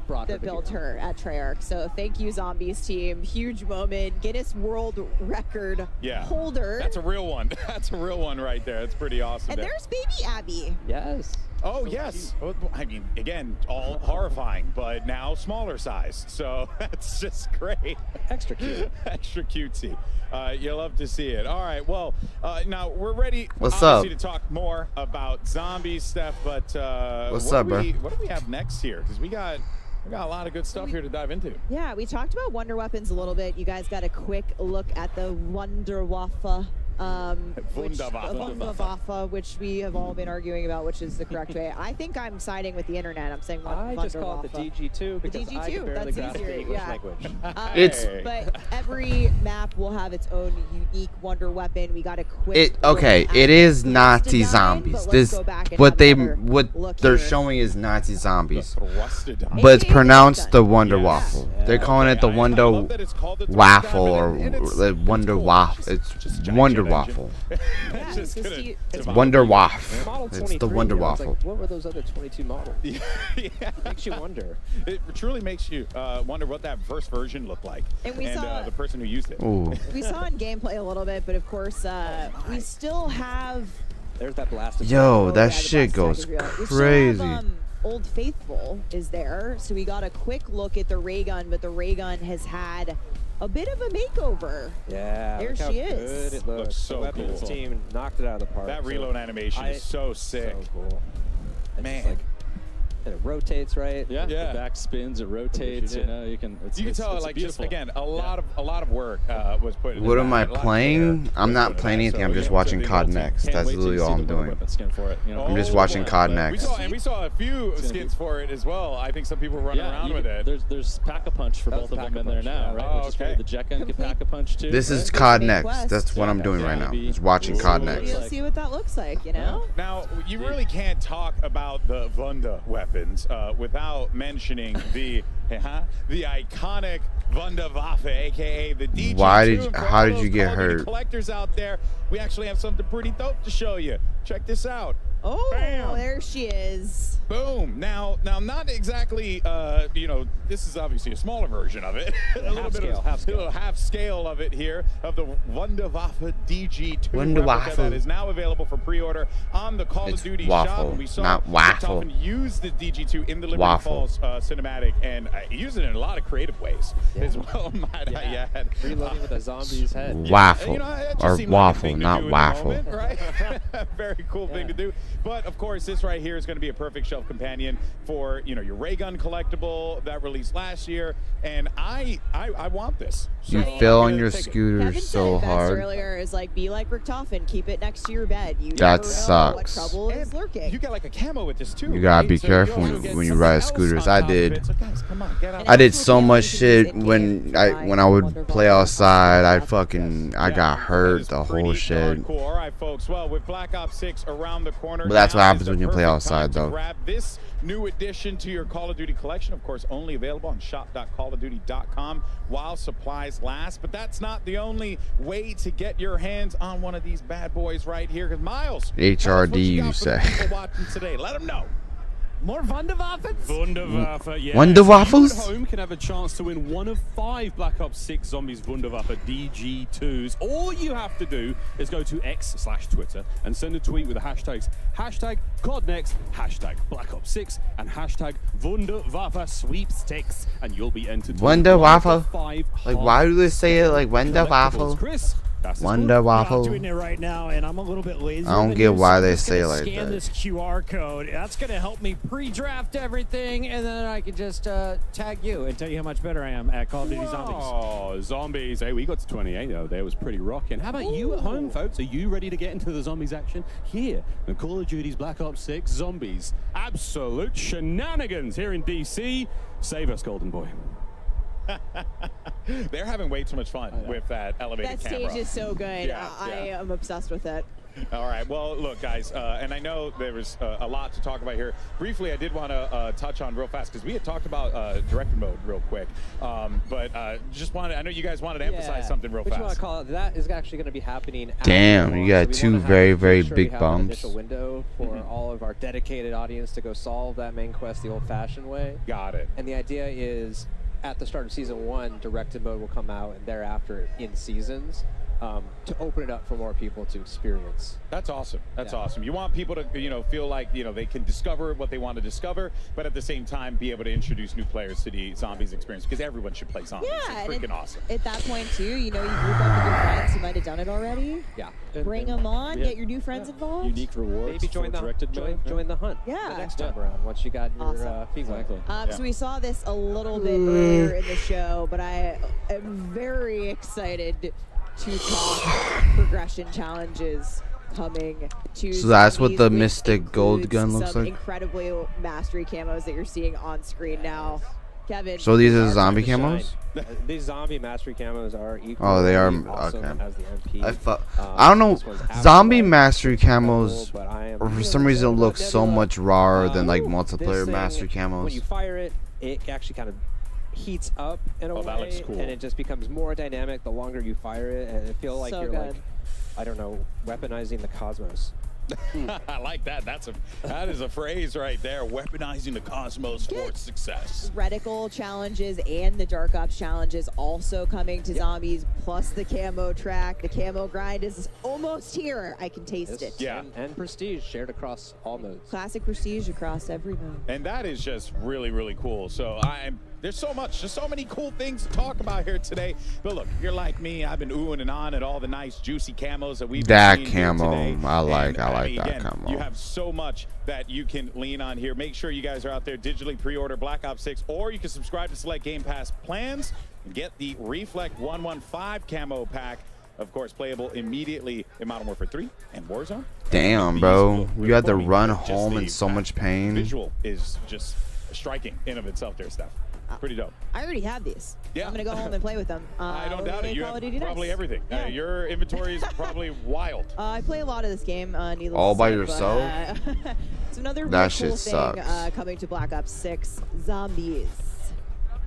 brought her That to built here. her at Treyarch. So thank you, Zombies team. Huge moment. Guinness World Record holder. That's a real one. That's a real one right there. That's pretty awesome. And there. there's baby Abby. Yes. Oh, yes. Well, I mean, again, all horrifying, but now smaller size. So that's just great. Extra cute. Extra cutesy. You love to see it. All right. Well, now we're ready, What's obviously, up? to talk more about zombies stuff. But What's what up, do bro? What do we have next here? Because we got a lot of good stuff here to dive into. Yeah, we talked about Wonder Weapons a little bit. You guys got a quick look at the Wonder Waffle. Wunderwaffe. Which we have all been arguing about, which is the correct way. I think I'm siding with the internet. I'm saying I just call it the DG2 because I can barely That's grasp easier, the English yeah. language. But every map will have its own unique wonder weapon. We got a quick. Okay, it is Nazi zombies. This what they're showing is Nazi zombies, but it's pronounced the Wonder Waffle. They're calling it the Wonder Waffle or the Wonder Waffle. It's Wonder Waffle. It's Wonder Waffle. Model It's 23, the Wonder you know, it's Waffle. like, what were those other 22 models? Yeah. Makes you wonder. It truly makes you wonder what that first version looked like, And we saw- the person who used it. Ooh. We saw in gameplay a little bit, but of course, we still have. There's that blast. Yo, that shit goes We crazy. still have, Old Faithful is there, so we got a quick look at the ray gun, but the ray gun has had a bit of a makeover. Yeah, There look how she is. good it looks. Looks so the weapons cool. team knocked it out of the park. That reload animation is so sick. So cool. And Man. it's like, and it rotates, right? Yeah, Yeah. the back spins, it rotates. You know, you can. It's, You can it's, tell, it's like, just beautiful. again, a lot of work was put into What that. am I A lot of playing? care I'm was not put into playing that. anything. So, I'm just yeah, watching so COD the Next. Can't That's wait till literally you see all the I'm Wonder doing. Weapon skin for it. You know? I'm just watching COD We Next. saw a few skins for it as well. I think some people running around with it. There's Pack-a-Punch for both of them in there now, right? Oh, Which is okay. great. The jet gun can Pack-a-Punch too. This is right? COD Main Next. quest. That's what I'm doing right now. Just watching COD Next. You'll see what that looks like, you know? Now, you really can't talk about the Wunda weapons without mentioning the The iconic Wunderwaffe, aka the DG2. How did you get hurt? Collectors out there, we actually have something pretty dope to show you. Check this out. Oh, Bam. there she is. Boom. Now, not exactly, you know, this is obviously a smaller version of it. A little bit of half scale of it here, of the Wunderwaffe DG2 replica that is now available for pre-order on the Call of Duty shop. And we saw not waffle. often use the DG2 in the Liberty Falls cinematic, and use it in a lot of creative ways as well, might I add. Reloading with a zombie's head. Waffle. You know, Or waffle, not waffle. Moment, right? Very cool thing to do. But of course, this right here is going to be a perfect shelf companion for, you know, your ray gun collectible that released last year, and I want this. You fell on your scooter so hard. Earlier is like, be like Richtofen, keep it next to your bed. You That never sucks. know what trouble is lurking. You got like a camo with this too. You gotta be careful when you ride scooters. I did. I did so much shit when I would play outside. I got hurt. The whole shit. All right, folks. Well, with Black Ops 6 around the corner, But that's what now happens is the when you play perfect time outside, to though. Grab this new addition to your Call of Duty collection. Of course, only available on shop.callofduty.com while supplies last. But that's not the only way to get your hands on one of these bad boys right here. Because Miles, HRD, you say. people watching today, let them know. More Wunderwaffes? Wunderwaffe, yeah. Wunderwaffles? You at home can have a chance to win one of 5 Black Ops 6 Zombies Wunderwaffe DG2s. All you have to do is go to X/Twitter and send a tweet with the hashtags #Cod Next, #Black Ops 6, and #Wunderwaffe Sweepstakes, and you'll be entered. Wunderwaffe? Like, Like, why do they say it like Wunderwaffe? Chris. I'm Wunderwaffe. doing it right now, and I'm a little bit lazy. I don't get why they say it like Scan that. this QR code. That's going to help me pre-draft everything, and then I can just tag you and tell you how much better I am at Call of Duty Zombies. Oh, zombies. Hey, we got to 28 though. There was pretty rocking. How about you at home, folks? Are you ready to get into the zombies action? Here, the Call of Duty's Black Ops 6 Zombies. Absolute shenanigans here in DC. Save us, Golden Boy. They're having way too much fun with that elevated That camera. stage is so good. I am obsessed with it. All right. Well, look, guys, and I know there was a lot to talk about here. Briefly, I did want to touch on real fast because we had talked about directed mode real quick, but just wanted. I know you guys wanted to emphasize something real fast. Want to call it, that is actually going to be happening. Damn, you got two very big An bumps. initial window for all of our dedicated audience to go solve that main quest the old-fashioned way. Got it. And the idea is, at the start of season 1, directed mode will come out, and thereafter in seasons. To open it up for more people to experience. That's awesome. That's awesome. You want people to, you know, feel like, you know, they can discover what they want to discover, but at the same time be able to introduce new players to the zombies experience, because everyone should play zombies. Yeah, it's freaking awesome. At that point, too, you know, you group up with your friends who might have done it already. Yeah. Bring them on, get your new friends involved. Unique rewards. Maybe join the directed mode. join the hunt. Yeah. The next time around, once you got your feet wet. So we saw this a little bit earlier in the show, but I am very excited to talk progression challenges coming to. So that's what zombies, the which Mystic Gold includes gun looks some like? Incredibly mastery camos that you're seeing on screen now. Kevin. So these are zombie camos? These zombie mastery camos are equally Oh, they are awesome okay. as the MP. I don't know. This one's Zombie absolutely mastery camos, but I am for some reason, look so much rawer than like This multiplayer thing, mastery When camos. you fire it, it actually kind of heats up in a way, that looks cool. and it just becomes more dynamic the longer you fire it, and it feels like So you're good. like, I don't know, weaponizing the cosmos. I like that. That is a phrase right there. Weaponizing the cosmos for its success. Reticle challenges and the Dark Ops challenges also coming to zombies, plus the camo track. The camo grind is almost here. I can taste it. Yeah. And prestige shared across all modes. Classic prestige across every mode. And that is just really, really cool. So there's so much, just so many cool things to talk about here today. But look, if you're like me, I've been oohing and on at all the nice juicy camos that we've That been seeing here camo, today. I like And, that again, camo. You have so much that you can lean on here. Make sure you guys are out there, digitally pre-order Black Ops 6, or you can subscribe to select Game Pass plans and get the Reflect 115 camo pack. Of course, playable immediately in Modern Warfare 3 and Warzone. Damn, bro. You had to I mean, run just home the in so much pain. Visual is just striking in of itself there, Steph. Pretty dope. I already have these. Yeah. I'm going to go home and play with them. I don't doubt it. You Call have of Duty probably Next. everything. Yeah. Your inventory is probably wild. I play a lot of this game, needless All to by say, yourself? It's another That really cool shit thing sucks. coming to Black Ops 6 Zombies.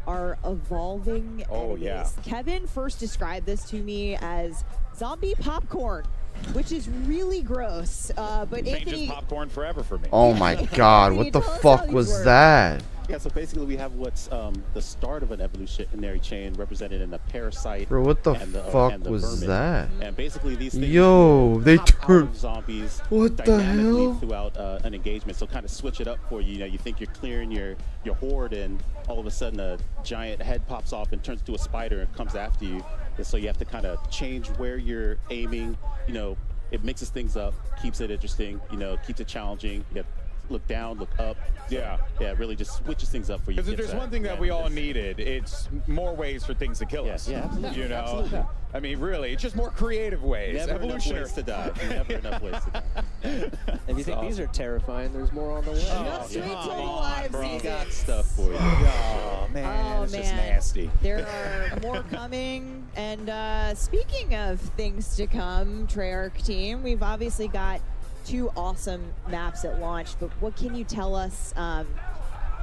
are evolving enemies. Yeah. Kevin first described this to me as zombie popcorn, which is really gross. But Changes Anthony, popcorn forever for me. Oh my god, what the fuck was that? Yeah, so basically we have what's the start of an evolutionary chain represented in the parasite. Bro, what the and the, fuck and the was vermin. that? And basically these things Yo, they pop out turned. of zombies What the dynamically hell? throughout an engagement. So kind of switch it up for you. You know, you think you're clearing your horde, and all of a sudden a giant head pops off and turns into a spider and comes after you. And so you have to kind of change where you're aiming. You know, it mixes things up, keeps it interesting. You know, keeps it challenging. You have to look down, look up. So, Yeah. Yeah, it really just switches things up for you. Because if there's one thing that we all needed, it's more ways for things to kill us. Yeah, absolutely. You know, Absolutely. I mean, really, it's just more creative ways. Never Evolutionary. enough ways to die. Never enough ways to die. If you think these are terrifying, there's more on the way. Just wait till the live We season. got stuff for you. Oh man, Oh, it's just man. nasty. There are more coming. And speaking of things to come, Treyarch team, we've obviously got 2 awesome maps at launch, but what can you tell us?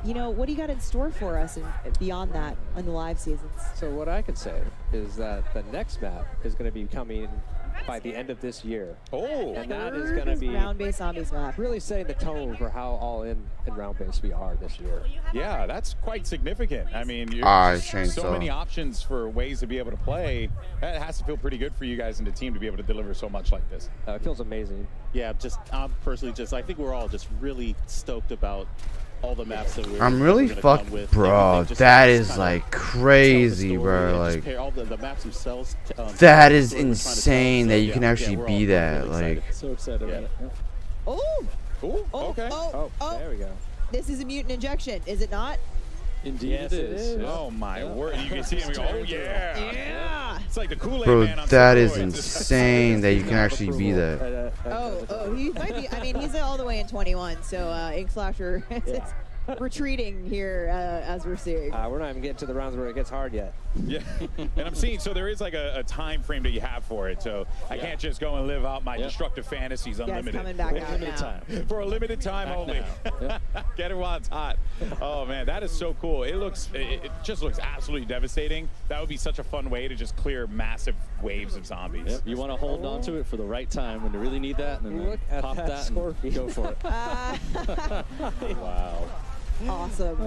You know, what do you got in store for us and beyond that in the live seasons? So what I can say is that the next map is going to be coming by the end of this year. Oh, and that is going to be round-based zombies map. really setting the tone for how all in round-based we are this year. Yeah, that's quite significant. I mean, you're Alright, so Chainsaw. many options for ways to be able to play. That has to feel pretty good for you guys and the team to be able to deliver so much like this. It feels amazing. Yeah, I'm personally I think we're all just really stoked about all the maps that we're I'm really gonna come fucked, with. bro. Everything just That helps is kinda like tell the crazy, story bro. and just Like pair all the maps themselves. that the is story we're trying to tell. insane So, that you yeah, can yeah, actually we're be all that. really Like excited. So excited about it. Yeah. Oh, Cool. oh, Okay. oh, There we go. This is a mutant injection, is it not? Indeed, Yes, it it is. is. Oh my word! You can see him go, oh yeah, Yeah. It's like the Kool-Aid bro, man on that is steroids. insane that you can actually be that. Oh, he might be. I mean, he's all the way in 21, so Ink Flasher is retreating here as we're seeing. We're not even getting to the rounds where it gets hard yet. Yeah, and I'm seeing, so there is like a time frame that you have for it, so I can't just go and live out my destructive fantasies Yeah, it's unlimited. coming back out Limited now. time. For a limited time Back only. now. Get it while it's hot. Oh man, that is so cool. It just looks absolutely devastating. That would be such a fun way to just clear massive waves of zombies. Yep. You want to hold on to it for the right time when you really need that, and then Look at pop that that and Scorpion. go for it. Wow. Awesome.